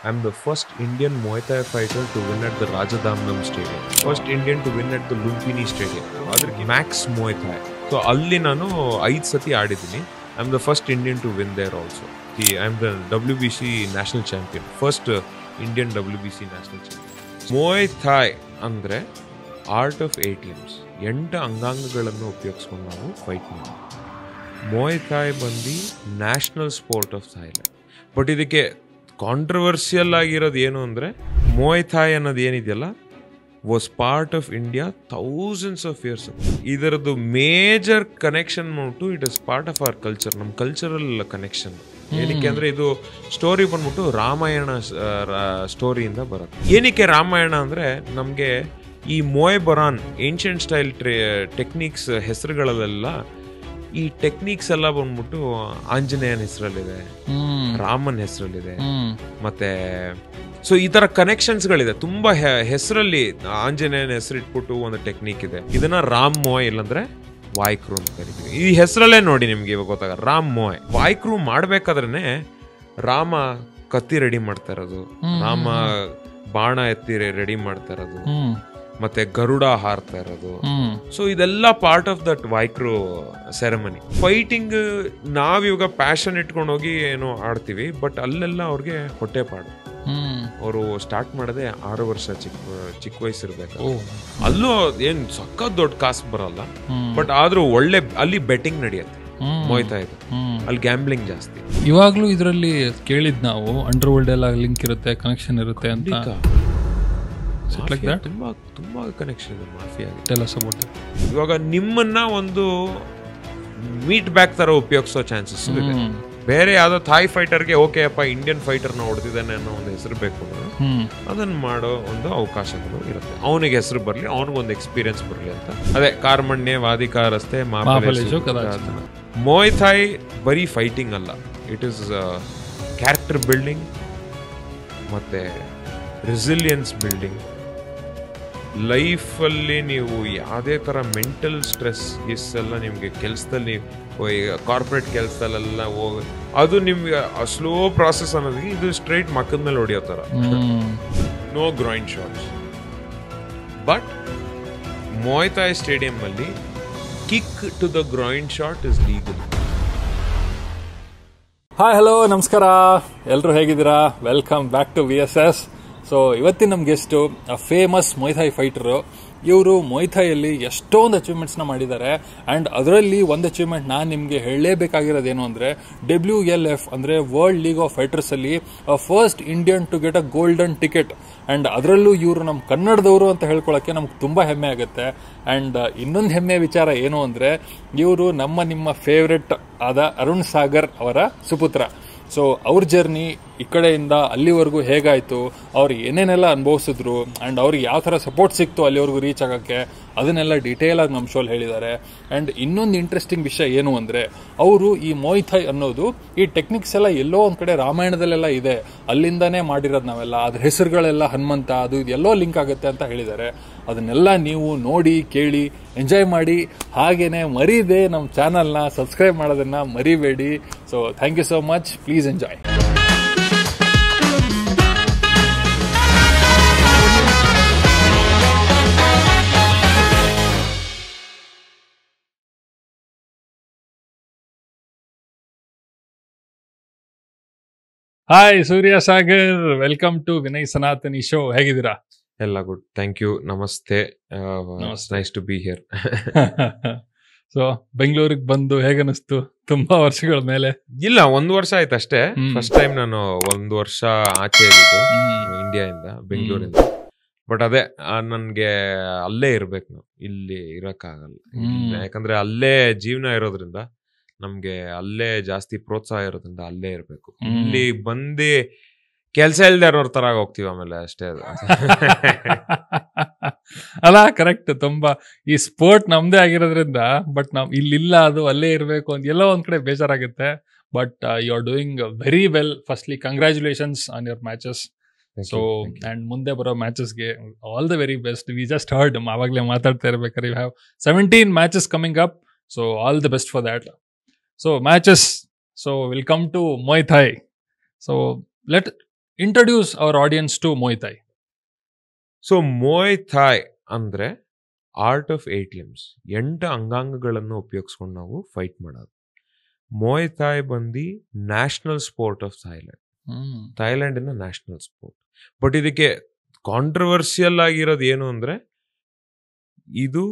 I'm the first Indian Muay Thai fighter to win at the Rajadamnam Stadium. First Indian to win at the Lumpini Stadium. ಅದಕ್ಕೆ Max Muay Thai. So ಅಲ್ಲಿ ನಾನು 5 ಸತಿ ಆಡಿದ್ದೀನಿ. I'm the first Indian to win there also. I'm the WBC national champion. First Indian WBC national champion. Muay Thai ಅಂದ್ರೆ art of 8 limbs. 8 ಅಂಗಾಂಗಗಳನ್ನು ಉಪಯೋಗಿಸ್ಕೊಂಡು ನಾವು fight ಮಾಡ್ತೀವಿ. Muay Thai ಬಂದು national sport of Thailand. But ಇದಕ್ಕೆ controversial ಆಗಿರೋದು ಏನು ಅಂದರೆ Muay Thai ಅನ್ನೋದು ಏನಿದೆಯಲ್ಲ was part of India thousands of years. ಇದರದ್ದು major connection not it is part of our culture, ನಮ್ಮ ಕಲ್ಚರಲ್ ಕನೆಕ್ಷನ್. ಏನಕ್ಕೆ ಅಂದರೆ ಇದು ಸ್ಟೋರಿ ಬಂದ್ಬಿಟ್ಟು ರಾಮಾಯಣ ಸ್ಟೋರಿಯಿಂದ ಬರುತ್ತೆ. ಏನಕ್ಕೆ ರಾಮಾಯಣ ಅಂದರೆ ನಮಗೆ ಈ ಮೋಯ್ ಬರಾನ್ ಏನ್ಷಿಯಂಟ್ ಸ್ಟೈಲ್ ಟೆಕ್ನಿಕ್ಸ್ ಹೆಸರುಗಳಲ್ಲೆಲ್ಲ ಈ ಟೆಕ್ನಿಕ್ಸ್ ಎಲ್ಲ ಬಂದ್ಬಿಟ್ಟು ಆಂಜನೇಯನ ಹೆಸರಲ್ಲಿದೆ, ರಾಮನ್ ಹೆಸರಲ್ಲಿದೆ, ಮತ್ತೆ ಸೊ ಈ ತರ ಕನೆಕ್ಷನ್ಸ್ಗಳಿದೆ. ತುಂಬಾ ಹೆಸರಲ್ಲಿ ಆಂಜನೇಯನ ಹೆಸರು ಇಟ್ಬಿಟ್ಟು ಒಂದು ಟೆಕ್ನಿಕ್ ಇದೆ. ಇದನ್ನ ರಾಮ್ ಮೋಯ್ ಇಲ್ಲಂದ್ರೆ ವಾಯ್ಕ್ರೂ ಅಂತ ಕರಿತೀವಿ. ಈ ಹೆಸರಲ್ಲೇ ನೋಡಿ ನಿಮ್ಗೆ ಇವಾಗ ಗೊತ್ತಾಗ ರಾಮ್ ಮೋಯ್. ವಾಯ್ಕ್ರೂ ಮಾಡ್ಬೇಕಾದ್ರೇನೆ ರಾಮ ಕತ್ತಿ ರೆಡಿ ಮಾಡ್ತಾ ಇರೋದು, ರಾಮ ಬಾಣ ಎತ್ತಿ ರೆಡಿ ಮಾಡ್ತಾ ಇರೋದು, ಮತ್ತೆ ಗರುಡ ಹಾರ್ತಾ ಇರೋದು. ಸೊ ಇದೆಲ್ಲ part of that wai kru ceremony. Fighting ನಾವಿವಾಗ ಪ್ಯಾಷನ್ ಇಟ್ಕೊಂಡು ಹೋಗಿ ಏನೋ ಆಡ್ತೀವಿ, ಬಟ್ ಅಲ್ಲೆಲ್ಲ ಅವ್ರಿಗೆ ಹೊಟ್ಟೆ ಪಾಡು. ಅವರು ಸ್ಟಾರ್ಟ್ ಮಾಡದೆ 6 ವರ್ಷ ಚಿಕ್ಕ ವಯಸ್ಸಿರ್ಬೇಕು. ಅಲ್ಲೂ ಏನ್ ಸಖತ್ ದೊಡ್ಡ ಕಾಸು ಬರಲ್ಲ, ಬಟ್ ಆದ್ರೂ ಒಳ್ಳೆ ಅಲ್ಲಿ ಬೆಟ್ಟಿಂಗ್ ನಡೆಯುತ್ತೆ. ಮೊಯ್ತಾ ಇದೆ ಅಲ್ಲಿ ಗ್ಯಾಂಬ್ಲಿಂಗ್ ಜಾಸ್ತಿ. ಇವಾಗ್ಲೂ ಇದರಲ್ಲಿ ಕೇಳಿದ್ ನಾವು ಅಂಡರ್ ವರ್ಲ್ಡ್ ಎಲ್ಲ ಲಿಂಕ್ ಇರುತ್ತೆ, ಕನೆಕ್ಷನ್ ಇರುತ್ತೆ ಅಂತ. ತುಂಬಾ ತುಂಬಾ ಕನೆಕ್ಷನ್ ಇದೆ ಮಾಫಿಯಾಗೆ. ಇವಾಗ ನಿಮ್ಮನ್ನ ಒಂದು ಮೀಟ್ ಬ್ಯಾಕ್ ತರ ಉಪಯೋಗಿಸೋ ಚಾನ್ಸಸ್ ಇದೆ. ಬೇರೆ ಯಾವ್ದೋ ಥಾಯ್ ಫೈಟರ್ಗೆ ಓಕೆ ಅಪ್ಪ ಇಂಡಿಯನ್ ಫೈಟರ್ನ ಹೊಡೆದಿದ್ದಾನೆ ಅನ್ನೋ ಒಂದು ಹೆಸರು ಬೇಕು ಅಂದ್ರೆ ಅದನ್ನ ಮಾಡೋ ಒಂದು ಅವಕಾಶಗಳು ಇರುತ್ತೆ. ಅವನಿಗೆ ಹೆಸರು ಬರ್ಲಿ, ಅವನಿಗೊಂದು ಎಕ್ಸ್ಪೀರಿಯನ್ಸ್ ಬರ್ಲಿ ಅಂತ. ಅದೇ ಕಾರ್ಮಣ್ಯ ವಾದಿಕಾರಸ್ತೆ ಮೋಯ್ ಥಾಯ್ ಬರೀ ಫೈಟಿಂಗ್ ಅಲ್ಲ, ಇಟ್ ಇಸ್ ಕ್ಯಾರೆಕ್ಟರ್ ಬಿಲ್ಡಿಂಗ್ ಮತ್ತೆ ರೆಸಿಲಿಯನ್ಸ್ ಬಿಲ್ಡಿಂಗ್. ಲೈಫಲ್ಲಿ ನೀವು ಯಾವುದೇ ಥರ ಮೆಂಟಲ್ ಸ್ಟ್ರೆಸ್ ಎಲ್ಲ ನಿಮಗೆ ಕೆಲಸದಲ್ಲಿ ಕಾರ್ಪೊರೇಟ್ ಕೆಲಸದಲ್ಲೆಲ್ಲ ಹೋಗಿ ಅದು ನಿಮ್ಗೆ ಸ್ಲೋ ಪ್ರಾಸೆಸ್ ಅನ್ನೋದಕ್ಕೆ ಇದು ಸ್ಟ್ರೈಟ್ ಮಕ್ಕದ ಮೇಲೆ ಹೊಡೆಯೋ ಥರ. No groin shots. But Muay Thai stadium ಅಲ್ಲಿ kick to the groin shot is legal. Hi, hello, ನಮಸ್ಕಾರ, ಎಲ್ಲರೂ ಹೇಗಿದ್ದೀರಾ? Welcome back to VSS. So ಇವತ್ತಿನ ನಮ್ಮ guest famous Muay Thai fighter. ಇವರು Muay Thaiಯಲ್ಲಿ ಎಷ್ಟೊಂದು ಅಚೀವ್ಮೆಂಟ್ಸ್ನ ಮಾಡಿದ್ದಾರೆ. ಆ್ಯಂಡ್ ಅದರಲ್ಲಿ ಒಂದು ಅಚೀವ್ಮೆಂಟ್ ನಾನು ನಿಮಗೆ ಹೇಳಲೇಬೇಕಾಗಿರೋದೇನು ಅಂದರೆ WLF ಅಂದರೆ ವರ್ಲ್ಡ್ ಲೀಗ್ ಆಫ್ ಫೈಟರ್ಸಲ್ಲಿ first Indian to get a golden ticket. And ಅದರಲ್ಲೂ ಇವರು ನಮ್ಮ ಕನ್ನಡದವರು ಅಂತ ಹೇಳ್ಕೊಳ್ಳೋಕ್ಕೆ ನಮ್ಗೆ ತುಂಬ ಹೆಮ್ಮೆ ಆಗುತ್ತೆ. ಆ್ಯಂಡ್ ಇನ್ನೊಂದು ಹೆಮ್ಮೆಯ ವಿಚಾರ ಏನು ಅಂದರೆ ಇವರು ನಿಮ್ಮ ಫೇವ್ರೆಟ್ ಆದ ಅರುಣ್ ಸಾಗರ್ ಅವರ ಸುಪುತ್ರ. ಸೊ ಅವ್ರ ಜರ್ನಿ ಈ ಕಡೆಯಿಂದ ಅಲ್ಲಿವರೆಗೂ ಹೇಗಾಯಿತು, ಅವ್ರು ಏನೇನೆಲ್ಲ ಅನುಭವಿಸಿದ್ರು, ಆ್ಯಂಡ್ ಅವ್ರಿಗೆ ಯಾವ ಥರ ಸಪೋರ್ಟ್ ಸಿಕ್ತು ಅಲ್ಲಿವರೆಗೂ ರೀಚ್ ಆಗೋಕ್ಕೆ, ಅದನ್ನೆಲ್ಲ ಡೀಟೇಲ್ ಆಗಿ ನಮ್ಮ ಶೋಲ್ಲಿ ಹೇಳಿದ್ದಾರೆ. ಆ್ಯಂಡ್ ಇನ್ನೊಂದು ಇಂಟ್ರೆಸ್ಟಿಂಗ್ ವಿಷಯ ಏನು ಅಂದರೆ ಅವರು ಈ Muay Thai ಅನ್ನೋದು ಈ ಟೆಕ್ನಿಕ್ಸ್ ಎಲ್ಲ ಎಲ್ಲೋ ಒಂದು ಕಡೆ ರಾಮಾಯಣದಲ್ಲೆಲ್ಲ ಇದೆ, ಅಲ್ಲಿಂದನೇ ಮಾಡಿರೋದು ನಾವೆಲ್ಲ, ಅದ್ರ ಹೆಸರುಗಳೆಲ್ಲ ಹನುಮಂತ ಅದು ಇದೆಲ್ಲೋ ಲಿಂಕ್ ಆಗುತ್ತೆ ಅಂತ ಹೇಳಿದ್ದಾರೆ. ಅದನ್ನೆಲ್ಲ ನೀವು ನೋಡಿ ಕೇಳಿ ಎಂಜಾಯ್ ಮಾಡಿ. ಹಾಗೇನೆ ಮರೀದೆ ನಮ್ಮ ಚಾನಲ್ನ ಸಬ್ಸ್ಕ್ರೈಬ್ ಮಾಡೋದನ್ನ ಮರಿಬೇಡಿ. So thank you so much. Please enjoy. Hi Surya Sagar, welcome to Vinay Sanatani show. ಹೇಗಿದ್ದೀರಾ? ಎಲ್ಲ ಗುಡ್, ಥ್ಯಾಂಕ್ ಯು, ನಮಸ್ತೆ. Nice to be here. So ಬೆಂಗಳೂರಿಗೆ ಬಂದು ಹೇಗನ್ನಿಸ್ತು? ತುಂಬಾ ವರ್ಷಗಳ ಮೇಲೆ. ಇಲ್ಲ, 1 ವರ್ಷ ಆಯ್ತು ಅಷ್ಟೇ. ಫಸ್ಟ್ ಟೈಮ್ ನಾನು 1 ವರ್ಷ ಆಚೆ ಇದ್ದಿದ್ದು ಇಂಡಿಯಾದಿಂದ, ಬೆಂಗಳೂರಿಂದ. ಬಟ್ ಅದೇ ನನ್ಗೆ ಅಲ್ಲೇ ಇರ್ಬೇಕು, ನಾವು ಇಲ್ಲಿ ಇರಕ್ಕಾಗಲ್ಲ. ಯಾಕಂದ್ರೆ ಅಲ್ಲೇ ಜೀವನ ಇರೋದ್ರಿಂದ, ನಮ್ಗೆ ಅಲ್ಲೇ ಜಾಸ್ತಿ ಪ್ರೋತ್ಸಾಹ ಇರೋದ್ರಿಂದ ಅಲ್ಲೇ ಇರ್ಬೇಕು. ಇಲ್ಲಿ ಬಂದು ಕೆಲ್ಸ ಇಲ್ದೇ ಇರೋರ್ ತರ ಹೋಗ್ತೀವಿ ಆಮೇಲೆ ಅಷ್ಟೇ. ಅಲ್ಲ, ಕರೆಕ್ಟ್. ತುಂಬಾ ಈ ಸ್ಪೋರ್ಟ್ ನಮ್ದೇ ಆಗಿರೋದ್ರಿಂದ, ಬಟ್ ನಾವ್ ಇಲ್ಲಿಲ್ಲ, ಅದು ಅಲ್ಲೇ ಇರ್ಬೇಕು ಅಂತ ಎಲ್ಲೋ ಒಂದ್ ಕಡೆ ಬೇಜಾರಾಗುತ್ತೆ. But you are doing very well. Firstly congratulations on your matches. So and ಮುಂದೆ ಬರೋ ಮ್ಯಾಚಸ್ಗೆ all the very best. We just heard, ಆವಾಗಲೇ ಮಾತಾಡ್ತಾ ಇರ್ಬೇಕಾದ್ರೆ, you have 17 matches coming up. So all the best for that. So matches. So we'll come to Muay Thai. So introduce our audience to Muay Thai. So Muay Thai ಅಂದ್ರೆ art of 8 limbs, 8 ಅಂಗಾಂಗಗಳನ್ನು ಉಪಯೋಗಿಸ್ಕೊಂಡು ನಾವು fight ಮಾಡೋದು. Muay Thai ಬಂದು national sport of Thailand. ಥೈಲ್ಯಾಂಡಿನ national sport. But ಇದಕ್ಕೆ controversial ಆಗಿರೋದು ಏನು ಅಂದ್ರೆ, ಇದು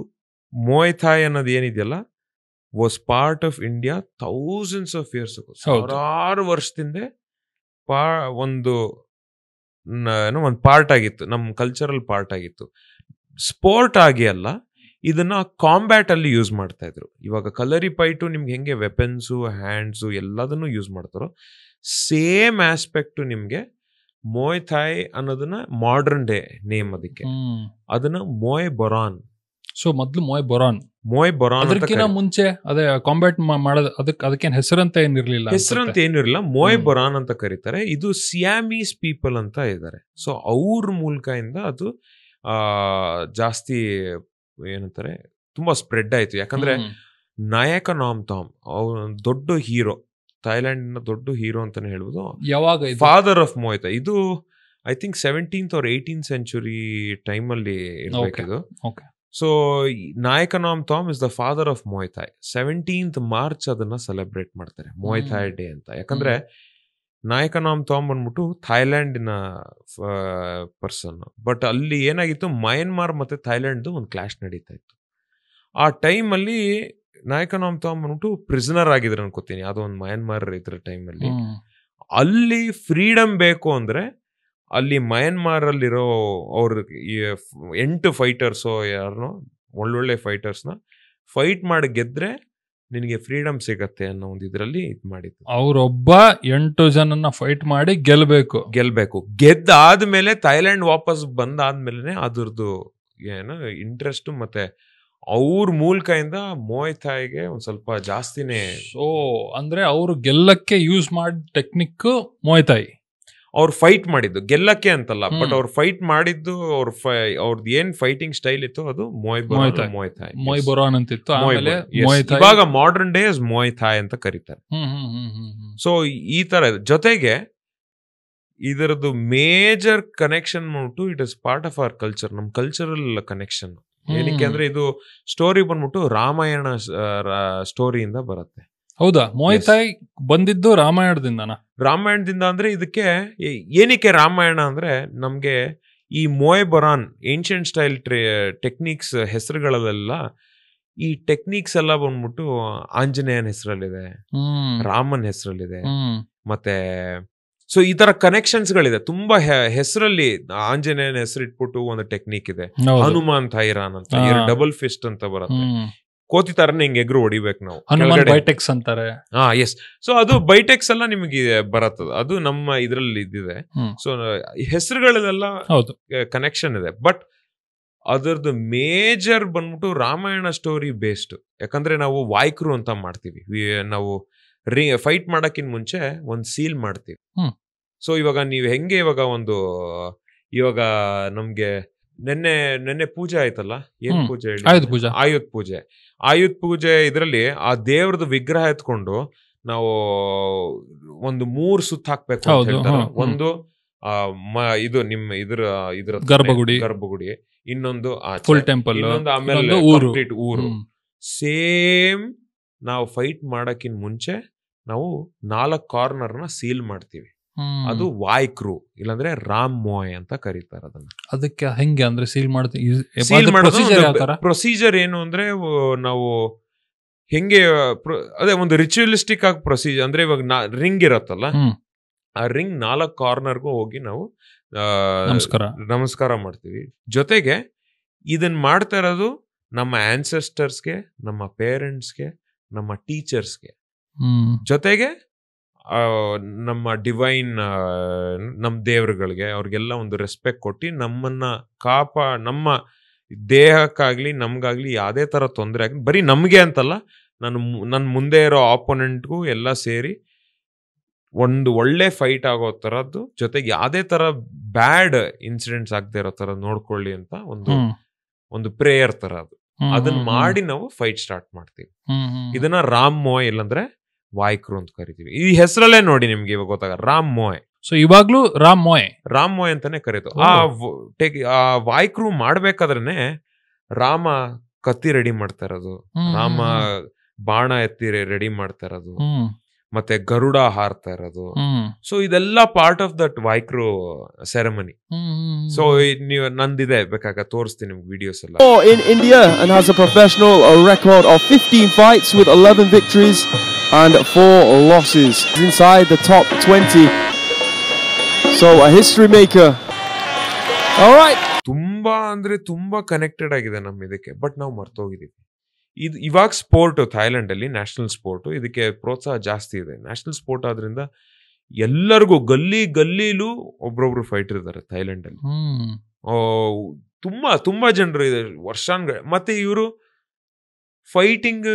ಮೊಯ್ ಥಾಯ್ ಅನ್ನೋದು ಏನಿದೆಯಲ್ಲ was part of India thousands of years, ಸಾವಿರಾರು ವರ್ಷದಿಂದ ಒಂದು ಪಾರ್ಟ್ ಆಗಿತ್ತು, ನಮ್ಮ ಕಲ್ಚರಲ್ ಪಾರ್ಟ್ ಆಗಿತ್ತು. ಸ್ಪೋರ್ಟ್ ಆಗಿ ಅಲ್ಲ, ಇದನ್ನ ಕಾಂಬ್ಯಾಟ್ ಅಲ್ಲಿ ಯೂಸ್ ಮಾಡ್ತಾ ಇದ್ರು. ಇವಾಗ ಕಲರಿ ಫೈಟು ನಿಮ್ಗೆ ಹೆಂಗೆ ವೆಪನ್ಸು, ಹ್ಯಾಂಡ್ಸು ಎಲ್ಲದನ್ನು ಯೂಸ್ ಮಾಡ್ತಾರೋ, ಸೇಮ್ ಆಸ್ಪೆಕ್ಟ್ ನಿಮ್ಗೆ ಮೊಯ್ ಥಾಯ್ ಅನ್ನೋದನ್ನ ಮಾಡರ್ನ್ ಡೇ ನೇಮ್ ಅದಕ್ಕೆ, ಅದನ್ನ ಮೊಯ್ ಬೊರಾನ್. ಸೊ ಮೊದ್ಲು ಮೊಯ್ ಬೊರಾನ್ ಅದಕ್ಕಿಂತ ಮುಂಚೆ ಅದೇ ಕಾಂಬ್ಯಾಟ್ ಮಾಡೋದು, ಅದಕ್ಕೇನು ಹೆಸರಂತ ಏನಿರ್ಲಿಲ್ಲ. ಹೆಸರಂತ ಏನಿರಲಿಲ್ಲ, ಮೊಯ್ ಬೊರಾನ್ ಅಂತ ಕರೀತಾರೆ. ಇದು ಸಿಯಾಮೀಸ್ ಪೀಪಲ್ ಅಂತ ಇದ್ದಾರೆ. ಸೊ ಅವ್ರ ಮೂಲಕ ಇಂದ ಅದು ಜಾಸ್ತಿ ಏನಂತಾರೆ ತುಂಬಾ ಸ್ಪ್ರೆಡ್ ಆಯ್ತು. ಯಾಕಂದ್ರೆ ನಾಯಕ ನಾಮ್ತಾಮ್ ಅವ್ರ ದೊಡ್ಡ ಹೀರೋ, ಥೈಲ್ಯಾಂಡ್ ದೊಡ್ಡ ಹೀರೋ ಅಂತಾನೆ ಹೇಳ್ಬೋದು. ಯಾವಾಗ ಫಾದರ್ ಆಫ್ ಮೊಯ್ ಥಾಯ್, ಇದು I think 17th or 18th century ಟೈಮಲ್ಲಿ ಇರ್ಬೇಕಿದು. So Nai Khanom Tom is the father of Muay Thai. 17th March ಅದನ್ನ ಸೆಲೆಬ್ರೇಟ್ ಮಾಡ್ತಾರೆ ಮೊಯ್ ಥಾಯ್ ಡೇ ಅಂತ. ಯಾಕಂದ್ರೆ ನಾಯಕ ನಾಮ್ತಾಮ್ ಬಂದ್ಬಿಟ್ಟು ಥೈಲ್ಯಾಂಡಿನ ಪರ್ಸನ್. ಬಟ್ ಅಲ್ಲಿ ಏನಾಗಿತ್ತು, ಮಯನ್ಮಾರ್ ಮತ್ತೆ ಥೈಲ್ಯಾಂಡ್ ಒಂದು ಕ್ಲಾಶ್ ನಡೀತಾ ಇತ್ತು. ಆ ಟೈಮಲ್ಲಿ ನಾಯಕ ನಾಮ್ತಾಮ್ ಬಂದ್ಬಿಟ್ಟು ಪ್ರಿಸನರ್ ಆಗಿದ್ರು ಅನ್ಕೋತೀನಿ, ಯಾವುದೋ ಒಂದು ಮಯನ್ಮಾರ್ ಇದ್ರ ಟೈಮಲ್ಲಿ. ಅಲ್ಲಿ ಫ್ರೀಡಮ್ ಬೇಕು ಅಂದ್ರೆ ಅಲ್ಲಿ ಮಯನ್ಮಾರ್ ಅಲ್ಲಿರೋ ಅವ್ರ 8 ಫೈಟರ್ಸು ಯಾರನ್ನೋ ಒಳ್ಳೊಳ್ಳೆ ಫೈಟರ್ಸ್ನ ಫೈಟ್ ಮಾಡಿ ಗೆದ್ರೆ ನಿನಗೆ ಫ್ರೀಡಮ್ ಸಿಗತ್ತೆ ಅನ್ನೋ ಒಂದು ಇದರಲ್ಲಿ ಇದು ಮಾಡಿದ್ದು. ಅವರೊಬ್ಬ 8 ಜನನ ಫೈಟ್ ಮಾಡಿ ಗೆಲ್ಬೇಕು. ಗೆದ್ದಾದ್ಮೇಲೆ ಥೈಲ್ಯಾಂಡ್ ವಾಪಸ್ ಬಂದಾದ್ಮೇಲೆ ಅದ್ರದ್ದು ಏನು ಇಂಟ್ರೆಸ್ಟ್ ಮತ್ತೆ ಅವ್ರ ಮೂಲಕದಿಂದ ಮೊಯ್ ಥಾಯ್ಗೆ ಒಂದ್ ಸ್ವಲ್ಪ ಜಾಸ್ತಿನೇ. ಸೊ ಅಂದ್ರೆ ಅವರು ಗೆಲ್ಲಕ್ಕೆ ಯೂಸ್ ಮಾಡಿ ಟೆಕ್ನಿಕ್ ಮೊಯ್ ಥಾಯ್. ಅವ್ರು ಫೈಟ್ ಮಾಡಿದ್ದು ಗೆಲ್ಲಕ್ಕೆ ಅಂತಲ್ಲ, ಬಟ್ ಅವ್ರು ಫೈಟ್ ಮಾಡಿದ್ದು ಅವ್ರದ್ದು ಏನ್ ಫೈಟಿಂಗ್ ಸ್ಟೈಲ್ ಇತ್ತು ಅದು ಮೊಯ್ ಥಾಯ್, ಮೊಯ್ ಬೊರಾನ್ ಅಂತಿತ್ತು. ಇವಾಗ ಮಾಡರ್ನ್ ಡೇ ಮೊಯ್ ಥಾಯ್ ಅಂತ ಕರೀತಾರೆ. ಸೊ ಈ ತರ ಜೊತೆಗೆ ಇದರದ್ದು ಮೇಜರ್ ಕನೆಕ್ಷನ್ ಬಂದ್ಬಿಟ್ಟು it is part of our culture, ನಮ್ ಕಲ್ಚರಲ್ ಕನೆಕ್ಷನ್. ಏನಕ್ಕೆ ಅಂದ್ರೆ ಇದು ಸ್ಟೋರಿ ಬಂದ್ಬಿಟ್ಟು ರಾಮಾಯಣ ಸ್ಟೋರಿಯಿಂದ ಬರುತ್ತೆ. ಹೌದಾ? ಮೊಯ್ ಥಾಯ್ ಬಂದಿದ್ದು ರಾಮಾಯಣದಿಂದ ಅಂದ್ರೆ ಇದಕ್ಕೆ ಏನಕ್ಕೆ ರಾಮಾಯಣ ಅಂದ್ರೆ, ನಮ್ಗೆ ಈ ಮೊಯ್ ಬೊರಾನ್ ಏನ್ಷಿಯಂಟ್ ಸ್ಟೈಲ್ ಟೆಕ್ನಿಕ್ಸ್ ಹೆಸರುಗಳಲ್ಲೆಲ್ಲ ಈ ಟೆಕ್ನಿಕ್ಸ್ ಎಲ್ಲ ಬಂದ್ಬಿಟ್ಟು ಆಂಜನೇಯನ್ ಹೆಸರಲ್ಲಿದೆ, ರಾಮನ್ ಹೆಸರಲ್ಲಿದೆ, ಮತ್ತೆ ಸೊ ಈ ತರ ಕನೆಕ್ಷನ್ಸ್ ಗಳಿದೆ ತುಂಬಾ ಹೆಸರಲ್ಲಿ. ಆಂಜನೇಯನ್ ಹೆಸರು ಇಟ್ಬಿಟ್ಟು ಒಂದು ಟೆಕ್ನಿಕ್ ಇದೆ, ಹನುಮಾನ್ ಥೈರಾನ್ ಅಂತ, ಡಬಲ್ ಫಿಸ್ಟ್ ಅಂತ ಬರುತ್ತೆ. ಕೋತಿ ತರನೇ ಹಿಂಗೆ ಎಗ್ರು ಹೊಡಿಬೇಕು ನಾವು, ಬೈಟೆಕ್ಸ್ ಅಂತಾರೆ. ಎಸ್. ಸೊ ಅದು ಬೈಟೆಕ್ಸ್ ಎಲ್ಲ ನಿಮಗೆ ಬರತ್ತದ, ಅದು ನಮ್ಮ ಇದ್ರಲ್ಲಿ ಇದ್ದಿದೆ. ಸೊ ಹೆಸರುಗಳಲ್ಲೆಲ್ಲ ಕನೆಕ್ಷನ್ ಇದೆ. ಬಟ್ ಅದರದ್ದು ಮೇಜರ್ ಬಂದ್ಬಿಟ್ಟು ರಾಮಾಯಣ ಸ್ಟೋರಿ ಬೇಸ್ಡ್. ಯಾಕಂದ್ರೆ ನಾವು ವಾಯ್ಕ್ರು ಅಂತ ಮಾಡ್ತೀವಿ, ನಾವು ಫೈಟ್ ಮಾಡಕ್ಕಿಂತ ಮುಂಚೆ ಒಂದು ಸೀಲ್ ಮಾಡ್ತೀವಿ. ಸೊ ಇವಾಗ ನೀವು ಹೆಂಗೆ ಇವಾಗ ನಮ್ಗೆ ನೆನ್ನೆ ಪೂಜೆ ಆಯ್ತಲ್ಲ, ಏನ್ ಪೂಜೆ ಹೇಳಿ? ಆಯುಧ ಪೂಜೆ ಇದ್ರಲ್ಲಿ ಆ ದೇವ್ರದ್ದು ವಿಗ್ರಹ ಎತ್ಕೊಂಡು ನಾವು ಒಂದು 3 ಸುತ್ತ ಹಾಕ್ಬೇಕು ಅಂತ ಹೇಳ್ತಾರೆ. ಒಂದು ಇದು ನಿಮ್ಮ ಇದ್ರ ಗರ್ಭಗುಡಿ, ಇನ್ನೊಂದು ಫುಲ್ ಟೆಂಪಲ್, ಇನ್ನೊಂದು ಆಮೇಲೆ ಕಂಪ್ಲೀಟ್ ಊರು. ಸೇಮ್ ನಾವು ಫೈಟ್ ಮಾಡಕ್ಕಿಂತ ಮುಂಚೆ ನಾವು 4 ಕಾರ್ನರ್ನ ಸೀಲ್ ಮಾಡ್ತೀವಿ. ಅದು ವಾಯ್ಕ್ರು, ಇಲ್ಲಾಂದ್ರೆ ರಾಮ್ ಮೊಯ್ ಅಂತ ಕರೀತಾರೆ ಅದನ್ನ. ಅದಕ್ಕೆ ಹೆಂಗೆ ಅಂದ್ರೆ ಸೀಲ್ ಪ್ರೊಸೀಜರ್ ಏನು ಅಂದ್ರೆ, ನಾವು ಹೆಂಗೆ ಅದೇ ಒಂದು ರಿಚುವಲಿಸ್ಟಿಕ್ ಆಗಿ ಪ್ರೊಸೀಜರ್ ಅಂದ್ರೆ, ಇವಾಗ ರಿಂಗ್ ಇರತ್ತಲ್ಲ, ಆ ರಿಂಗ್ 4 ಕಾರ್ನರ್ಗೂ ಹೋಗಿ ನಾವು ನಮಸ್ಕಾರ ಮಾಡ್ತೀವಿ. ಜೊತೆಗೆ ಇದನ್ನ ಮಾಡ್ತಾ ಇರೋದು ನಮ್ಮ ಆನ್ಸೆಸ್ಟರ್ಸ್ಗೆ, ನಮ್ಮ ಪೇರೆಂಟ್ಸ್ಗೆ, ನಮ್ಮ ಟೀಚರ್ಸ್ಗೆ, ಜೊತೆಗೆ ನಮ್ಮ ಡಿವೈನ್ ನಮ್ಮ ದೇವರುಗಳಿಗೆ, ಅವ್ರಿಗೆಲ್ಲ ಒಂದು ರೆಸ್ಪೆಕ್ಟ್ ಕೊಟ್ಟು ನಮ್ಮನ್ನ ನಮ್ಮ ದೇಹಕ್ಕಾಗ್ಲಿ ನಮ್ಗಾಗ್ಲಿ ಯಾವುದೇ ತರ ತೊಂದರೆ ಆಗಲಿ, ಬರೀ ನಮ್ಗೆ ಅಂತಲ್ಲ, ನನ್ನ ಮುಂದೆ ಇರೋ ಆಪೋನೆಂಟ್ಗೂ ಎಲ್ಲ ಸೇರಿ ಒಂದು ಒಳ್ಳೆ ಫೈಟ್ ಆಗೋ ತರದ್ದು, ಜೊತೆಗೆ ಯಾವುದೇ ತರ ಬ್ಯಾಡ್ ಇನ್ಸಿಡೆಂಟ್ಸ್ ಆಗದೆ ಇರೋ ತರ ನೋಡ್ಕೊಳ್ಳಿ ಅಂತ ಒಂದು ಪ್ರೇಯರ್ ತರ ಅದು. ಅದನ್ನ ಮಾಡಿ ನಾವು ಫೈಟ್ ಸ್ಟಾರ್ಟ್ ಮಾಡ್ತೀವಿ. ಇದನ್ನ ರಾಮ್ ಮೊಯ್ ಇಲ್ಲಂದ್ರೆ ವಾಯ್ಕ್ರು ಅಂತ ಕರಿತೀವಿ. ಈ ಹೆಸರಲ್ಲೇ ನೋಡಿ ನಿಮ್ಗೆ ಇವಾಗ ಗೊತ್ತಾಗ ರಾಮ್ ಮೊಯ್. ಸೊ ಇವಾಗ್ಲೂ ರಾಮ್ ಮೋಯ್ ಅಂತಾನೆ ಕರೆಯೋದು. ಆ ವಾಯ್ಕ್ರೂ ಮಾಡ್ಬೇಕಾದ್ರೇನೆ ರಾಮ ಕತ್ತಿ ರೆಡಿ ಮಾಡ್ತಾ ಇರೋದು, ರಾಮ ಬಾಣ ಎತ್ತಿ ರೆಡಿ ಮಾಡ್ತಾ ಇರೋದು, ಮತ್ತೆ ಗರುಡ ಹಾರ್ತಾ ಇರೋದು. ಸೊ ಇದೆಲ್ಲ part of that wai kru ceremony. So ನೀವು ನಂದಿದೆ, ಬೇಕಾಗ ತೋರಿಸ್ತೀನಿ ನಿಮ್ಗೆ ವಿಡಿಯೋಸ್ ಎಲ್ಲ. In India and has a professional record of 15 fights with 11 victories and 4 losses. Inside the top 20. So a history maker. All right. ತುಂಬಾ ಕನೆಕ್ಟೆಡ್ ಆಗಿದೆ ನಮ್ಮ ಇದಕ್ಕೆ, ಬಟ್ ನಾವು ಮರ್ತೋಗಿದೀವಿ. ಇದು ಇವಾಗ ಸ್ಪೋರ್ಟ್ ಥೈಲ್ಯಾಂಡ್ ಅಲ್ಲಿ ನ್ಯಾಷನಲ್ ಸ್ಪೋರ್ಟ್, ಇದಕ್ಕೆ ಪ್ರೋತ್ಸಾಹ ಜಾಸ್ತಿ ಇದೆ. ನ್ಯಾಷನಲ್ ಸ್ಪೋರ್ಟ್ ಆದ್ರಿಂದ ಎಲ್ಲರಿಗೂ ಗಲ್ಲಿಲೂ ಒಬ್ರೊಬ್ರು ಫೈಟರ್ ಇದ್ದಾರೆ ಥೈಲ್ಯಾಂಡ್ ಅಲ್ಲಿ. ತುಂಬಾ ಜನರು ಇದೆ ವರ್ಷಾನ್ಗಳು. ಮತ್ತೆ ಇವರು ಫೈಟಿಂಗ್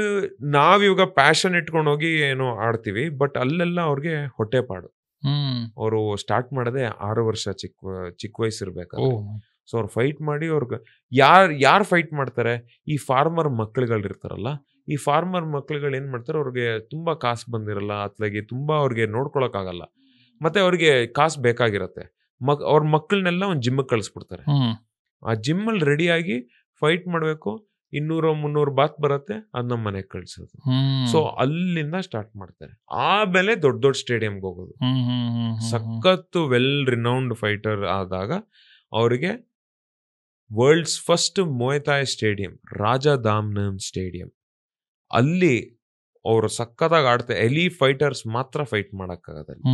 ನಾವಿವಾಗ ಪ್ಯಾಷನ್ ಇಟ್ಕೊಂಡು ಹೋಗಿ ಏನೋ ಆಡ್ತೀವಿ, ಬಟ್ ಅಲ್ಲೆಲ್ಲ ಅವ್ರಿಗೆ ಹೊಟ್ಟೆಪಾಡು. ಅವರು ಸ್ಟಾರ್ಟ್ ಮಾಡದೆ 6 ವರ್ಷ ಚಿಕ್ಕ ವಯಸ್ಸಿರ್ಬೇಕಾದ್ರೆ. ಸೊ ಅವ್ರು ಫೈಟ್ ಮಾಡಿ ಅವ್ರಿಗೆ ಯಾರು ಫೈಟ್ ಮಾಡ್ತಾರೆ, ಈ ಫಾರ್ಮರ್ ಮಕ್ಳುಗಳಿರ್ತಾರಲ್ಲ, ಈ ಫಾರ್ಮರ್ ಮಕ್ಳುಗಳು ಏನ್ ಮಾಡ್ತಾರೆ, ಅವ್ರಿಗೆ ತುಂಬಾ ಕಾಸು ಬಂದಿರಲ್ಲ, ಅತ್ಲಾಗಿ ತುಂಬಾ ಅವ್ರಿಗೆ ನೋಡ್ಕೊಳಕ್ ಆಗಲ್ಲ, ಮತ್ತೆ ಅವ್ರಿಗೆ ಕಾಸು ಬೇಕಾಗಿರತ್ತೆ. ಅವ್ರ ಮಕ್ಕಳನ್ನೆಲ್ಲ ಒಂದು ಜಿಮ್ಗೆ ಕಳಿಸ್ಬಿಡ್ತಾರೆ. ಆ ಜಿಮ್ಮಲ್ಲಿ ರೆಡಿಯಾಗಿ ಫೈಟ್ ಮಾಡ್ಬೇಕು, 200-300 ಬಾತ್ ಬರುತ್ತೆ, ಅದ್ ನಮ್ಮ ಮನೆಗೆ ಕಳ್ಸೋದು. ಸೊ ಅಲ್ಲಿಂದ ಸ್ಟಾರ್ಟ್ ಮಾಡ್ತಾರೆ. ಆಮೇಲೆ ದೊಡ್ಡ ಸ್ಟೇಡಿಯಂಗೆ ಹೋಗೋದು. ಸಖತ್ತು ವೆಲ್ ರಿನೌಂಡ್ ಫೈಟರ್ ಆದಾಗ ಅವರಿಗೆ ವರ್ಲ್ಡ್ಸ್ ಫಸ್ಟ್ ಮೊಯ್ತಾಯ್ ಸ್ಟೇಡಿಯಂ, ರಾಜಧಾಮ್ನಮ್ ಸ್ಟೇಡಿಯಂ, ಅಲ್ಲಿ ಅವರು ಸಖತ್ತಾಗಿ ಆಡ್ತಾರೆ. ಎಲಿ ಫೈಟರ್ಸ್ ಮಾತ್ರ ಫೈಟ್ ಮಾಡಕ್ಕಾಗದಲ್ಲಿ.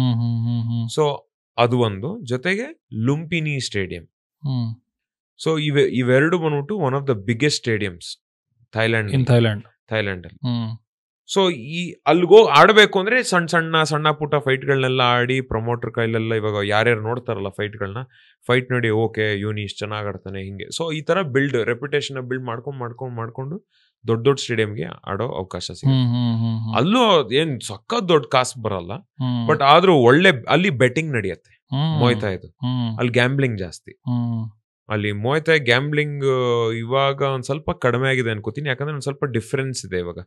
ಸೊ ಅದು ಒಂದು. ಜೊತೆಗೆ ಲುಂಪಿನಿ ಸ್ಟೇಡಿಯಂ. ಸೊ ಇವೆರಡು ಬಂದ್ಬಿಟ್ಟು one of the biggest stadiums Thailand ಅಲ್ಲಿ. ಸೊ ಅಲ್ಗೋ ಆಡ್ಬೇಕು ಅಂದ್ರೆ ಸಣ್ಣ ಪುಟ್ಟ ಫೈಟ್ಗಳನ್ನೆಲ್ಲ ಆಡಿ ಪ್ರಮೋಟರ್ ಕೈಲೆಲ್ಲ ಇವಾಗ ಯಾರ್ಯಾರು ನೋಡ್ತಾರಲ್ಲ ಫೈಟ್ ನೋಡಿ, ಓಕೆ ಇವನು ಇಷ್ಟು ಚೆನ್ನಾಗಿ ಆಡ್ತಾನೆ, ಹಿಂಗೆ. ಸೊ ಈ ತರ ರೆಪ್ಯುಟೇಷನ್ ಬಿಲ್ಡ್ ಮಾಡ್ಕೊಂಡು ದೊಡ್ಡ ಸ್ಟೇಡಿಯಂಗೆ ಆಡೋ ಅವಕಾಶ ಸಿಗುತ್ತೆ. ಅಲ್ಲೂ ಏನ್ ಸಖತ್ ದೊಡ್ಡ ಕಾಸು ಬರಲ್ಲ, ಬಟ್ ಆದ್ರೂ ಒಳ್ಳೆ ಅಲ್ಲಿ ಬೆಟ್ಟಿಂಗ್ ನಡೆಯುತ್ತೆ. ಮೊಯ್ತಾಯ್ದು ಅಲ್ಲಿ ಗ್ಯಾಂಬ್ಲಿಂಗ್ ಜಾಸ್ತಿ. ಅಲ್ಲಿ ಮೊಯ್ತಾಯ್ ಗ್ಯಾಂಬ್ಲಿಂಗ್ ಇವಾಗ ಒಂದ್ ಸ್ವಲ್ಪ ಕಡಿಮೆ ಆಗಿದೆ ಅನ್ಕೋತೀನಿ, ಯಾಕಂದ್ರೆ ಒಂದ್ ಸ್ವಲ್ಪ ಡಿಫ್ರೆನ್ಸ್ ಇದೆ ಇವಾಗ.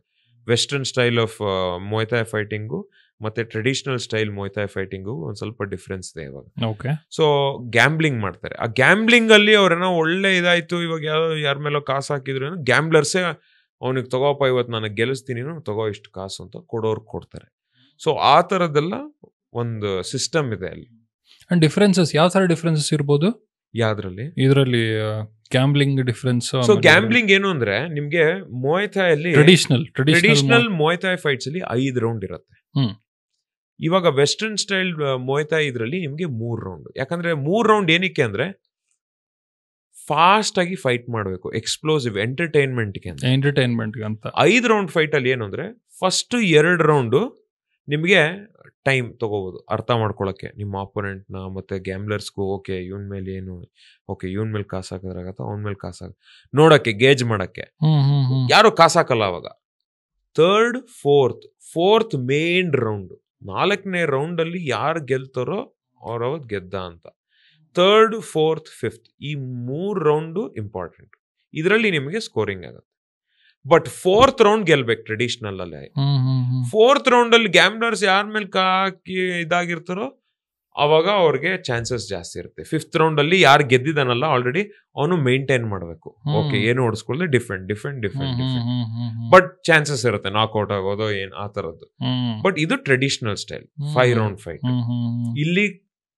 ವೆಸ್ಟರ್ನ್ ಸ್ಟೈಲ್ ಆಫ್ ಮೊಯ್ತಾಯ್ ಫೈಟಿಂಗು ಮತ್ತೆ ಟ್ರೆಡಿಷನಲ್ ಸ್ಟೈಲ್ ಮೊಯ್ತಾಯ್ ಫೈಟಿಂಗು ಒಂದ್ ಸ್ವಲ್ಪ ಡಿಫ್ರೆನ್ಸ್ ಇದೆ ಇವಾಗ. ಸೊ ಗ್ಯಾಂಬ್ಲಿಂಗ್ ಮಾಡ್ತಾರೆ. ಆ ಗ್ಯಾಂಬ್ಲಿಂಗ್ ಅಲ್ಲಿ ಅವ್ರೇನೋ ಒಳ್ಳೆ ಇದಾಯ್ತು, ಇವಾಗ ಯಾರ ಮೇಲೋ ಕಾಸು ಹಾಕಿದ್ರು, ಗ್ಯಾಂಬ್ಲರ್ಸೇ ಅವನಿಗೆ ತಗೋಪ್ಪ ಇವತ್ತು ನನಗೆ ಗೆಲ್ಲಿಸ್ತೀನಿ, ತಗೋ ಇಷ್ಟು ಕಾಸು ಅಂತ ಕೊಡ್ತಾರೆ. ಸೊ ಆ ತರದೆಲ್ಲ ಒಂದು ಸಿಸ್ಟಮ್ ಇದೆ ಅಲ್ಲಿ. ಡಿಫ್ರೆನ್ಸಸ್ ಯಾವ ತರ ಡಿಫ್ರೆನ್ಸಸ್ ಇರ್ಬೋದು ಇದರಲ್ಲಿ ಗ್ಯಾಂಬ್ಲಿಂಗ್ ಡಿಫರೆನ್ಸ್? ಸೊ ಗ್ಯಾಂಬ್ಲಿಂಗ್ ಏನು ಅಂದ್ರೆ, ನಿಮ್ಗೆ ಮೊಯ್ತಾಯ್ ಅಲ್ಲಿ ಟ್ರೆಡಿಷನಲ್ ಮೊಯ್ತಾಯ್ ಫೈಟ್ಸ್ ಅಲ್ಲಿ 5 ರೌಂಡ್ ಇರುತ್ತೆ. ಇವಾಗ ವೆಸ್ಟರ್ನ್ ಸ್ಟೈಲ್ ಮೊಯ್ತಾಯ್ ಇದ್ರಲ್ಲಿ ನಿಮ್ಗೆ 3 ರೌಂಡ್. ಯಾಕಂದ್ರೆ 3 ರೌಂಡ್ ಏನಕ್ಕೆ ಅಂದ್ರೆ ಫಾಸ್ಟ್ ಆಗಿ ಫೈಟ್ ಮಾಡ್ಬೇಕು, ಎಕ್ಸ್ಪ್ಲೋಸಿವ್ ಎಂಟರ್ಟೈನ್ಮೆಂಟ್ ಅಂತ. 5 ರೌಂಡ್ ಫೈಟ್ ಅಲ್ಲಿ ಏನು ಅಂದ್ರೆ, ಫಸ್ಟ್ 2 ರೌಂಡ್ ನಿಮ್ಗೆ ಟೈಮ್ ತಗೋಬಹುದು ಅರ್ಥ ಮಾಡ್ಕೊಳಕ್ಕೆ, ನಿಮ್ಮ ಆಪೋನೆಂಟ್ನ ಮತ್ತೆ ಗ್ಯಾಮ್ಲರ್ಸ್ಗೂ. ಓಕೆ ಇವನ್ ಮೇಲೆ ಏನು, ಓಕೆ ಇವನ್ ಮೇಲೆ ಕಾಸು ಹಾಕಿದ್ರಾಗತ್ತ, ಅವನ ಮೇಲೆ ಕಾಸು ನೋಡಕ್ಕೆ, ಗೇಜ್ ಮಾಡಕ್ಕೆ. ಯಾರು ಕಾಸು ಹಾಕಲ್ಲ ಅವಾಗ. 3rd, 4th ಮೇನ್ ರೌಂಡ್, 4ನೇ ರೌಂಡ್ ಅಲ್ಲಿ ಯಾರು ಗೆಲ್ತಾರೋ ಅವ್ರವತ್ ಗೆದ್ದ ಅಂತ. 3rd, 4th, 5th ಈ 3 ರೌಂಡ್ ಇಂಪಾರ್ಟೆಂಟ್. ಇದರಲ್ಲಿ ನಿಮಗೆ ಸ್ಕೋರಿಂಗ್ ಆಗುತ್ತೆ. ಬಟ್ 4th ರೌಂಡ್ ಗೆಲ್ಬೇಕು ಟ್ರೆಡಿಷನಲ್ ಅಲ್ಲಿ. 4th ರೌಂಡ್ ಅಲ್ಲಿ ಗ್ಯಾಮ್ಲರ್ಸ್ ಯಾರ ಮೇಲೆ ಹಾಕಿ ಇದಾಗಿರ್ತಾರೋ ಅವಾಗ ಅವ್ರಿಗೆ ಚಾನ್ಸಸ್ ಜಾಸ್ತಿ ಇರುತ್ತೆ. 5th ರೌಂಡ್ ಅಲ್ಲಿ ಯಾರು ಗೆದ್ದಿದಾನಲ್ಲ ಆಲ್ರೆಡಿ ಅವನು ಮೇಂಟೈನ್ ಮಾಡ್ಬೇಕು. ಓಕೆ ಏನು ಓಡಿಸ್ಕೊಳ್ಳಿ, ಡಿಫ್ರೆಂಟ್ ಬಟ್ ಚಾನ್ಸಸ್ ಇರುತ್ತೆ ನಾಕ್ಔಟ್ ಆಗೋದು, ಏನ್ ಆ ತರದ್ದು. ಬಟ್ ಇದು ಟ್ರೆಡಿಷನಲ್ ಸ್ಟೈಲ್ 5 ರೌಂಡ್ ಫೈಟ್. ಇಲ್ಲಿ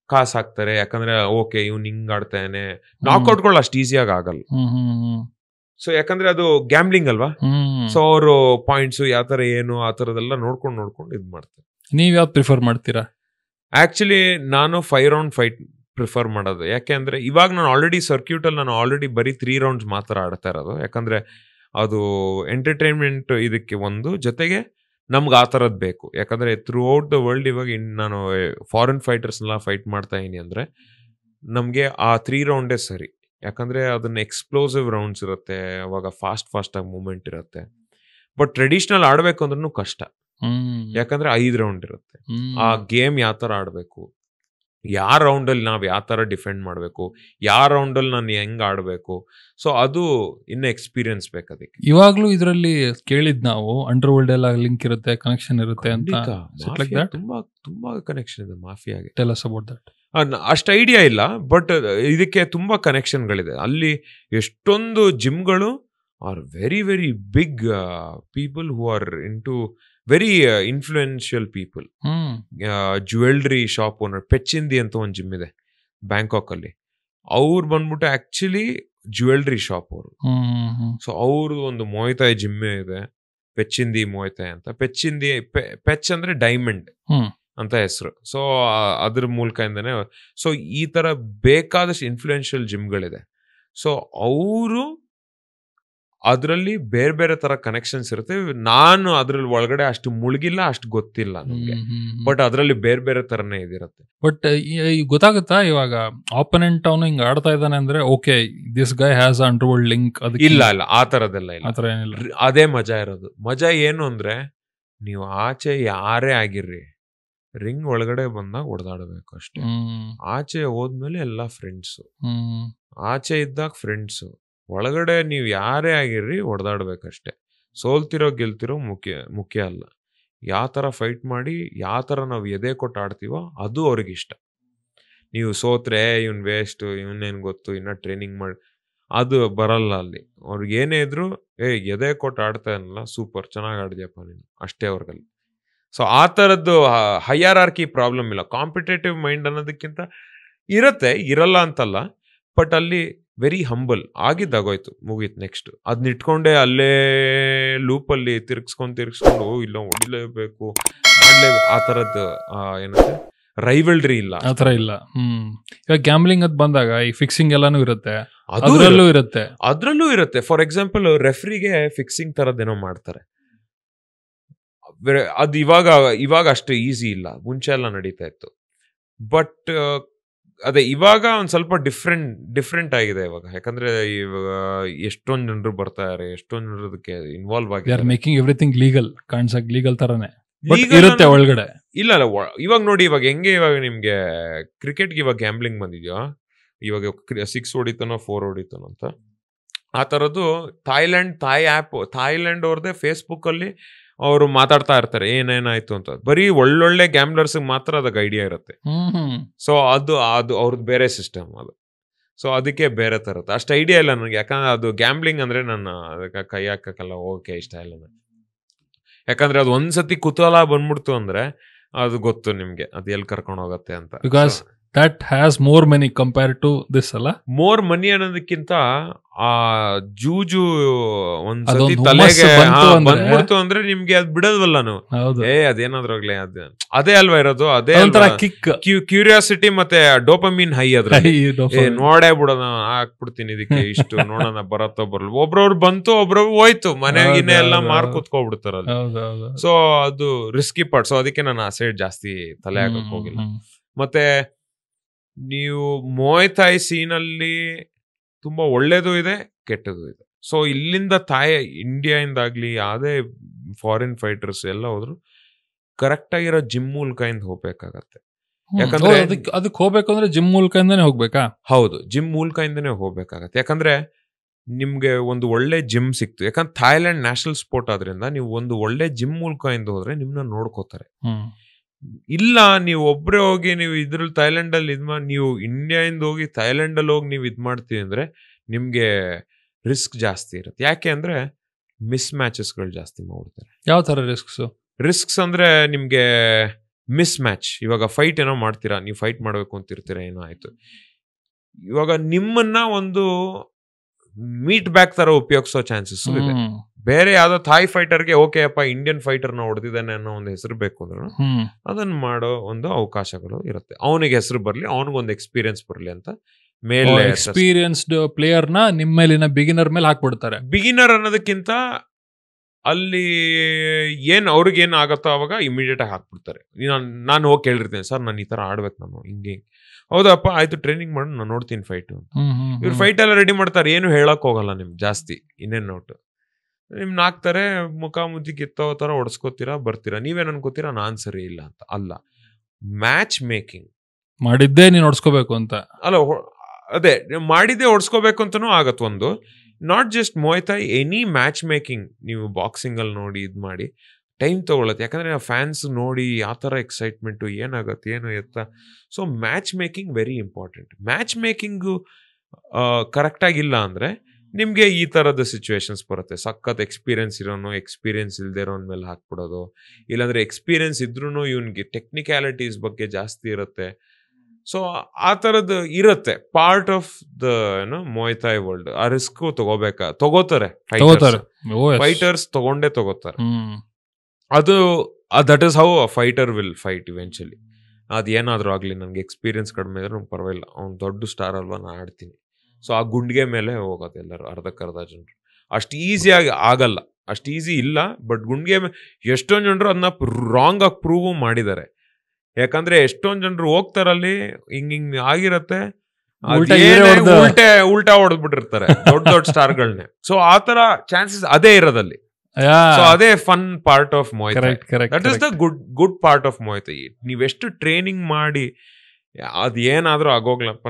ಕಾಸು ಹಾಕ್ತಾರೆ, ಯಾಕಂದ್ರೆ ಓಕೆ ಇವ್ನು ಹಿಂಗ್ ಆಡ್ತಾನೆ. ನಾಕ್ಔಟ್ಗಳು ಅಷ್ಟು ಈಸಿಯಾಗಿ ಆಗಲ್ಲ. ಸೊ ಯಾಕಂದ್ರೆ ಅದು ಗ್ಯಾಂಬ್ಲಿಂಗ್ ಅಲ್ವಾ. ಸೊ ಅವರು ಪಾಯಿಂಟ್ಸ್ ಯಾವ ತರ ಏನು ಆ ತರದೆಲ್ಲ ನೋಡ್ಕೊಂಡು ಇದ್ ಮಾಡ್ತಾರೆ. ನೀವ್ ಯಾವ್ದು ಪ್ರಿಫರ್ ಮಾಡ್ತೀರಾ? ಆಕ್ಚುಲಿ ನಾನು 5 ರೌಂಡ್ ಫೈಟ್ ಪ್ರಿಫರ್ ಮಾಡೋದು. ಯಾಕೆ ಅಂದ್ರೆ ಇವಾಗ ನಾನು ಆಲ್ರೆಡಿ ಸರ್ಕ್ಯೂಟ್ ಅಲ್ಲಿ ನಾನು ಬರೀ 3 ರೌಂಡ್ಸ್ ಮಾತ್ರ ಆಡ್ತಾ ಇರೋದು. ಯಾಕಂದ್ರೆ ಅದು ಎಂಟರ್ಟೈನ್ಮೆಂಟ್ ಇದಕ್ಕೆ ಒಂದು, ಜೊತೆಗೆ ನಮ್ಗೆ ಆ ಥರದ್ದು ಬೇಕು. ಯಾಕಂದ್ರೆ ಥ್ರೂ ಔಟ್ ದ ವರ್ಲ್ಡ್ ಇವಾಗ ನಾನು ಫಾರಿನ್ ಫೈಟರ್ಸ್ನೆಲ್ಲ ಫೈಟ್ ಮಾಡ್ತಾ ಇದೀನಿ ಅಂದ್ರೆ ನಮಗೆ ಆ 3 ರೌಂಡೇ ಸರಿ. ಯಾಕಂದ್ರೆ ಅದನ್ನ ಎಕ್ಸ್ಪ್ಲೋಸಿವ್ ರೌಂಡ್ಸ್ ಇರುತ್ತೆ, ಅವಾಗ ಫಾಸ್ಟ್ ಆಗಿ ಮೂವ್ಮೆಂಟ್ ಇರುತ್ತೆ. ಬಟ್ ಟ್ರೆಡಿಷನಲ್ ಆಡ್ಬೇಕು ಅಂದ್ರೂ ಕಷ್ಟ, ಯಾಕಂದ್ರೆ 5 ರೌಂಡ್ ಇರುತ್ತೆ. ಆ ಗೇಮ್ ಯಾವ ತರ ಆಡ್ಬೇಕು, ಯಾವ ರೌಂಡಲ್ಲಿ ನಾವು ಯಾವ ಥರ ಡಿಫೆಂಡ್ ಮಾಡಬೇಕು, ಯಾವ ರೌಂಡಲ್ಲಿ ನಾನು ಹೆಂಗೆ ಆಡಬೇಕು. ಸೊ ಅದು ಇನ್ನು ಎಕ್ಸ್ಪೀರಿಯನ್ಸ್ ಬೇಕು ಅದಕ್ಕೆ. ಇವಾಗ್ಲೂ ಇದರಲ್ಲಿ ಕೇಳಿದ್ ನಾವು ಅಂಡರ್ ವರ್ಲ್ಡ್ ಎಲ್ಲ ಲಿಂಕ್ ಇರುತ್ತೆ, ಕನೆಕ್ಷನ್ ಇರುತ್ತೆ ಅಂತ. ತುಂಬಾ ತುಂಬಾ ಕನೆಕ್ಷನ್ ಇದೆ ಮಾಫಿಯಾಗೆ. Tell us about that. ಅಷ್ಟು ಐಡಿಯಾ ಇಲ್ಲ, ಬಟ್ ಇದಕ್ಕೆ ತುಂಬಾ ಕನೆಕ್ಷನ್ಗಳಿದೆ. ಅಲ್ಲಿ ಎಷ್ಟೊಂದು ಜಿಮ್ಗಳು are very very big people who are into very influential people. Jewellery shop owner Petchyindee ಅಂತ ಒಂದು ಜಿಮ್ ಇದೆ ಬ್ಯಾಂಕಾಕ್ ಅಲ್ಲಿ. ಅವ್ರು ಬಂದ್ಬಿಟ್ಟು ಆಕ್ಚುಲಿ ಜ್ಯುವೆಲ್ರಿ ಶಾಪ್ ಅವರು. ಸೊ ಅವ್ರದ್ದು ಒಂದು ಮೊಯ್ತಾಯ್ ಜಿಮ್ಮೆ ಇದೆ, ಪೆಚ್ಚಿಂದಿ ಮೊಯ್ತಾಯ್ ಅಂತ. ಪೆಚ್ ಅಂದ್ರೆ ಡೈಮಂಡ್ ಅಂತ ಹೆಸರು. ಸೊ ಅದ್ರ ಮೂಲಕದಿಂದನೇ ಸೊ ಈ ತರ ಬೇಕಾದಷ್ಟು ಇನ್ಫ್ಲೂಯೆನ್ಷಿಯಲ್ ಜಿಮ್ಗಳಿದೆ. ಸೊ ಅವರು ಅದರಲ್ಲಿ ಬೇರೆ ಬೇರೆ ತರ ಕನೆಕ್ಷನ್ಸ್ ಇರುತ್ತೆ. ನಾನು ಅದ್ರಲ್ಲಿ ಒಳಗಡೆ ಅಷ್ಟು ಮುಳುಗಿಲ್ಲ, ಅಷ್ಟು ಗೊತ್ತಿಲ್ಲ ನಮ್ಗೆ, ಬಟ್ ಅದರಲ್ಲಿ ಬೇರೆ ಬೇರೆ ತರನೇ ಇದಿರುತ್ತೆ. ಬಟ್ ಗೊತ್ತಾಗುತ್ತಾ ಇವಾಗ ಆಪೋನೆಂಟ್ ಅವನು ಹಿಂಗ್ ಆಡ್ತಾ ಇದ್ದಾನೆ ಅಂದ್ರೆ okay this guy has under world link? ಇಲ್ಲ ಇಲ್ಲ, ಆ ತರದೆಲ್ಲ ಇಲ್ಲ. ಅದೇ ಮಜಾ ಇರೋದು. ಮಜಾ ಏನು ಅಂದ್ರೆ ನೀವು ಆಚೆ ಯಾರೇ ಆಗಿರ್ರಿ, ರಿಂಗ್ ಒಳಗಡೆ ಬಂದಾಗ ಹೊಡೆದಾಡಬೇಕು ಅಷ್ಟೇ. ಆಚೆ ಹೋದ್ಮೇಲೆ ಎಲ್ಲ ಫ್ರೆಂಡ್ಸು. ಆಚೆ ಇದ್ದಾಗ ಫ್ರೆಂಡ್ಸು, ಒಳಗಡೆ ನೀವು ಯಾರೇ ಆಗಿರ್ರಿ ಹೊಡೆದಾಡ್ಬೇಕಷ್ಟೆ. ಸೋಲ್ತಿರೋ ಗೆಲ್ತಿರೋ ಮುಖ್ಯ ಅಲ್ಲ. ಯಾವ ಥರ ಫೈಟ್ ಮಾಡಿ ಯಾವ ಥರ ನಾವು ಎದೆ ಕೊಟ್ಟು ಆಡ್ತೀವೋ ಅದು ಅವ್ರಿಗಿಷ್ಟ. ನೀವು ಸೋತ್ರೆ ಇವ್ನು ವೇಸ್ಟು, ಇವನ್ನೇನು ಗೊತ್ತು, ಇನ್ನೂ ಟ್ರೈನಿಂಗ್ ಮಾಡಿ ಅದು ಬರಲ್ಲ ಅಲ್ಲಿ. ಅವ್ರಿಗೆ ಏನೇ ಇದ್ರು ಎದೆ ಕೊಟ್ಟು ಆಡ್ತಾ ಇರಲ್ಲ, ಸೂಪರ್ ಚೆನ್ನಾಗಿ ಆಡಿದ್ಯಪ್ಪ ನೀನು, ಅಷ್ಟೇ ಅವ್ರಿಗಲ್ಲಿ. ಸೊ ಆ ಥರದ್ದು ಹೈಯರಾರ್ಕಿ ಪ್ರಾಬ್ಲಮ್ ಇಲ್ಲ. ಕಾಂಪಿಟೇಟಿವ್ ಮೈಂಡ್ ಅನ್ನೋದಕ್ಕಿಂತ ಇರುತ್ತೆ, ಇರಲ್ಲ ಅಂತಲ್ಲ, ಬಟ್ ಅಲ್ಲಿ ವೆರಿ ಹಂಬಲ್ ಆಗಿದ್ದಾಗೋಯ್ತು, ಮುಗೀತು. ನೆಕ್ಸ್ಟ್ ಅದನ್ನ ಇಟ್ಕೊಂಡೆ ಅಲ್ಲೇ ಲೂಪಲ್ಲಿ ತಿರ್ಗಿಸ್ಕೊಂಡು ಇಲ್ಲ ಹೊಡಿಲೇಬೇಕು ಮಾಡ್ಲೇಬೇಕು, ಆ ಥರದ್ದು ಏನಂದ್ರೆ ರೈವಲ್ರಿ ಇಲ್ಲ, ಆ ಥರ ಇಲ್ಲ. ಇವಾಗ ಗ್ಯಾಮ್ಲಿಂಗ್ ಅದು ಬಂದಾಗ ಈ ಫಿಕ್ಸಿಂಗ್ ಎಲ್ಲಾನು ಇರುತ್ತೆ, ಅದರಲ್ಲೂ ಇರುತ್ತೆ. ಫಾರ್ ಎಕ್ಸಾಂಪಲ್ ರೆಫ್ರಿಗೆ ಫಿಕ್ಸಿಂಗ್ ಥರದ್ದೇನೋ ಮಾಡ್ತಾರೆ. ಅದು ಇವಾಗ ಅಷ್ಟು ಈಸಿ ಇಲ್ಲ, ಮುಂಚೆ ಎಲ್ಲ ನಡೀತಾ ಇತ್ತು. ಬಟ್ ಅದೇ ಇವಾಗ ಒಂದ್ ಸ್ವಲ್ಪ ಡಿಫ್ರೆಂಟ್ ಆಗಿದೆ ಇವಾಗ. ಯಾಕಂದ್ರೆ ಇವಾಗ ಎಷ್ಟೊಂದು ಜನರು ಬರ್ತಾರೆ, ಎಷ್ಟೊಂದು ಜನರು ಅದಕ್ಕೆ ಇನ್ವಾಲ್ವ್ ಆಗಿದ್ದಾರೆ. ಮೇಕಿಂಗ್ ಎವ್ರಿಥಿಂಗ್ ಲೀಗಲ್ ತರನೇ ಇರುತ್ತೆ ಒಳಗಡೆ. ಇಲ್ಲ ಇವಾಗ ನೋಡಿ, ಇವಾಗ ಹೆಂಗೆ ಇವಾಗ ನಿಮ್ಗೆ ಕ್ರಿಕೆಟ್ಗೆ ಇವಾಗ ಗ್ಯಾಂಬ್ಲಿಂಗ್ ಬಂದಿದ್ಯೋ, ಇವಾಗ 6 ಹೊಡಿತಾನೋ 4 ಹೊಡಿತಾನೋ ಅಂತ, ಆ ಥರದ್ದು ಥಾಯ್ಲ್ಯಾಂಡ್ ಅವ್ರದ್ದೇ ಫೇಸ್ಬುಕ್ ಅಲ್ಲಿ ಅವರು ಮಾತಾಡ್ತಾ ಇರ್ತಾರೆ ಏನೇನಾಯ್ತು ಅಂತ. ಬರೀ ಒಳ್ಳೊಳ್ಳೆ ಗ್ಯಾಮ್ಲರ್ಸ್ ಮಾತ್ರ ಅದಕ್ಕೆ ಐಡಿಯಾ ಇರುತ್ತೆ. ಸೊ ಅದು ಅವ್ರದ್ದು ಬೇರೆ ಸಿಸ್ಟಮ್ ಅದು. ಸೊ ಅದಕ್ಕೆ ಬೇರೆ ತರತ್ತೆ. ಅಷ್ಟು ಐಡಿಯಾ ಇಲ್ಲ ನನಗೆ, ಯಾಕಂದ್ರೆ ಅದು ಗ್ಯಾಮ್ಲಿಂಗ್ ಅಂದ್ರೆ ನಾನು ಅದಕ್ಕೆ ಕೈ ಹಾಕಕ್ಕಲ್ಲ, ಓಕೆ ಇಷ್ಟ ಇಲ್ಲ ನನಗೆ. ಯಾಕಂದ್ರೆ ಅದು ಒಂದ್ಸತಿ ಕುತೂಹಲ ಬಂದ್ಬಿಡ್ತು ಅಂದ್ರೆ ಅದು ಗೊತ್ತು ನಿಮ್ಗೆ ಅದು ಎಲ್ಲಿ ಕರ್ಕೊಂಡು ಹೋಗತ್ತೆ ಅಂತ. Because that has more money compared to this ಅಲ್ಲ. ಮೋರ್ ಮನಿ ಅನ್ನೋದಕ್ಕಿಂತ ಆ ಜೂಜು ಒಂದ್ಸತಿ ತಲೆಗೆ ಬಂದ್ಬಿಡ್ತು ಅಂದ್ರೆ ನಿಮ್ಗೆ ಅದ್ ಬಿಡೋದಲ್ಲ ನಾವು. ಅದೇನಾದ್ರಾಗ್ಲಿ ಅದೇ ಅಲ್ವಾ ಇರೋದು, ಅದೇ ಕ್ಯೂರಿಯಾಸಿಟಿ ಮತ್ತೆ ಡೋಪಮೀನ್ ಹೈ ಅದ್ರ. ನೋಡೇ ಬಿಡೋಣ, ಹಾಕ್ಬಿಡ್ತೀನಿ ಇದಕ್ಕೆ ಇಷ್ಟು, ನೋಡೋಣ ಬರತ್ತೋ ಬರಲ್ಲ. ಒಬ್ರವ್ರು ಬಂತು, ಒಬ್ರವ್ರು ಹೋಯ್ತು, ಮನೆಗಿನೇ ಎಲ್ಲ ಮಾರ್ ಕೂತ್ಕೊಬಿಡ್ತಾರಲ್ಲ. ಸೊ ಅದು ರಿಸ್ಕಿ ಪಾರ್ಟ್. ಸೊ ಅದಕ್ಕೆ ನಾನು ಆ ಸೈಡ್ ಜಾಸ್ತಿ ತಲೆ ಹಾಕಕ್ ಹೋಗಿಲ್ಲ. ಮತ್ತೆ ನೀವು ಮೋಯ್ತಾಯ್ ಸೀನಲ್ಲಿ ತುಂಬಾ ಒಳ್ಳೇದು ಇದೆ, ಕೆಟ್ಟದು ಇದೆ. ಸೊ ಇಲ್ಲಿಂದ ಇಂಡಿಯಾಯಿಂದಾಗ್ಲಿ ಯಾವುದೇ ಫಾರಿನ್ ಫೈಟರ್ಸ್ ಎಲ್ಲ ಹೋದ್ರು ಕರೆಕ್ಟ್ ಆಗಿರೋ ಜಿಮ್ ಮೂಲಕ ಹೋಗ್ಬೇಕಾಗತ್ತೆ. ಯಾಕಂದ್ರೆ ಅದಕ್ಕೆ ಹೋಗ್ಬೇಕು ಅಂದ್ರೆ ಜಿಮ್ ಮೂಲಕದಿಂದಾನೇ ಹೋಗ್ಬೇಕಾ? ಹೌದು, ಜಿಮ್ ಮೂಲಕದಿಂದಾನೇ ಹೋಗ್ಬೇಕಾಗತ್ತೆ. ಯಾಕಂದ್ರೆ ನಿಮ್ಗೆ ಒಂದು ಒಳ್ಳೆ ಜಿಮ್ ಸಿಕ್ತು. ಯಾಕಂದ್ರೆ ಥಾಯ್ಲ್ಯಾಂಡ್ ನ್ಯಾಷನಲ್ ಸ್ಪೋರ್ಟ್ ಆದ್ರಿಂದ ನೀವು ಒಂದು ಒಳ್ಳೆ ಜಿಮ್ ಮೂಲಕ ಹೋದ್ರೆ ನಿಮ್ನ ನೋಡ್ಕೋತಾರೆ. ಇಲ್ಲ ನೀವು ಒಬ್ರೇ ಹೋಗಿ ನೀವು ಇದ್ರಲ್ಲಿ ಥೈಲ್ಯಾಂಡ್ ಅಲ್ಲಿ ನೀವು ಇಂಡಿಯಾದಿಂದ ಹೋಗಿ ಥೈಲ್ಯಾಂಡ್ ಅಲ್ಲಿ ಹೋಗಿ ನೀವು ಮಾಡ್ತೀವಿ ಅಂದ್ರೆ ನಿಮ್ಗೆ ರಿಸ್ಕ್ ಜಾಸ್ತಿ ಇರುತ್ತೆ. ಯಾಕೆ ಅಂದ್ರೆ ಮಿಸ್ ಮ್ಯಾಚಸ್ಗಳು ಜಾಸ್ತಿ ಮಾಡ್ತಾರೆ. ಯಾವ ತರ ರಿಸ್ಕ್ಸ್ ಅಂದ್ರೆ ನಿಮ್ಗೆ ಮಿಸ್ ಮ್ಯಾಚ್. ಇವಾಗ ಫೈಟ್ ಏನೋ ಮಾಡ್ತೀರಾ, ನೀವು ಫೈಟ್ ಮಾಡ್ಬೇಕು ಅಂತಿರ್ತೀರಾ, ಏನೋ ಆಯ್ತು, ಇವಾಗ ನಿಮ್ಮನ್ನ ಒಂದು ಮೀಟ್ ಬ್ಯಾಕ್ ತರ ಉಪಯೋಗಿಸೋ ಚಾನ್ಸಸ್ ಇದೆ. ಬೇರೆ ಯಾವ್ದೋ ಥಾಯ್ ಫೈಟರ್ಗೆ ಓಕೆ ಅಪ್ಪ ಇಂಡಿಯನ್ ಫೈಟರ್ ನ ಹೊಡೆದಿದ್ದಾನೆ ಅನ್ನೋ ಒಂದು ಹೆಸರು ಬೇಕು ಅಂದ್ರೆ ಅದನ್ನ ಮಾಡೋ ಒಂದು ಅವಕಾಶಗಳು ಇರುತ್ತೆ. ಅವನಿಗೆ ಹೆಸರು ಬರ್ಲಿ, ಅವನಿಗೊಂದು ಎಕ್ಸ್ಪೀರಿಯನ್ಸ್ ಬರ್ಲಿ ಅಂತ ಮೇಲೆ ಎಕ್ಸ್ಪೀರಿಯನ್ಸ್ಡ್ ಪ್ಲೇಯರ್ ನ ನಿಮ್ಮ ಮೇಲಿನ ಬಿಗಿನರ್ ಮೇಲೆ ಹಾಕ್ಬಿಡ್ತಾರೆ. ಬಿಗಿನರ್ ಅನ್ನೋದಕ್ಕಿಂತ ಅಲ್ಲಿ ಏನ್ ಅವ್ರಿಗೇನ್ ಆಗತ್ತೋ ಅವಾಗ ಇಮಿಡಿಯೇಟ್ ಆಗಿ ಹಾಕ್ಬಿಡ್ತಾರೆ. ನಾನು ಹೋಗಿ ಕೇಳಿರ್ತೇನೆ, ಸರ್ ನಾನು ಈ ತರ ಆಡ್ಬೇಕು, ನಾನು ಹಿಂಗೆ. ಹೌದಪ್ಪ ಆಯ್ತು, ಟ್ರೈನಿಂಗ್ ಮಾಡಿ ನಾನು ನೋಡ್ತೀನಿ ಫೈಟ್ ಅಂತ. ಇವ್ರು ಫೈಟ್ ಎಲ್ಲ ರೆಡಿ ಮಾಡ್ತಾರೆ, ಏನು ಹೇಳಕ್ ಹೋಗಲ್ಲ ನಿಮ್ಗೆ ಜಾಸ್ತಿ. ಇನ್ನೇನ್ ನೋಟು ನಿಮ್ನ ಹಾಕ್ತಾರೆ, ಮುಖ ಮುಜ್ಜಿ ಕಿತ್ತೋ ತರ ಹೊಡ್ಸ್ಕೋತೀರಾ, ಬರ್ತೀರಾ. ನೀವೇನ್ ಅನ್ಕೋತೀರಾ ನಾನ್ ಸರಿ ಇಲ್ಲ ಅಂತ. ಅಲ್ಲ, ಮ್ಯಾಚ್ ಮೇಕಿಂಗ್ ಮಾಡಿದ್ದೇ ನೀನು ಹೊಡ್ಸ್ಕೋಬೇಕು ಅಂತ ಅಲ್ಲ ಅದೇ ಮಾಡಿದ್ದೆ ಹೊಡ್ಸ್ಕೋಬೇಕು ಅಂತನೂ ಆಗತ್ತೆ ಒಂದು. Not just Muay Thai, any match making ನೀವು ಬಾಕ್ಸಿಂಗಲ್ಲಿ ನೋಡಿ ಇದು ಮಾಡಿ ಟೈಮ್ ತೊಗೊಳತ್ತೆ. ಯಾಕಂದರೆ ಫ್ಯಾನ್ಸ್ ನೋಡಿ ಯಾವ ಥರ ಎಕ್ಸೈಟ್ಮೆಂಟು ಏನಾಗುತ್ತೆ ಏನು ಎತ್ತ. So match making very important. Match making ಕರೆಕ್ಟಾಗಿಲ್ಲ ಅಂದರೆ ನಿಮಗೆ ಈ ಥರದ ಸಿಚುವೇಶನ್ಸ್ ಬರುತ್ತೆ. ಸಖತ್ ಎಕ್ಸ್ಪೀರಿಯನ್ಸ್ ಇರೋನು ಎಕ್ಸ್ಪೀರಿಯನ್ಸ್ ಇಲ್ಲದೆ ಇರೋನ ಮೇಲೆ ಹಾಕ್ಬಿಡೋದು, ಇಲ್ಲಾಂದರೆ ಎಕ್ಸ್ಪೀರಿಯನ್ಸ್ ಇದ್ರೂ ಇವನಿಗೆ ಟೆಕ್ನಿಕ್ಯಾಲಿಟೀಸ್ ಬಗ್ಗೆ ಜಾಸ್ತಿ ಇರುತ್ತೆ. ಸೊ ಆ ಥರದ್ದು ಇರುತ್ತೆ part of the Muay Thai world. ಆ ರಿಸ್ಕ್ ತಗೋತಾರೆ ಫೈಟರ್ಸ್ ತಗೋತಾರೆ. ಅದು that is how a fighter will fight eventually. ಅದೇನಾದರೂ ಆಗಲಿ ನನಗೆ ಎಕ್ಸ್ಪೀರಿಯನ್ಸ್ ಕಡಿಮೆ ಇದ್ರೆ ನಂಗೆ ಪರವಾಗಿಲ್ಲ, ಅವ್ನು ದೊಡ್ಡ ಸ್ಟಾರ್ ಅಲ್ವಾ ನಾನು ಆಡ್ತೀನಿ. ಸೊ ಆ ಗುಂಡಿಗೆ ಮೇಲೆ ಹೋಗೋದು ಎಲ್ಲರೂ ಅರ್ಧಕ್ಕರ್ಧ ಜನರು. ಅಷ್ಟು ಈಸಿಯಾಗಿ ಆಗಲ್ಲ, ಅಷ್ಟು ಈಸಿ ಇಲ್ಲ. ಬಟ್ ಗುಂಡಿಗೆ ಎಷ್ಟೊಂದು ಜನರು ಅದನ್ನ ರಾಂಗ್ ಆಗಿ ಪ್ರೂವ್ ಮಾಡಿದ್ದಾರೆ. ಯಾಕಂದ್ರೆ ಎಷ್ಟೊಂದು ಜನರು ಹೋಗ್ತಾರಲ್ಲಿ ಹಿಂಗ್ ಆಗಿರತ್ತೆ, ಉಲ್ಟಾ ಹೊಡೆದ್ಬಿಟ್ಟಿರ್ತಾರೆ ದೊಡ್ಡ ದೊಡ್ಡ ಸ್ಟಾರ್ಗಳನ್ನೇ. ಸೊ ಆ ತರ ಚಾನ್ಸಸ್ ಅದೇ ಇರೋದಲ್ಲಿ. ಸೊ ಅದೇ fun part of Muay Thai. That is the good part of Muay Thai. ನೀವೆಷ್ಟು ಟ್ರೈನಿಂಗ್ ಮಾಡಿ ಅದ್ ಏನಾದ್ರೂ ಆಗೋಗ್ಲಪ್ಪ,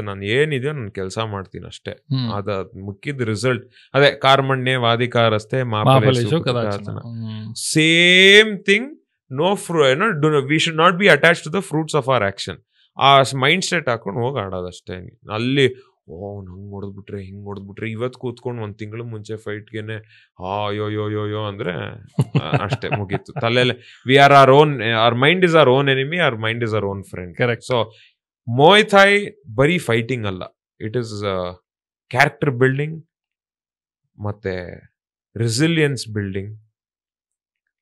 ನಾನು ಏನಿದೆಯೋ ನಾನು ಕೆಲಸ ಮಾಡ್ತೀನಿ ಅಷ್ಟೇ. ಅದ ಮುಖ್ಯದ ರಿಸಲ್ಟ್ ಅದೇ ಕಾರ್ಮಣ್ಯ ವಾದಿಕಾರಸ್ತೆ same thing. We should not be attach to the fruits of our action. ಆ ಮೈಂಡ್ ಸೆಟ್ ಹಾಕೊಂಡು ಹೋಗಿ ಆಡೋದಷ್ಟೇ. ಅಲ್ಲಿ ಹಂಗೆ ಹೊಡೆದ್ಬಿಟ್ರೆ ಹಿಂಗೆ ಹೊಡೆದ್ಬಿಟ್ರೆ ಇವತ್ತು ಕೂತ್ಕೊಂಡು 1 ತಿಂಗಳು ಮುಂಚೆ ಫೈಟ್ಗೆನೆ ಯೋ ಅಂದ್ರೆ ಅಷ್ಟೇ ಮುಗೀತು ತಲೆಯಲ್ಲಿ. We are our mind is our own enemy, our mind is our own friend. Correct. So Muay Thai ಬರೀ ಫೈಟಿಂಗ್ ಅಲ್ಲ, ಇಟ್ ಇಸ್ ಕ್ಯಾರೆಕ್ಟರ್ ಬಿಲ್ಡಿಂಗ್ ಮತ್ತೆ ರೆಸಿಲಿಯನ್ಸ್ ಬಿಲ್ಡಿಂಗ್.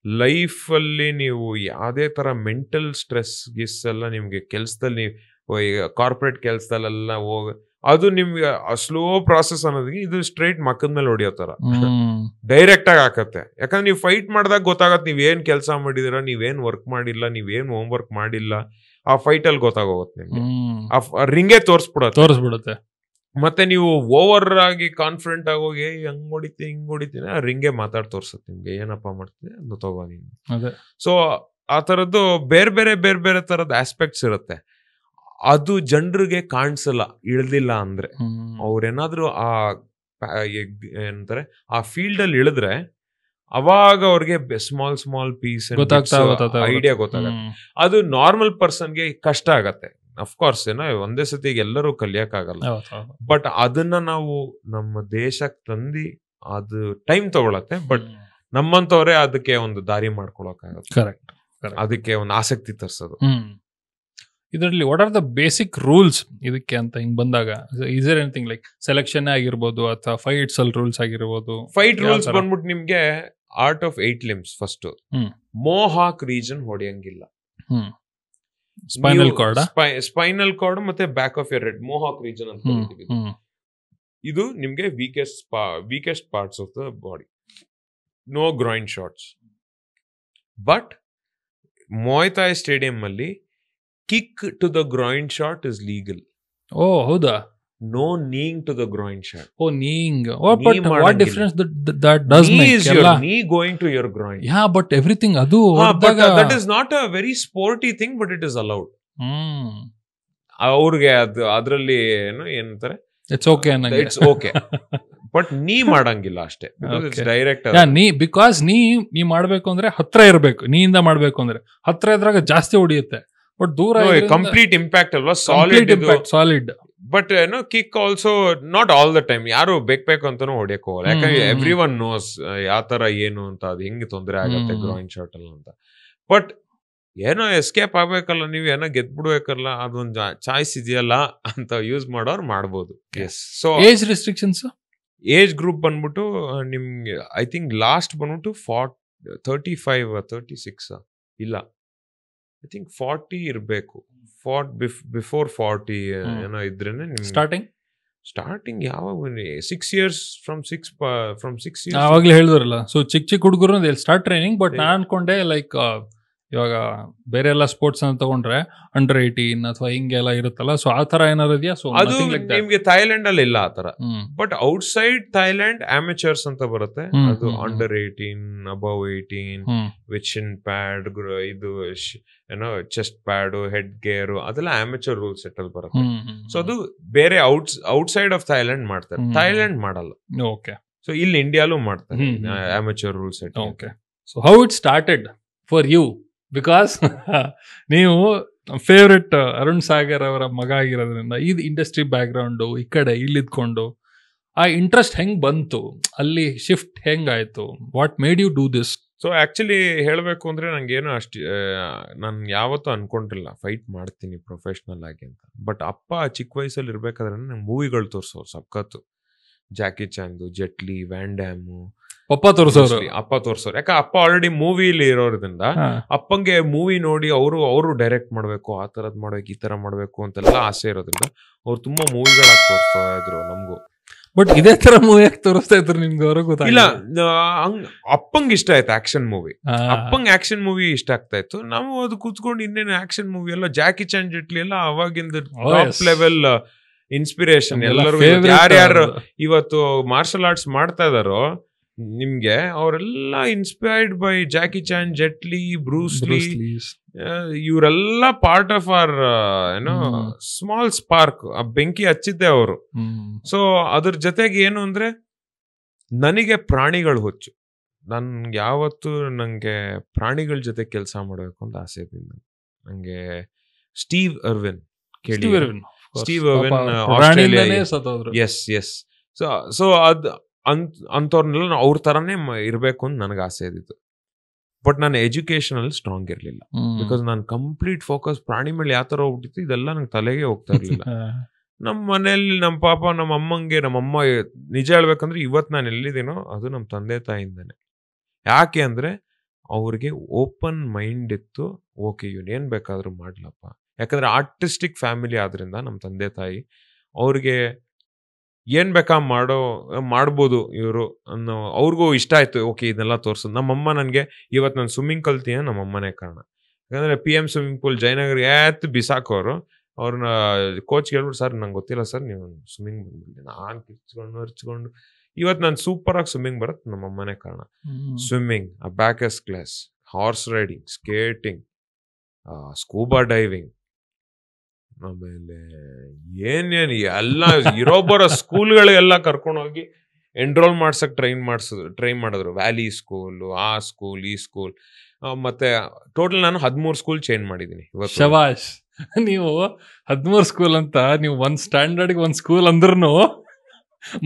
ಲೈಫಲ್ಲಿ ನೀವು ಯಾವುದೇ ಥರ ಮೆಂಟಲ್ ಸ್ಟ್ರೆಸ್ ಎಲ್ಲ ನಿಮಗೆ ಕೆಲಸದಲ್ಲಿ ಈಗ ಕಾರ್ಪೊರೇಟ್ ಕೆಲಸದಲ್ಲೆಲ್ಲ ಅದು ನಿಮ್ಗೆ ಸ್ಲೋ ಪ್ರಾಸೆಸ್ ಅನ್ನೋದಕ್ಕೆ ಇದು ಸ್ಟ್ರೈಟ್ ಮಕ್ಕದ ಮೇಲೆ ಹೊಡಿಯೋ ಥರ ಡೈರೆಕ್ಟ್ ಆಗಿ ಹಾಕತ್ತೆ. ಯಾಕಂದ್ರೆ ನೀವು ಫೈಟ್ ಮಾಡಿದಾಗ ಗೊತ್ತಾಗತ್ತೆ ನೀವೇನ್ ಕೆಲಸ ಮಾಡಿದಿರ, ನೀವೇನ್ ವರ್ಕ್ ಮಾಡಿಲ್ಲ, ನೀವೇನ್ ಹೋಮ್ ವರ್ಕ್ ಮಾಡಿಲ್ಲ. ಆ ಫೈಟ್ ಅಲ್ಲಿ ಗೊತ್ತಾಗೋಗುತ್ತೆ ನಿಮ್ಗೆ. ಆ ರಿಂಗೇ ತೋರಿಸ್ಬಿಡುತ್ತೆ. ಮತ್ತೆ ನೀವು ಓವರ್ ಆಗಿ ಕಾನ್ಫಿಡೆಂಟ್ ಆಗೋಗಿ ಹಂಗ್ ಹೊಡಿತೀನಿ ಆ ರಿಂಗೆ ಮಾತಾಡ್ ತೋರ್ಸತ್ತೆ ನಿಮ್ಗೆ ಏನಪ್ಪಾ ಮಾಡ್ತೀನಿ ಅದು ತಗೋ ನೀನು. ಸೊ ಆ ತರದ್ದು ಬೇರೆ ಬೇರೆ ತರದ ಆಸ್ಪೆಕ್ಟ್ಸ್ ಇರುತ್ತೆ. ಅದು ಜನರಿಗೆ ಕಾಣಿಸಲ್ಲ ಇಳ್ದಿಲ್ಲ ಅಂದ್ರೆ. ಅವ್ರೇನಾದ್ರು ಏನಂತಾರೆ ಆ ಫೀಲ್ಡ್ ಅಲ್ಲಿ ಇಳಿದ್ರೆ ಅವಾಗ ಅವ್ರಿಗೆ ಸ್ಮಾಲ್ ಪೀಸ್ ಐಡಿಯಾ ಗೊತ್ತಾಗತ್ತೆ. ಅದು ನಾರ್ಮಲ್ ಪರ್ಸನ್ಗೆ ಕಷ್ಟ ಆಗತ್ತೆ. ಅಫ್ಕೋರ್ಸ್ ಒಂದೇ ಸತಿಗೆ ಎಲ್ಲರೂ ಕಲಿಯಕ್ಕಾಗಲ್ಲ. ಬಟ್ ಅದನ್ನ ನಾವು ನಮ್ಮ ದೇಶಕ್ಕೆ ತಂದು ಅದು ಟೈಮ್ ತಗೊಳತ್ತೆ. ಬಟ್ ನಮ್ಮಂತವ್ರೆ ಅದಕ್ಕೆ ಒಂದು ದಾರಿ ಮಾಡ್ಕೊಳಕ್ಕಾಗತ್ತೆ. ಕರೆಕ್ಟ್. ಅದಕ್ಕೆ ಒಂದು ಆಸಕ್ತಿ ತರ್ಸೋದು. ಇದರಲ್ಲಿ what are the basic rules ಇದಕ್ಕೆ ಅಂತ ಹಿಂಗ್ ಬಂದಾಗ? Is there anything like selection ಆಗಿರ್ಬೋದು ಅಥವಾ ಫೈಟ್ಸ್ ಅಲ್ಲಿ ರೂಲ್ಸ್ ಆಗಿರ್ಬೋದು? ಫೈಟ್ ರೂಲ್ಸ್ ಬಂದ್ಬಿಟ್ಟು ನಿಮ್ಗೆ art of 8 limbs first. Mohawk region ಹೊಡೆಯಂಗಿಲ್ಲ. ಸ್ಪೈನಲ್ ಕಾರ್ಡ್ ಮತ್ತೆ back of your head, Mohawk region ಅಂತ ಹೇಳ್ತೀವಿ. ಇದು ನಿಮ್ಗೆ weakest parts of the body. No groin shots. But Muay Thai stadium ಅಲ್ಲಿ kick to the groin shot is legal. ಓ ಹೌದಾ? No kneeing to the groin shot. Oh, kneeing. Oh, but what difference that does make? Knee is your knee going to your groin. Yeah, but everything adu but that is not a very sporty thing, but it is allowed. ಅವ್ರಿಗೆ ಅದ್ರಲ್ಲಿ ಏನಂತಾರೆ it's okay ಅನ್ನಂಗೆ. It's okay. But ನೀ ಮಾಡಂಗಿಲ್ಲ ಅಷ್ಟೇ. Direct because ನೀ ಮಾಡ್ಬೇಕು ಅಂದ್ರೆ ಹತ್ರ ಇರ್ಬೇಕು. ನೀಯಿಂದ ಮಾಡ್ಬೇಕು ಅಂದ್ರೆ ಹತ್ರ ಇದ್ರಾಗ ಜಾಸ್ತಿ ಹೊಡಿಯುತ್ತೆ. ಬಟ್ ದೂರ ಕಂಪ್ಲೀಟ್ ಇಂಪ್ಯಾಕ್ಟ್ ಅಲ್ವಾ, solid. But kick also not all the time. ಯಾರು ಬೇಕು ಅಂತಾನು ಹೊಡಿಯಕ್ ಹೋಗಲ್ಲ. ಯಾಕಂದ್ರೆ ಎವ್ರಿ ಒನ್ ನೋಸ್ ಯಾವ ತರ ಏನು ಅಂತ, ಅದು ಹೆಂಗೆ ತೊಂದರೆ ಆಗತ್ತೆ ಗ್ರಾಯಿನ್ ಶಾಟ್ ಅಲ್ಲ ಅಂತ. ಬಟ್ ಏನೋ ಎಸ್ಕೇಪ್ ಆಗ್ಬೇಕಲ್ಲ, ನೀವು ಏನೋ ಗೆದ್ಬಿಡ್ಬೇಕಲ್ಲ, ಅದೊಂದು ಚಾಯ್ಸ್ ಇದೆಯಲ್ಲ ಅಂತ ಯೂಸ್ ಮಾಡೋರು ಮಾಡ್ಬೋದು. Yes. So age restrictions, age group ಬಂದ್ಬಿಟ್ಟು ನಿಮ್ಗೆ ಐ ಥಿಂಕ್ ಲಾಸ್ಟ್ ಬಂದ್ಬಿಟ್ಟು 35 36 ಇಲ್ಲ, ಐ ಥಿಂಕ್ 40 ಇರಬೇಕು. ಬಿಫೋರ್ 40 ಏನೋ ಇದ್ರೇನೆ ಸ್ಟಾರ್ಟಿಂಗ್ ಯಾವಾಗ 6 years from 6 years ಅವಾಗ್ಲೇ ಹೇಳಿದ್ರಲ್ಲ. ಸೊ ಚಿಕ್ಕ ಹುಡುಗರು ಸ್ಟಾರ್ಟ್ ಟ್ರೈನಿಂಗ್. ಬಟ್ ನಾನು ಅನ್ಕೊಂಡೆ ಲೈಕ್ ಇವಾಗ ಬೇರೆ ಎಲ್ಲ ಸ್ಪೋರ್ಟ್ಸ್ ಅನ್ನ ತಗೊಂಡ್ರೆ ಅಂಡರ್ 18 ಅಥವಾ ಹಿಂಗೆಲ್ಲ ಇರುತ್ತಲ್ಲ, ಸೊ ಆ ತರ ಏನಾದ್ರು ಇದೆಯಾ? ಸೊ ಅದು ನಿಮ್ಗೆ ಥೈಲ್ಯಾಂಡ್ ಅಲ್ಲಿ ಇಲ್ಲ ಆ ತರ. ಬಟ್ ಔಟ್ ಸೈಡ್ ಥೈಲ್ಯಾಂಡ್ ಅಮೆಚರ್ಸ್ ಅಂತ ಬರುತ್ತೆ. ಅದು under 18, above 18, with shin pad, ಇದು ಏನೋ ಚೆಸ್ಟ್ ಪ್ಯಾಡ್, ಹೆಡ್ ಗೇರ್, ಅದೆಲ್ಲ ಅಮೆಚರ್ ರೂಲ್ ಸೆಟ್ ಅಲ್ಲಿ ಬರುತ್ತೆ. ಸೊ ಅದು ಬೇರೆ ಔಟ್ ಸೈಡ್ ಆಫ್ ಥೈಲ್ಯಾಂಡ್ ಮಾಡ್ತಾರೆ, ಥೈಲ್ಯಾಂಡ್ ಮಾಡಲ್ಲ. ಓಕೆ. ಸೊ ಇಲ್ಲಿ ಇಂಡಿಯಾಲೂ ಮಾಡ್ತಾರೆ amateur rule set. Okay. So how it started for you? Because ನೀವು ಫೇವ್ರೆಟ್ ಅರುಣ್ ಸಾಗರ್ ಅವರ ಮಗ ಆಗಿರೋದ್ರಿಂದ ಇದು ಇಂಡಸ್ಟ್ರಿ ಬ್ಯಾಕ್ ಗ್ರೌಂಡು, ಈ ಕಡೆ ಇಲ್ಲಿದ್ಕೊಂಡು ಆ ಇಂಟ್ರೆಸ್ಟ್ ಹೆಂಗ್ ಬಂತು, ಅಲ್ಲಿ ಶಿಫ್ಟ್ ಹೆಂಗಾಯ್ತು, what made you do this? So actually ಹೇಳಬೇಕು ಅಂದ್ರೆ ನಂಗೇನು ನಾನು ಯಾವತ್ತೂ ಅನ್ಕೊಂಡಿಲ್ಲ ಫೈಟ್ ಮಾಡ್ತೀನಿ ಪ್ರೊಫೆಷ್ನಲ್ ಆಗಿ ಅಂತ. ಬಟ್ ಅಪ್ಪ ಚಿಕ್ಕ ವಯಸ್ಸಲ್ಲಿ ಇರ್ಬೇಕಾದ್ರೆ ನಂಗೆ ಮೂವಿಗಳು ತೋರಿಸೋರು ಸಖತ್ತು. ಜಾಕಿ ಚಾನ್ದು, ಜೆಟ್ಲಿ, ವ್ಯಾನ್ ಡ್ಯಾಮು, ಅಪ್ಪ ತೋರಿಸೋರು. ಯಾಕೆ ಅಪ್ಪ ಆಲ್ರೆಡಿ ಮೂವಿಲಿ ಇರೋದ್ರಿಂದ ಅಪ್ಪಂಗೆ ಮೂವಿ ನೋಡಿ ಅವರು ಡೈರೆಕ್ಟ್ ಮಾಡ್ಬೇಕು, ಆ ತರದ್ ಮಾಡ್ಬೇಕು, ಈ ತರ ಮಾಡ್ಬೇಕು ಅಂತೆಲ್ಲ ಆಸೆ ಇರೋದ್ರಿಂದ ಅವ್ರು ತುಂಬಾ ಮೂವಿಗಳಾಗಿ ತೋರಿಸ್ತಾ ಇದ್ರು ನಮ್ಗೂ. ಬಟ್ ಇದೇ ತರ ಮೂವಿ ತೋರಿಸ್ತಾ ಇದ್ರು ನಿಮ್ಗೆ? ಅವ್ರಿಗೆ ಗೊತ್ತಿಲ್ಲ. ಅಪ್ಪಂಗೆ ಇಷ್ಟ ಆಯ್ತು ಆಕ್ಷನ್ ಮೂವಿ, ಅಪ್ಪಂಗೆ ಆಕ್ಷನ್ ಮೂವಿ ಇಷ್ಟ ಆಗ್ತಾ ಇತ್ತು. ನಾವು ಅದು ಕೂತ್ಕೊಂಡು ಇನ್ನೇನು ಆಕ್ಷನ್ ಮೂವಿ ಎಲ್ಲ ಜಾಕಿ ಚಾನ್, ಜೆಟ್ಲಿ ಎಲ್ಲ ಅವಾಗಿಂದ ಟಾಪ್ ಲೆವೆಲ್ ಇನ್ಸ್ಪಿರೇಷನ್. ಎಲ್ಲರಿಗೂ ಯಾರ್ಯಾರು ಇವತ್ತು ಮಾರ್ಷಲ್ ಆರ್ಟ್ಸ್ ಮಾಡ್ತಾ ಇದಾರೋ ನಿಮ್ಗೆ ಅವರೆಲ್ಲ inspired by Jackie Chan, Jet Li, Bruce Lee. ಇವರೆಲ್ಲ ಪಾರ್ಟ್ ಆಫ್ ಅವರ್ ಏನೋ ಸ್ಮಾಲ್ ಸ್ಪಾರ್ಕ್. ಆ ಬೆಂಕಿ ಹಚ್ಚಿದ್ದೆ ಅವರು. ಸೊ ಅದ್ರ ಜೊತೆಗೆ ಏನು ಅಂದ್ರೆ ನನಗೆ ಪ್ರಾಣಿಗಳು ಹುಚ್ಚು. ನನ್ಗೆ ಯಾವತ್ತು ನಂಗೆ ಪ್ರಾಣಿಗಳ ಜೊತೆ ಕೆಲಸ ಮಾಡಬೇಕು ಅಂತ ಆಸೆ ಇದೆ. ನಂಗೆ ಸ್ಟೀವ್ ಅರ್ವಿನ್ ಕೇಳಿ, Steve Irwin Australia. Yes. So ಅಂಥವ್ರನ್ನೆಲ್ಲ ಅವ್ರ ತರಾನೇ ಇರ್ಬೇಕು ಅಂತ ನನಗೆ ಆಸೆ ಇದ್ದಿತ್ತು. ಬಟ್ ನಾನು ಎಜುಕೇಶನ್ ಅಲ್ಲಿ ಸ್ಟ್ರಾಂಗ್ ಇರ್ಲಿಲ್ಲ. ಬಿಕಾಸ್ ನಾನು ಕಂಪ್ಲೀಟ್ ಫೋಕಸ್ ಪ್ರಾಣಿ ಮೇಲೆ ಯಾವ ತರ ಹೋಗ್ಬಿಟ್ಟಿತ್ತು, ಇದೆಲ್ಲ ನಂಗೆ ತಲೆಗೆ ಹೋಗ್ತಾ ಇರ್ಲಿಲ್ಲ. ನಮ್ಮ ಮನೆಯಲ್ಲಿ ನಮ್ಮ ಪಾಪ, ನಮ್ಮ ಅಮ್ಮ ನಿಜ ಹೇಳ್ಬೇಕಂದ್ರೆ ಇವತ್ತು ನಾನು ಎಲ್ಲಿದ್ದೀನೋ ಅದು ನಮ್ಮ ತಂದೆ ತಾಯಿಂದಾನೆ. ಯಾಕೆ ಅಂದ್ರೆ ಅವ್ರಿಗೆ ಓಪನ್ ಮೈಂಡ್ ಇತ್ತು. ಓಕೆ, ಇವನ್ ಏನ್ ಬೇಕಾದ್ರೂ ಮಾಡ್ಲಪ್ಪ. ಯಾಕಂದ್ರೆ ಆರ್ಟಿಸ್ಟಿಕ್ ಫ್ಯಾಮಿಲಿ ಆದ್ರಿಂದ ನಮ್ಮ ತಂದೆ ತಾಯಿ ಅವ್ರಿಗೆ ಏನ್ ಬೇಕಾ ಮಾಡ್ಬೋದು ಇವರು ಅನ್ನೋ ಅವ್ರಿಗೂ ಇಷ್ಟ ಆಯ್ತು. ಓಕೆ, ಇದನ್ನೆಲ್ಲ ತೋರ್ಸೋದು. ನಮ್ಮಮ್ಮ ನನಗೆ ಇವತ್ತು ನಾನು ಸ್ವಿಮ್ಮಿಂಗ್ ಕಲ್ತೀನಿ, ನಮ್ಮಮ್ಮನೇ ಕಾರಣ. ಯಾಕಂದ್ರೆ PM ಸ್ವಿಮ್ಮಿಂಗ್ ಪೂಲ್ ಜಯನಗರ ಬಿಸಾಕೋರು. ಅವ್ರನ್ನ ಕೋಚ್ಗೆ ಹೇಳ್ಬಿಟ್ಟು, ಸರ್ ನಂಗೆ ಗೊತ್ತಿಲ್ಲ ಸರ್, ನೀವು ಸ್ವಿಮ್ಮಿಂಗ್ ಬಂದ್ಬಿಡಿ. ನಾನು ಕಿರ್ಚ್ಕೊಂಡು ಇವತ್ತು ನಾನು ಸೂಪರ್ ಆಗಿ ಸ್ವಿಮ್ಮಿಂಗ್ ಬರುತ್ತೆ, ನಮ್ಮಮ್ಮನೇ ಕಾರಣ. Swimming, abacus class, horse riding, skating, scuba diving, ಆಮೇಲೆ ಏನೇನು ಎಲ್ಲ ಇರೋಬ್ಬರ ಸ್ಕೂಲ್ಗಳಿಗೆಲ್ಲ ಕರ್ಕೊಂಡೋಗಿ ಎನ್ರೋಲ್ ಮಾಡ್ಸಕ್ ಟ್ರೈ ಮಾಡಿದ್ರು. ವ್ಯಾಲಿ ಸ್ಕೂಲ್, ಆ ಸ್ಕೂಲ್, ಈ ಸ್ಕೂಲ್, ಮತ್ತೆ ಟೋಟಲ್ ನಾನು 13 ಸ್ಕೂಲ್ ಚೇಂಜ್ ಮಾಡಿದ್ದೀನಿ ಇವತ್ತು. ಶಬಾಷ್. ನೀವು 13 ಸ್ಕೂಲ್ ಅಂತ, ನೀವು ಒಂದ್ ಸ್ಟ್ಯಾಂಡರ್ಡ್ಗೆ ಒಂದ್ ಸ್ಕೂಲ್ ಅಂದ್ರೂ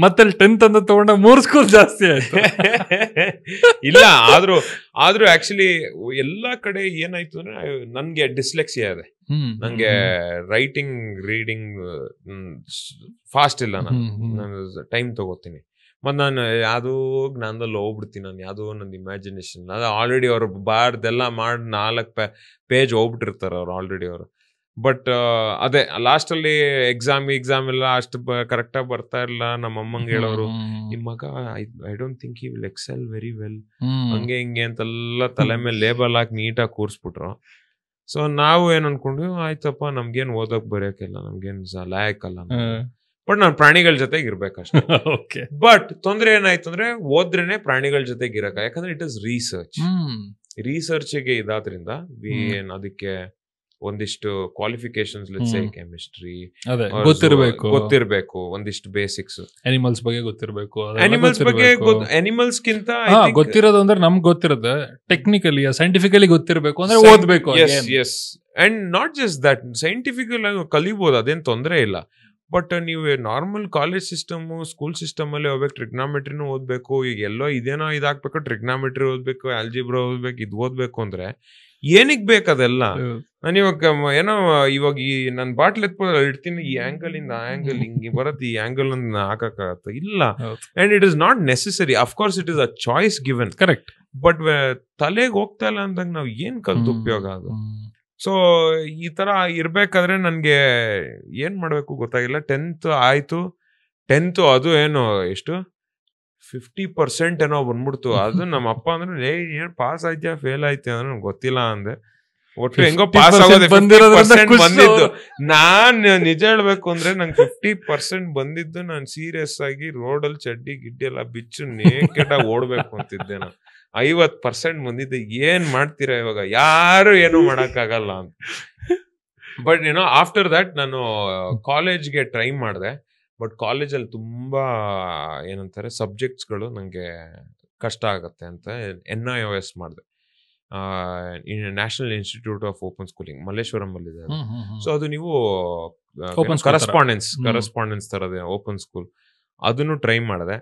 ಮತ್ತೆ 10th ಅಂತ ತಗೊಂಡ 3 ಸ್ಕೂಲ್ ಜಾಸ್ತಿ ಆಯ್ತು. ಇಲ್ಲ, ಆದ್ರೂ ಆಕ್ಚುಲಿ ಎಲ್ಲಾ ಕಡೆ ಏನಾಯ್ತು ಅಂದ್ರೆ ನನ್ಗೆ ಡಿಸ್ಲೆಕ್ಸಿಯಾ ಇದೆ. ನಂಗೆ ರೈಟಿಂಗ್, ರೀಡಿಂಗ್ ಫಾಸ್ಟ್ ಇಲ್ಲ. ನಾನು ಟೈಮ್ ತಗೋತೀನಿ. ಮತ್ ನಾನು ಯಾವ್ದೋ ಜ್ಞಾನದಲ್ಲಿ ಹೋಗ್ಬಿಡ್ತೀನಿ. ನಾನು ಯಾವ್ದೋ ನಂದು ಇಮ್ಯಾಜಿನೇಷನ್, ಅದು ಆಲ್ರೆಡಿ ಅವ್ರು ಬಾರ್ದೆಲ್ಲ ಮಾಡಿ 4 ಪೇಜ್ ಹೋಗ್ಬಿಟ್ಟಿರ್ತಾರ ಅವ್ರು ಆಲ್ರೆಡಿ ಅವರು. ಬಟ್ ಅದೇ ಲಾಸ್ಟ್ ಅಲ್ಲಿ ಎಕ್ಸಾಮ್ ಎಲ್ಲ ಅಷ್ಟು ಕರೆಕ್ಟಾಗಿ ಬರ್ತಾ ಇಲ್ಲ. ನಮ್ಮ ಅಮ್ಮಂಗೆ ಹೇಳೋರು, ನಿಮ್ ಮಗ I don't think he will excel very well, ಹಂಗೆ ಹಿಂಗೆ ಅಂತೆಲ್ಲ ತಲೆ ಮೇಲೆ ಲೇಬಲ್ ಹಾಕಿ ನೀಟಾಗಿ ಕೂರ್ಸ್ಬಿಟ್ರು. ಸೊ ನಾವು ಏನ್ ಅನ್ಕೊಂಡ್ವಿ, ಆಯ್ತಪ್ಪ ನಮ್ಗೇನ್ ಓದಕ್ ಬರೆಯಕ್ಕಿಲ್ಲ, ನಮ್ಗೇನ್ ಲಾಯಕ್ಕಲ್ಲ. ಬಟ್ ನಾನು ಪ್ರಾಣಿಗಳ ಜೊತೆಗೆ ಇರ್ಬೇಕಷ್ಟೇ. ಬಟ್ ತೊಂದ್ರೆ ಏನಾಯ್ತು ಅಂದ್ರೆ ಓದ್ರೇನೆ ಪ್ರಾಣಿಗಳ ಜೊತೆಗೆ ಇರಕ. ಯಾಕಂದ್ರೆ ಇಟ್ ಇಸ್ ರಿಸರ್ಚ್ಗೆ ಇದಾದ್ರಿಂದ ಅದಕ್ಕೆ ಒಂದಿಷ್ಟು ಕ್ವಾಲಿಫಿಕೇಶನ್ಸ್, ಕೆಮಿಸ್ಟ್ರಿ ಗೊತ್ತಿರ್ಬೇಕು, ಒಂದಿಷ್ಟು ಬೇಸಿಕ್ಸ್, ಅನಿಮಲ್ಸ್ ಬಗ್ಗೆ ಗೊತ್ತಿರ್ಬೇಕು. ಅನಿಮಲ್ಸ್ ಗಿಂತ ಗೊತ್ತಿರೋದು ಅಂದ್ರೆ ನಮ್ಗೆ ಗೊತ್ತಿರೋದು ಟೆಕ್ನಿಕಲಿ, ಸೈಂಟಿಫಿಕಲಿ ಗೊತ್ತಿರ್ಬೇಕು ಅಂದ್ರೆ ಓದ್ಬೇಕು. Yes, and not just that, scientifical ಆಗಿ ಕಲಿಬಹುದು, ಅದೇನ್ ತೊಂದರೆ ಇಲ್ಲ. ಬಟ್ ನೀವು normal college system, school system ಅಲ್ಲಿ ಹೋಗ್ಬೇಕು, ಟ್ರಿಗ್ನಾಮೆಟ್ರಿನೂ ಓದ್ಬೇಕು. ಈಗ ಎಲ್ಲೋ ಇದೇನೋ ಇದಾಗ್ಬೇಕು, ಟ್ರಿಗ್ನಾಮೆಟ್ರಿ ಓದ್ಬೇಕು, ಆಲ್ಜಿಬ್ರಾ ಓದ್ಬೇಕು, ಇದು ಓದ್ಬೇಕು ಅಂದ್ರೆ ಏನಿಗ್ ಬೇಕದೆಲ್ಲ. ನಾನು ಇವಾಗ ನನ್ ಬಾಟ್ಲ್ ಇಡ್ತೀನಿ, ಈ ಆಂಗಲ್ ಇಂದ ಆ ಆಂಗಲ್ ಹಿಂಗೆ ಬರತ್ತೆ, ಈ ಆಂಗಲ್ ಹಾಕಕ್ಕಾಗತ್ತ? ಇಲ್ಲ. And it is not necessary. Of course it is a choice given, correct. But ತಲೆಗೆ ಹೋಗ್ತಾ ಇಲ್ಲ ಅಂದಾಗ ನಾವ್ ಏನ್ ಕಲ್ತು ಉಪಯೋಗ ಅದು? ಸೊ ಈ ತರ ಇರ್ಬೇಕಾದ್ರೆ ನನ್ಗೆ ಏನ್ ಮಾಡ್ಬೇಕು ಗೊತ್ತಾಗಿಲ್ಲ. 10th ಆಯ್ತು. 10th ಅದು ಏನು ಎಷ್ಟು 50% ಏನೋ ಬಂದ್ಬಿಡ್ತು. ಅದು ನಮ್ಮ ಅಪ್ಪ ಅಂದ್ರೆ ಏನ್ ಪಾಸ್ ಆಯ್ತಾ ಫೇಲ್ ಆಯ್ತಾ ಅಂದ್ರೆ ನಂಗೆ ಗೊತ್ತಿಲ್ಲ ಅಂದೆ. ಒಟ್ಟು ಹೆಂಗೋ ಪಾಸ್ ಆಗೋದೆ 50% ಬಂದಿದ್ದು. ನಾನ್ ನಿಜ ಹೇಳ್ಬೇಕು ಅಂದ್ರೆ ನಂಗೆ 50% ಬಂದಿದ್ದು ನಾನು ಸೀರಿಯಸ್ ಆಗಿ ರೋಡಲ್ಲಿ ಚಡ್ಡಿ ಗಿಡ್ಡಿ ಎಲ್ಲ ಬಿಚ್ಚು ನೇಕೆಡ್ ಆಗಿ ಓಡ್ಬೇಕು ಅಂತಿದ್ದೆ. ನಾನು 50% ಬಂದಿದ್ದೆ. ಏನ್ ಮಾಡ್ತೀರಾ ಇವಾಗ, ಯಾರು ಏನು ಮಾಡಕ್ಕಾಗಲ್ಲ ಅಂತ. ಬಟ್ ಆಫ್ಟರ್ ದಟ್ ನಾನು ಕಾಲೇಜ್ಗೆ ಟ್ರೈ ಮಾಡಿದೆ. ಬಟ್ ಕಾಲೇಜಲ್ಲಿ ತುಂಬಾ ಏನಂತಾರೆ ಸಬ್ಜೆಕ್ಟ್ಸ್ಗಳು ನಂಗೆ ಕಷ್ಟ ಆಗತ್ತೆ ಅಂತ NIOS ಮಾಡಿದೆ, national institute of open schooling, Malleshwaram ಅಲ್ಲಿ ಇದೆ. ಸೊ ಅದು ನೀವು ಕರೆಸ್ಪಾಂಡೆನ್ಸ್ ತರದೇ ಓಪನ್ ಸ್ಕೂಲ್, ಅದನ್ನು ಟ್ರೈ ಮಾಡಿದೆ.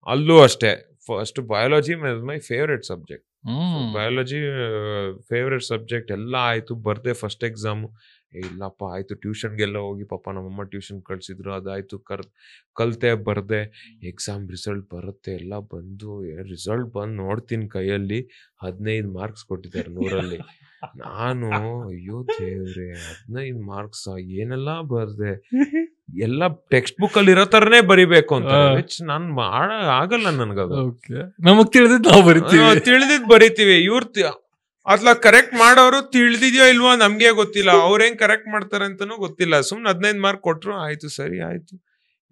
ಅಲ್ಲೂ ಅಷ್ಟೇ, first biology my favourite subject. Biology favourite subject ಎಲ್ಲ ಆಯ್ತು. ಬರ್ದೆ ಫಸ್ಟ್ ಎಕ್ಸಾಮು, ಇಲ್ಲಪ್ಪ ಆಯ್ತು ಟ್ಯೂಷನ್ಗೆಲ್ಲ ಹೋಗಿ ಪಾಪ ನಮ್ಮಮ್ಮ ಟ್ಯೂಷನ್ ಕಳ್ಸಿದ್ರು, ಅದಾಯ್ತು ಕಲ್ತೆ ಬರ್ದೆ. ಎಕ್ಸಾಮ್ ರಿಸಲ್ಟ್ ಬರುತ್ತೆ, ಎಲ್ಲ ಬಂದು ರಿಸಲ್ಟ್ ಬಂದು ನೋಡ್ತೀನಿ ಕೈಯಲ್ಲಿ 15 ಮಾರ್ಕ್ಸ್ ಕೊಟ್ಟಿದ್ದಾರೆ 100ರಲ್ಲಿ. ನಾನು ಅಯ್ಯೋ ದೇವ್ರೆ 15 ಮಾರ್ಕ್ಸ್ ಏನೆಲ್ಲ ಬರ್ದೆ, ಎಲ್ಲ ಟೆಕ್ಸ್ಟ್ ಬುಕ್ ಅಲ್ಲಿ ಇರೋ ತರನೇ ಬರಿಬೇಕು ಅಂತ. ನಾನ್ ಆಗಲ್ಲ ನನ್ಗದು. ನಮಗ್ ತಿಳಿದಿದ್ ಬರಿತೀವಿ, ಇವ್ರ ಅದ್ಲ ಕರೆಕ್ಟ್ ಮಾಡೋರು ತಿಳಿದಿದ್ಯೋ ಇಲ್ವೋ ನಮ್ಗೆ ಗೊತ್ತಿಲ್ಲ, ಅವ್ರ ಹೆಂಗ್ ಕರೆಕ್ಟ್ ಮಾಡ್ತಾರೆ ಅಂತಾನೂ ಗೊತ್ತಿಲ್ಲ. ಸುಮ್ನೆ 15 ಮಾರ್ಕ್ ಕೊಟ್ರು, ಆಯ್ತು ಸರಿ ಆಯ್ತು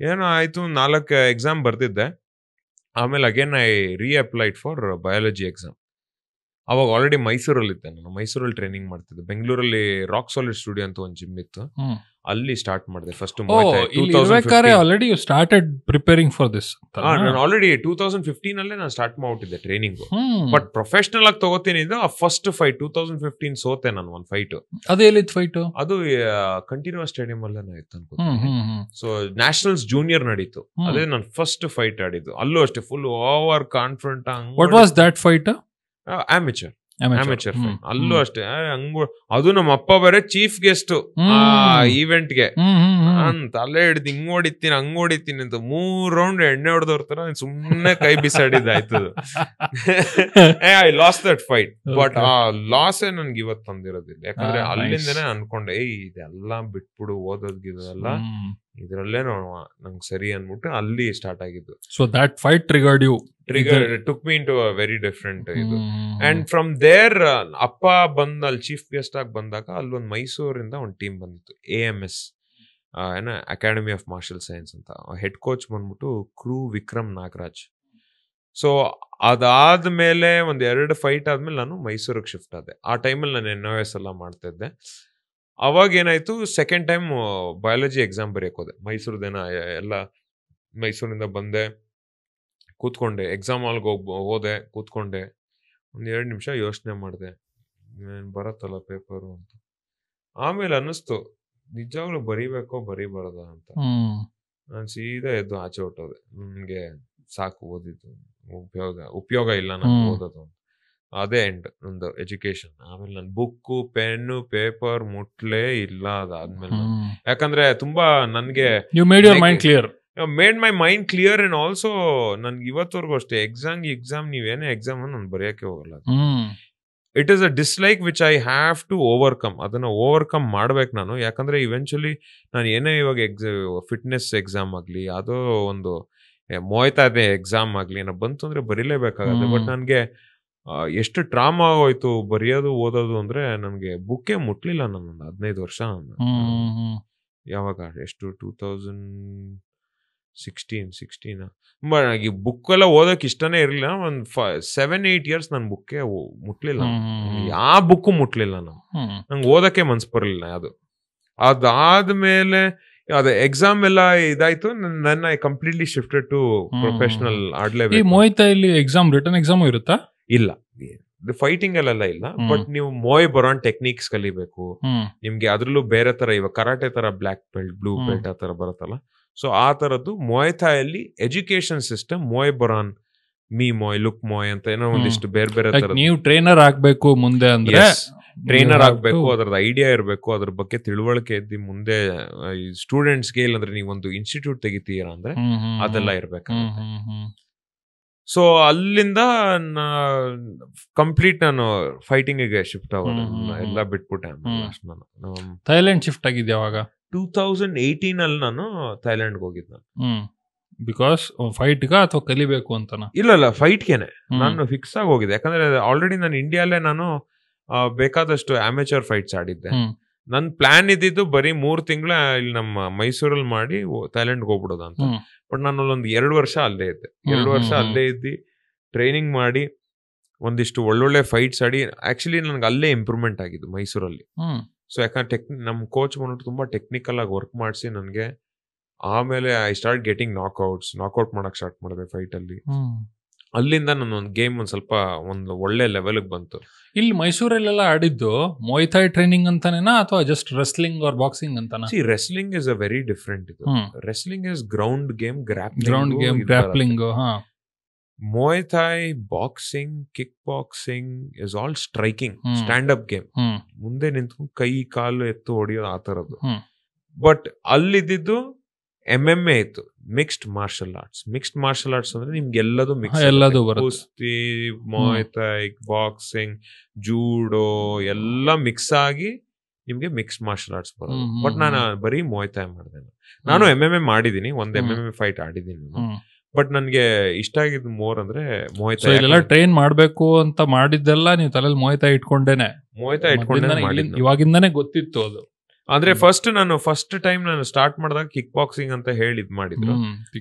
ಏನೋ ಆಯ್ತು. 4 ಎಕ್ಸಾಮ್ ಬರ್ದಿದ್ದೆ. ಆಮೇಲೆ again I reapplied for biology exam. ಅವಾಗ ಆಲ್ರೆಡಿ ಮೈಸೂರಲ್ಲಿ ಇದ್ದೆ ನಾನು, ಮೈಸೂರಲ್ಲಿ ಟ್ರೈನಿಂಗ್ ಮಾಡ್ತಿದ್ದೆ. ಬೆಂಗಳೂರಲ್ಲಿ ರಾಕ್ ಸಾಲಿಡ್ ಸ್ಟುಡಿಯೋ ಅಂತ ಒಂದು ಜಿಮ್ ಇತ್ತು, ಅಲ್ಲಿ ಸ್ಟಾರ್ಟ್ ಮಾಡಿದೆ first. Already you started preparing for this. ನಾನು ಆಲ್ರೆಡಿ 2015 ಅಲ್ಲೇ ನಾನು ಸ್ಟಾರ್ಟ್ ಮಾಡ್ಬಿಟ್ಟಿದ್ದೆ ಟ್ರೈನಿಂಗ್. ಬಟ್ ಪ್ರೊಫೆಷನಲ್ ಆಗಿ ತಗೋತೀನಿ ಇದು ಫಸ್ಟ್ ಫೈಟ್ 2015 ಸೋತೆ ನಾನು ಒಂದು ಫೈಟ್. ಅದು ಎಲ್ಲಿತ್ತು ಫೈಟ್? ಅದು ಕಂಟಿನ್ಯೂಸ್ ಸ್ಟೇಡಿಯಂ ಅಲ್ಲೇ ಇತ್ತು ಅನ್ಕೋತೀನಿ. ಸೊ ನ್ಯಾಷನಲ್ಸ್ ಜೂನಿಯರ್ ನಡೀತು, ಅದೇ ನಾನು ಫಸ್ಟ್ ಫೈಟ್ ಆಡಿದ್ದು. ಅಲ್ಲೂ ಅಷ್ಟೇ full over confident. What was that fight? Amateur fight. ಅಲ್ಲೂ ಅಷ್ಟೇ ಅದು ನಮ್ಮ ಅಪ್ಪ ಬೇರೆ ಚೀಫ್ ಗೆಸ್ಟ್ ಈವೆಂಟ್ಗೆ ಅಂತ ಅಲ್ಲೇ ಹಿಡ್ದು ಹಿಂಗ್ ಹೊಡಿತೀನಿ ಹಂಗ್ ಹೊಡಿತೀನಿ ಅಂತ 3 ರೌಂಡ್ ಎಣ್ಣೆ ಹೊಡೆದವ್ರ ಸುಮ್ನೆ ಕೈ ಬಿಸಾಡಿದ್ದಾಯ್ತು. I lost that fight. But ಆ ಲಾಸೇ ನನ್ಗೆ ಇವತ್ತು ತಂದಿರೋದಿಲ್ಲ, ಯಾಕಂದ್ರೆ ಅಲ್ಲಿಂದನೇ ಅನ್ಕೊಂಡೆ ಇದೆಲ್ಲ ಬಿಟ್ಬಿಡು, ಓದೋದ್ಗಿದೆಲ್ಲ ಇದ್ರಲ್ಲೇ ನಂಗೆ ಸರಿ ಅನ್ಬಿಟ್ಟು ಅಲ್ಲಿ ಸ್ಟಾರ್ಟ್ ಆಗಿದ್ದು. So that fight took me into a very different ಇದು. ಅಂಡ್ ಫ್ರಮ್ ದೇರ್ ಅಪ್ಪ ಬಂದ್ ಅಲ್ಲಿ ಚೀಫ್ ಗೆಸ್ಟ್ ಆಗಿ ಬಂದಾಗ ಅಲ್ಲೊಂದು ಮೈಸೂರಿಂದ ಒಂದು ಟೀಮ್ ಬಂದಿತ್ತು, AMS academy of marshal science ಅಂತ. ಹೆಡ್ ಕೋಚ್ ಬಂದ್ಬಿಟ್ಟು ಕ್ರೂ ವಿಕ್ರಮ್ ನಾಗರಾಜ್. ಸೊ ಅದಾದ್ಮೇಲೆ 1-2 ಫೈಟ್ ಆದ್ಮೇಲೆ ನಾನು ಮೈಸೂರಿಗೆ ಶಿಫ್ಟ್ ಆದೆ. ಆ ಟೈಮಲ್ಲಿ ನಾನು NIOS ಎಲ್ಲ ಮಾಡ್ತಾ ಇದ್ದೆ. ಅವಾಗ ಏನಾಯ್ತು, ಸೆಕೆಂಡ್ ಟೈಮ್ ಬಯಾಲಜಿ ಎಕ್ಸಾಮ್ ಬರೆಯಕ್ ಹೋದೆ. ಮೈಸೂರದೇನ ಎಲ್ಲ ಮೈಸೂರಿಂದ ಬಂದೆ, ಕೂತ್ಕೊಂಡೆ, ಎಕ್ಸಾಮ್ ಹಾಲ್ಗೆ ಹೋದೆ, ಕೂತ್ಕೊಂಡೆ. 1-2 ನಿಮಿಷ ಯೋಚನೆ ಮಾಡಿದೆ, ಬರತ್ತಲ್ಲ ಪೇಪರು ಅಂತ. ಆಮೇಲೆ ಅನ್ನಿಸ್ತು ನಿಜವಾಗ್ಲೂ ಬರಿಬೇಕೋ ಬರಿಬಾರ್ದ ಅಂತ. ನಾನು ಸೀದಾ ಎದ್ದು ಆಚೆ ಹೊಟ್ಟೋದೆ. ನನಗೆ ಸಾಕು, ಓದಿದ್ದು ಉಪಯೋಗ ಇಲ್ಲ ನನಗೆ ಓದೋದು ಅಂತ. ಅದೇ ಎಂಡ್ ನಂದು ಎಜುಕೇಶನ್. ಆಮೇಲೆ ನನ್ ಬುಕ್ಕು ಪೆನ್ನು ಪೇಪರ್ ಮುಟ್ಲೇ ಇಲ್ಲ ಅದಾದ್ಮೇಲೆ. ಯಾಕಂದ್ರೆ ತುಂಬಾ ನನ್ಗೆ made my mind clear. And also ನನ್ಗೆ ಇವತ್ತವರೆಗೂ ಅಷ್ಟೇ ಎಕ್ಸಾಮ್ ನೀವೇನೇ ಎಕ್ಸಾಮ್ ನಾನು ಬರೆಯಕ್ಕೆ ಹೋಗಲ್ಲ. It is a dislike which I have to overcome. ಅದನ್ನ ಓವರ್ಕಮ್ ಮಾಡ್ಬೇಕು ನಾನು. ಯಾಕಂದ್ರೆ ಇವೆಂಚುಲಿ ನಾನು ಏನೇ ಇವಾಗ ಫಿಟ್ನೆಸ್ ಎಕ್ಸಾಮ್ ಆಗ್ಲಿ, ಅದೋ ಒಂದು ಮೋಯ್ತಾದೆ ಎಕ್ಸಾಮ್ ಆಗ್ಲಿ, ಏನೋ ಬಂತು ಅಂದ್ರೆ ಬರೀಲೇಬೇಕಾಗತ್ತೆ. ಬಟ್ ನನ್ಗೆ ಎಷ್ಟು ಟ್ರಾಮಾ ಆಗೋಯ್ತು ಬರೆಯೋದು ಓದೋದು ಅಂದ್ರೆ, ನನ್ಗೆ ಬುಕ್ಕೇ ಮುಟ್ಲಿಲ್ಲ ನಾನು 15 ವರ್ಷ. ಯಾವಾಗ ಎಷ್ಟು 2016 ಈ ಬುಕ್ ಎಲ್ಲ ಓದಕ್ ಇಷ್ಟನೇ ಇರ್ಲಿಲ್ಲ. ಒಂದ್ 7-8 ಇಯರ್ಸ್ ನನ್ ಬುಕ್ಕೇ ಮುಟ್ಲಿಲ್ಲ, ಯಾವ ಬುಕ್ಕು ಮುಟ್ಲಿಲ್ಲ ನಾನು. ನಂಗೆ ಓದಕ್ಕೆ ಮನ್ಸು ಬರಲಿಲ್ಲ ಅದು. ಅದಾದ್ಮೇಲೆ ಅದೇ ಎಕ್ಸಾಮ್ ಎಲ್ಲ ಇದಾಯ್ತು, ನನ್ನ I completely shifted to professional ಆಡ್ಲೇಬೇಕು. ಮೊಯ್ತಾಯಲ್ಲಿ ಎಕ್ಸಾಮ್ ರಿಟರ್ನ್ ಎಕ್ಸಾಮ್ ಇರುತ್ತಾ? ಇಲ್ಲ, ಫೈಟಿಂಗ್ ಅಲ್ಲೆಲ್ಲ ಇಲ್ಲ. ಬಟ್ ನೀವು ಮೋಯ್ ಬರೋನ್ ಟೆಕ್ನಿಕ್ಸ್ ಕಲಿಬೇಕು. ನಿಮ್ಗೆ ಅದ್ರಲ್ಲೂ ಬೇರೆ ತರ, ಇವಾಗ ಕರಾಟೆ ತರ ಬ್ಲಾಕ್ ಬೆಲ್ಟ್, ಬ್ಲೂ ಬೆಲ್ಟ್ ಆ ತರ ಬರುತ್ತಲ್ಲ. ಸೊ ಆ ತರದ್ದು ಮೊಯ್ತಾಯಲ್ಲಿ ಎಜುಕೇಶನ್ ಸಿಸ್ಟಮ್ ಮೋಯ್ ಬರಾನ್, ಮೀ ಮೋಯ್, ಲುಕ್ ಮೋಯ್ ಅಂತ ಏನೋ ಒಂದಿಷ್ಟು ಬೇರೆ ಬೇರೆ ತರ. ನೀವು ಟ್ರೈನರ್ ಆಗ್ಬೇಕು ಮುಂದೆ ಅಂದ್ರೆ, ಟ್ರೈನರ್ ಆಗ್ಬೇಕು, ಅದ್ರದ್ದು ಐಡಿಯಾ ಇರಬೇಕು, ಅದ್ರ ಬಗ್ಗೆ ತಿಳುವಳಿಕೆ ಇದ್ದು ಮುಂದೆ ಸ್ಟೂಡೆಂಟ್ಸ್ಗೆ, ಇಲ್ಲಾಂದ್ರೆ ನೀವೊಂದು ಇನ್ಸ್ಟಿಟ್ಯೂಟ್ ತೆಗಿತೀರಾ ಅಂದ್ರೆ ಅದೆಲ್ಲ ಇರ್ಬೇಕು. ಸೊ ಅಲ್ಲಿಂದ ಕಂಪ್ಲೀಟ್ ನಾನು ಫೈಟಿಂಗ್ಗೆ ಶಿಫ್ಟ್ ಆಗೋದು, ಎಲ್ಲ ಬಿಟ್ಬಿಟ್ಟೆ. ನಾನು ಥೈಲ್ಯಾಂಡ್ ಶಿಫ್ಟ್ ಆಗಿದ್ದೆ ಯಾವಾಗ? 2018 ಅಲ್ಲಿ ನಾನು ಥೈಲ್ಯಾಂಡ್ಗೆ ಹೋಗಿದ್ದೆ. ಬಿಕಾಸ್ ಫೈಟ್ಗ ಅಥವಾ ಕಲಿಬೇಕು ಅಂತ? ಇಲ್ಲ, ಫೈಟ್ಗೆನೆ ನಾನು ಫಿಕ್ಸ್ ಆಗಿ ಹೋಗಿದ್ದೆ. ಯಾಕಂದ್ರೆ ಆಲ್ರೆಡಿ ನಾನು ಇಂಡಿಯಾಲೇ ನಾನು ಬೇಕಾದಷ್ಟು ಅಮೇಚರ್ ಫೈಟ್ಸ್ ಆಡಿದ್ದೆ. ನನ್ ಪ್ಲಾನ್ ಇದ್ದಿದ್ದು ಬರೀ 3 ತಿಂಗಳ ಇಲ್ಲಿ ನಮ್ಮ ಮೈಸೂರಲ್ಲಿ ಮಾಡಿ ಥೈಲ್ಯಾಂಡ್ಗೆ ಹೋಗ್ಬಿಡೋದು ಅಂತ. ಬಟ್ ನಾನು ಅಲ್ಲೊಂದು 2 ವರ್ಷ ಅಲ್ಲೇ ಇದ್ದೆ. 2 ವರ್ಷ ಅಲ್ಲೇ ಇದ್ದು ಟ್ರೈನಿಂಗ್ ಮಾಡಿ ಒಂದಿಷ್ಟು ಒಳ್ಳೊಳ್ಳೆ ಫೈಟ್ಸ್ ಆಡಿ ಆಕ್ಚುಲಿ ನನ್ಗೆ ಅಲ್ಲೇ ಇಂಪ್ರೂವ್ಮೆಂಟ್ ಆಗಿದ್ದು ಮೈಸೂರಲ್ಲಿ. ಸೊ ಯಾಕಂದ್ರೆ ನಮ್ ಕೋಚ್ ಬಂದ್ಬಿಟ್ಟು ತುಂಬಾ ಟೆಕ್ನಿಕಲ್ ಆಗಿ ವರ್ಕ್ ಮಾಡಿಸಿ ನನಗೆ ಆಮೇಲೆ ಐ ಸ್ಟಾರ್ಟ್ ಗೆಟಿಂಗ್ ನಾಕ್ಔಟ್ ಮಾಡಕ್ ಸ್ಟಾರ್ಟ್ ಮಾಡಿದೆ ಫೈಟ್ ಅಲ್ಲಿ. ಅಲ್ಲಿಂದ ನನ್ನ ಒಂದು ಗೇಮ್ ಒಂದು ಒಳ್ಳೆ ಲೆವೆಲ್ಗೆ ಬಂತು. ಇಲ್ಲಿ ಮೈಸೂರಲ್ಲೆಲ್ಲ ಆಡಿದ್ದು ಮೊಯ್ಥಾಯ್ ಟ್ರೈನಿಂಗ್ ಅಂತಾನೇನಾ ಅಥವಾ ಜಸ್ಟ್ ರೆಸ್ಲಿಂಗ್ ಆರ್ ಬಾಕ್ಸಿಂಗ್ ಅಂತಾನಾ? See wrestling is a very different. ಇದು wrestling is ground game, grappling. Muay Thai, boxing, kickboxing is all striking, stand-up game. ಮುಂದೆ ನಿಂತ್ಕೊಂಡು ಕೈ ಕಾಲು ಎತ್ತು ಹೊಡಿಯೋದು ಆ ಥರದ್ದು. ಬಟ್ ಅಲ್ಲಿದ್ದು MMA ಇತ್ತು, ಮಿಕ್ಸ್ಡ್ ಮಾರ್ಷಲ್ ಆರ್ಟ್ಸ್ ಅಂದ್ರೆ ನಿಮ್ಗೆ ಎಲ್ಲದು ಮಿಕ್ಸ್, ಕುಸ್ತಿ, ಮುಯ್ ಥೈ, ಬಾಕ್ಸಿಂಗ್, ಜೂಡೋ ಎಲ್ಲ ಮಿಕ್ಸ್ ಆಗಿ ನಿಮ್ಗೆ ಮಿಕ್ಸ್ಡ್ ಮಾರ್ಷಲ್ ಆರ್ಟ್ಸ್ ಬರೋದು. ಬಟ್ ನಾನು ಬರೀ ಮುಯ್ ಥೈ ಮಾಡಿದೆ. ನಾನು MMA ಮಾಡಿದೀನಿ, ಒಂದು MMA ಫೈಟ್ ಆಡಿದ್ದೀನಿ. ಬಟ್ ನನ್ಗೆ ಇಷ್ಟ ಆಗಿದ್ದು ಮೋರ್ ಅಂದ್ರೆ ಮುಯ್ ಥೈ. ಇದೆಲ್ಲ ಟ್ರೈನ್ ಮಾಡ್ಬೇಕು ಅಂತ ಮಾಡಿದ್ದೆಲ್ಲ ನೀವು ತಲೆಯಲ್ಲಿ ಮುಯ್ ಥೈ ಇಟ್ಕೊಂಡೇನೆ ಇವಾಗಿಂದಾನೆ ಗೊತ್ತಿತ್ತು ಅದು. ಅಂದ್ರೆ ಫಸ್ಟ್ ಟೈಮ್ ನಾನು ಸ್ಟಾರ್ಟ್ ಮಾಡಿದಾಗ ಕಿಕ್ ಬಾಕ್ಸಿಂಗ್ ಅಂತ ಹೇಳಿ ಮಾಡಿದ್ರು.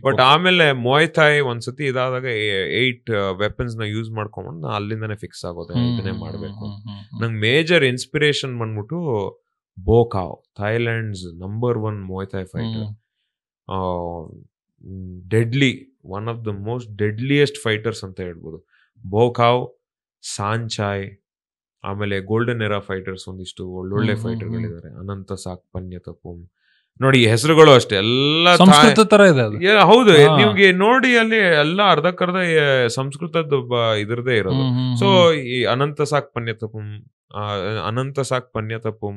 ಬಟ್ ಆಮೇಲೆ ಮುಯ್ ಥೈ ಒಂದ್ಸತಿ ಇದಾದಾಗ 8 ವೆಪನ್ಸ್ ನ ಯೂಸ್ ಮಾಡ್ಕೊಂಡ್ಬಂದು ನಾ ಅಲ್ಲಿಂದಾನೆ ಫಿಕ್ಸ್ ಆಗೋದೆ, ಇದನ್ನೇ ಮಾಡ್ಬೇಕು. ನಂಗೆ ಮೇಜರ್ ಇನ್ಸ್ಪಿರೇಷನ್ ಬಂದ್ಬಿಟ್ಟು Buakaw, Thailand's number 1 Muay Thai fighter. Deadly, one of the most deadliest fighters ಅಂತ ಹೇಳ್ಬೋದು. ಬೋ ಕಾವ್, ಸಾಂಚಾಯ್, ಆಮೇಲೆ ಗೋಲ್ಡನ್ ಎರಾ ಫೈಟರ್ಸ್ ಒಂದಿಷ್ಟು ಒಳ್ಳೊಳ್ಳೆ ಫೈಟರ್ಗಳಿದ್ದಾರೆ. ಅನಂತ ಸಾಕ್, ಪನ್ಯತಪುಂ, ನೋಡಿ ಹೆಸರುಗಳು ಅಷ್ಟೇ ಎಲ್ಲ ಹೌದು. ನಿಮ್ಗೆ ನೋಡಿ ಅಲ್ಲಿ ಎಲ್ಲ ಅರ್ಧಕ್ಕರ್ಧ ಸಂಸ್ಕೃತದ ಇದ್ರದೇ ಇರೋದು. ಸೊ ಈ ಅನಂತ ಸಾಕ್ ಪನ್ಯತಪುಂ,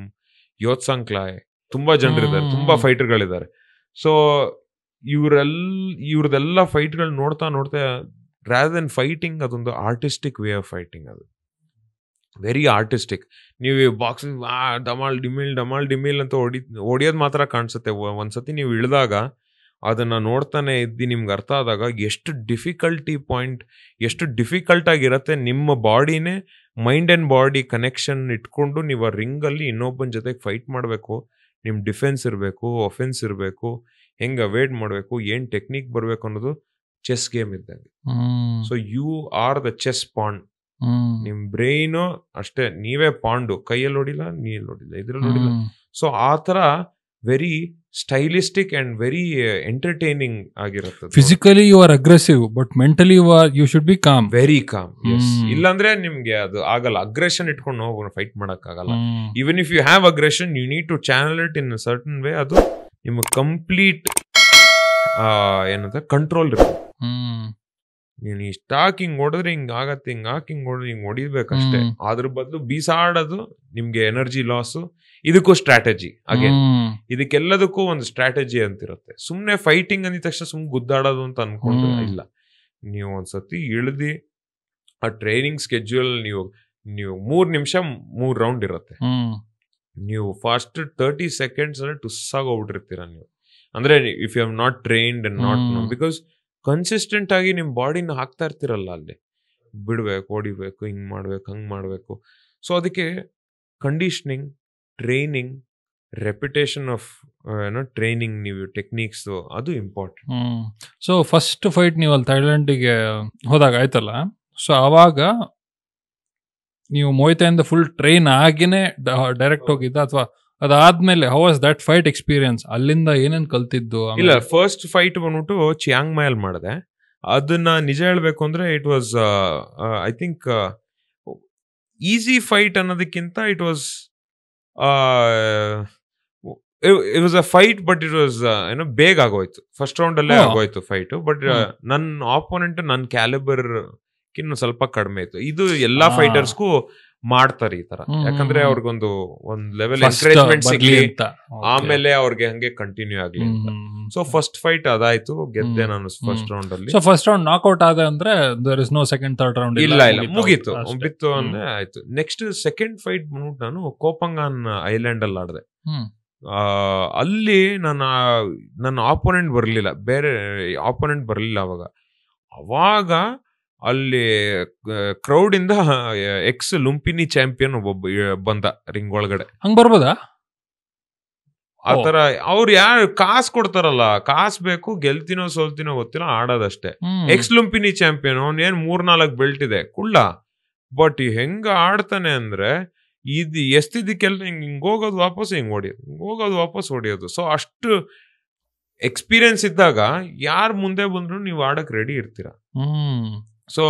ಯೋತ್ಸಂಕ್ಲಾಯ್, ತುಂಬಾ ಜನರಿದ್ದಾರೆ, ತುಂಬಾ ಫೈಟರ್ಗಳಿದ್ದಾರೆ. ಸೊ ಇವ್ರದೆಲ್ಲ ಫೈಟ್ಗಳು ನೋಡ್ತಾ ರಾದರ್ ದೆನ್ ಫೈಟಿಂಗ್, ಅದೊಂದು ಆರ್ಟಿಸ್ಟಿಕ್ ವೇ ಆಫ್ ಫೈಟಿಂಗ್. ಅದು ವೆರಿ ಆರ್ಟಿಸ್ಟಿಕ್. ನೀವು ಬಾಕ್ಸಿಂಗ್ ಡಮಾಲ್ ಡಿಮಿಲ್ ಅಂತ ಹೊಡಿಯೋದು ಮಾತ್ರ ಕಾಣಿಸುತ್ತೆ. ಒಂದ್ಸತಿ ನೀವು ಇಳಿದಾಗ ಅದನ್ನ ನೋಡ್ತಾನೆ ಇದ್ದು ನಿಮ್ಗೆ ಅರ್ಥ ಆದಾಗ ಎಷ್ಟು ಡಿಫಿಕಲ್ಟ್ ಆಗಿರತ್ತೆ. ನಿಮ್ಮ ಬಾಡಿನೇ ಮೈಂಡ್ ಅಂಡ್ ಬಾಡಿ ಕನೆಕ್ಷನ್ ಇಟ್ಕೊಂಡು ನೀವು ಆ ರಿಂಗಲ್ಲಿ ಇನ್ನೊಬ್ಬನ ಜೊತೆಗೆ ಫೈಟ್ ಮಾಡಬೇಕು. ನಿಮ್ ಡಿಫೆನ್ಸ್ ಇರಬೇಕು, ಒಫೆನ್ಸ್ ಇರಬೇಕು, ಹೆಂಗ್ ಅವಾಯ್ಡ್ ಮಾಡಬೇಕು, ಏನ್ ಟೆಕ್ನಿಕ್ ಬರಬೇಕು ಅನ್ನೋದು ಚೆಸ್ ಗೇಮ್ ಇದ್ದಂಗೆ. So you are the chess pawn. ನಿಮ್ ಬ್ರೈನು ಅಷ್ಟೇ, ನೀವೇ ಪಾಂಡು, ಕೈಯಲ್ಲಿ ಹೊಡಿಲ್ಲ, ನೀರಲ್ಲಿ ಹೊಡಿಲ್ಲ, ಇದ್ರಲ್ಲಿ ಹೊಡಿಲ್ಲ. ಸೊ ಆ ತರ very stylistic and very entertaining ಆಗಿರುತ್ತೆ. Physically you are aggressive, but mentally you should be calm, very calm. ಇಲ್ಲಾಂದ್ರೆ ನಿಮ್ಗೆ ಅದು ಆಗಲ್ಲ. ಅಗ್ರೆಷನ್ ಇಟ್ಕೊಂಡು ಹೋಗೋಣ ಫೈಟ್ ಮಾಡಕ್ ಆಗಲ್ಲ. Even if you have aggression, you need to channel it in certain way. ಅದು ನಿಮ್ಗೆ ಕಂಪ್ಲೀಟ್ ಏನಂತ ಕಂಟ್ರೋಲ್ ಇರುತ್ತೆ. ನೀನು ಇಷ್ಟ ಹಿಂಗ್ ಹೊಡೆದ್ರೆ ಹಿಂಗ್ ಆಗತ್ತೆ, ಹಿಂಗ್ ಹೊಡಿಬೇಕಷ್ಟೇ. ಅದ್ರ ಬದಲು ಬೀಸಾಡೋದು ನಿಮ್ಗೆ ಎನರ್ಜಿ ಲಾಸ್. ಇದಕ್ಕೂ ಸ್ಟ್ರಾಟಜಿ, ಅಗೇನ್ ಇದಕ್ಕೆಲ್ಲದಕ್ಕೂ ಒಂದು ಸ್ಟ್ರಾಟಜಿ ಅಂತಿರುತ್ತೆ. ಸುಮ್ನೆ ಫೈಟಿಂಗ್ ಅಂದಿದ ತಕ್ಷಣ ಸುಮ್ನೆ ಗುದ್ದಾಡೋದು ಅಂತ ಅನ್ಕೊಂಡ್ರೆ ಇಲ್ಲ. ನೀವು ಒಂದ್ಸತಿ ಇಳಿದಿ ಆ ಟ್ರೈನಿಂಗ್ ಸ್ಕೆಡ್ಯೂಲ್ ನೀವು 3 ನಿಮಿಷ 3 ರೌಂಡ್ ಇರುತ್ತೆ. ನೀವು ಫಾಸ್ಟ್ 30 ಸೆಕೆಂಡ್ಸ್ ಅಂದ್ರೆ ಟುಸ್ಸಾಗಿ ಹೋಗ್ಬಿಟ್ಟಿರ್ತೀರ ನೀವು. ಅಂದ್ರೆ if you have not trained and not know, because consistent ಆಗಿ ನಿಮ್ ಬಾಡಿನ ಹಾಕ್ತಾ ಇರ್ತಿರಲ್ಲ, ಅಲ್ಲಿ ಬಿಡ್ಬೇಕು, ಹೊಡಿಬೇಕು, ಹಿಂಗ್ ಮಾಡ್ಬೇಕು, ಹಂಗ್ ಮಾಡ್ಬೇಕು. ಸೊ ಅದಕ್ಕೆ conditioning, training, repetition of training, ನೀವು ಟೆಕ್ನಿಕ್ಸ್, ಅದು ಇಂಪಾರ್ಟೆಂಟ್. ಸೊ ಫಸ್ಟ್ ಫೈಟ್ ನೀವು ಅಲ್ಲಿ ಥೈಲ್ಯಾಂಡಿಗೆ ಹೋದಾಗ ಆಯ್ತಲ್ಲ, ಸೊ ಅವಾಗ ನೀವು ಮುಯ್ ಥೈಯಿಂದ ಫುಲ್ ಟ್ರೈನ್ ಆಗಿನೇ ಡೈರೆಕ್ಟ್ ಹೋಗಿದ್ದ, ಅಥವಾ ಅದಾದ್ಮೇಲೆ how was that fight experience? ಅಲ್ಲಿಂದ ಏನೇನ್ ಕಲ್ತಿದ್ದು? ಇಲ್ಲ, ಫಸ್ಟ್ ಫೈಟ್ ಬಂದ್ಬಿಟ್ಟು ಚಿಯಾಂಗ್ ಮಾಯಲ್ ಮಾಡಿದೆ. ಅದನ್ನ ನಿಜ ಹೇಳ್ಬೇಕು ಅಂದ್ರೆ it was I think easy fight ಅನ್ನೋದಕ್ಕಿಂತ it was a fight, but it was ಬೇಗ ಆಗೋಯ್ತು. ಫಸ್ಟ್ ರೌಂಡ್ ಅಲ್ಲೇ ಆಗೋಯ್ತು ಫೈಟ್. ಬಟ್ ನನ್ನ ಆಪೋನೆಂಟ್ ನನ್ನ ಕ್ಯಾಲಿಬರ್ ಕಿನ್ನ ಸ್ವಲ್ಪ ಕಡಿಮೆ ಇತ್ತು. ಇದು ಎಲ್ಲಾ ಫೈಟರ್ಸ್ಗೂ ಮಾಡ್ತಾರೆ ಈ ತರ, ಯಾಕಂದ್ರೆ ಅವ್ರಿಗೊಂದು ಒಂದ್ ಲೆವೆಲ್ ಎನ್ಕರೇಜ್ಮೆಂಟ್ ಸಿಗ್ಲಿ, ಆಮೇಲೆ ಅವ್ರಿಗೆ ಹಂಗೆ ಕಂಟಿನ್ಯೂ ಆಗ್ಲಿ ಅಂತ. ಸೊ ಫಸ್ಟ್ ಫೈಟ್ ಅದಾಯ್ತು, ಗೆದ್ದೆ ನಾನು ಫಸ್ಟ್ ರೌಂಡ್ ಅಲ್ಲಿ. ಸೊ ಫಸ್ಟ್ ರೌಂಡ್ ನಾಕ್ಔಟ್ ಆದ ಅಂದ್ರೆ there is no second third round? ಇಲ್ಲ, ಮುಗೀತು, ಬಿತ್ತು ಅಂದ್ರೆ ಆಯ್ತು. ನೆಕ್ಸ್ಟ್ ಸೆಕೆಂಡ್ ಫೈಟ್ ಬಂದ್ಬಿಟ್ಟು ನಾನು ಕೋಪಂಗಾನ್ ಐಲ್ಯಾಂಡ್ ಅಲ್ಲಿ ಆಡಿದೆ. ಅಲ್ಲಿ ನನ್ನ ಆಪೋನೆಂಟ್ ಬರ್ಲಿಲ್ಲ, ಬೇರೆ ಆಪೋನೆಂಟ್ ಬರ್ಲಿಲ್ಲ. ಅವಾಗ ಅಲ್ಲಿ ಕ್ರೌಡ್ ಇಂದ ಎಕ್ಸ್ ಲುಂಪಿನಿ ಚಾಂಪಿಯನ್ ಒಬ್ಬ ಬಂದ ರಿಂಗ್ ಒಳಗಡೆ. ಹಂಗ್ ಬರ್ಬೋದಾ? ಆತರ ಅವ್ರು ಯಾರು ಕಾಸು ಕೊಡ್ತಾರಲ್ಲ, ಕಾಸು ಬೇಕು, ಗೆಲ್ತಿನೋ ಸೋಲ್ತಿನೋ ಗೊತ್ತಿಲ್ಲ, ಆಡೋದಷ್ಟೇ. ಎಕ್ಸ್ ಲುಂಪಿನಿ ಚಾಂಪಿಯನ್, ಅವ್ನ್ ಏನ್ 3-4 ಬೆಲ್ಟ್ ಇದೆ ಕುಳ್ಳ. ಬಟ್ ಹೆಂಗ ಆಡ್ತಾನೆ ಅಂದ್ರೆ ಇದು ಎಷ್ಟಿದ್ದಕ್ಕೆಲ್ಲ ಹಿಂಗ್ ಹೋಗೋದು ವಾಪಸ್ ಹಿಂಗ್ ಹೊಡಿಯೋದು. ಸೊ ಅಷ್ಟು ಎಕ್ಸ್ಪೀರಿಯನ್ಸ್ ಇದ್ದಾಗ ಯಾರು ಮುಂದೆ ಬಂದ್ರು ನೀವು ಆಡಕ್ ರೆಡಿ ಇರ್ತೀರಾ. ಸೊ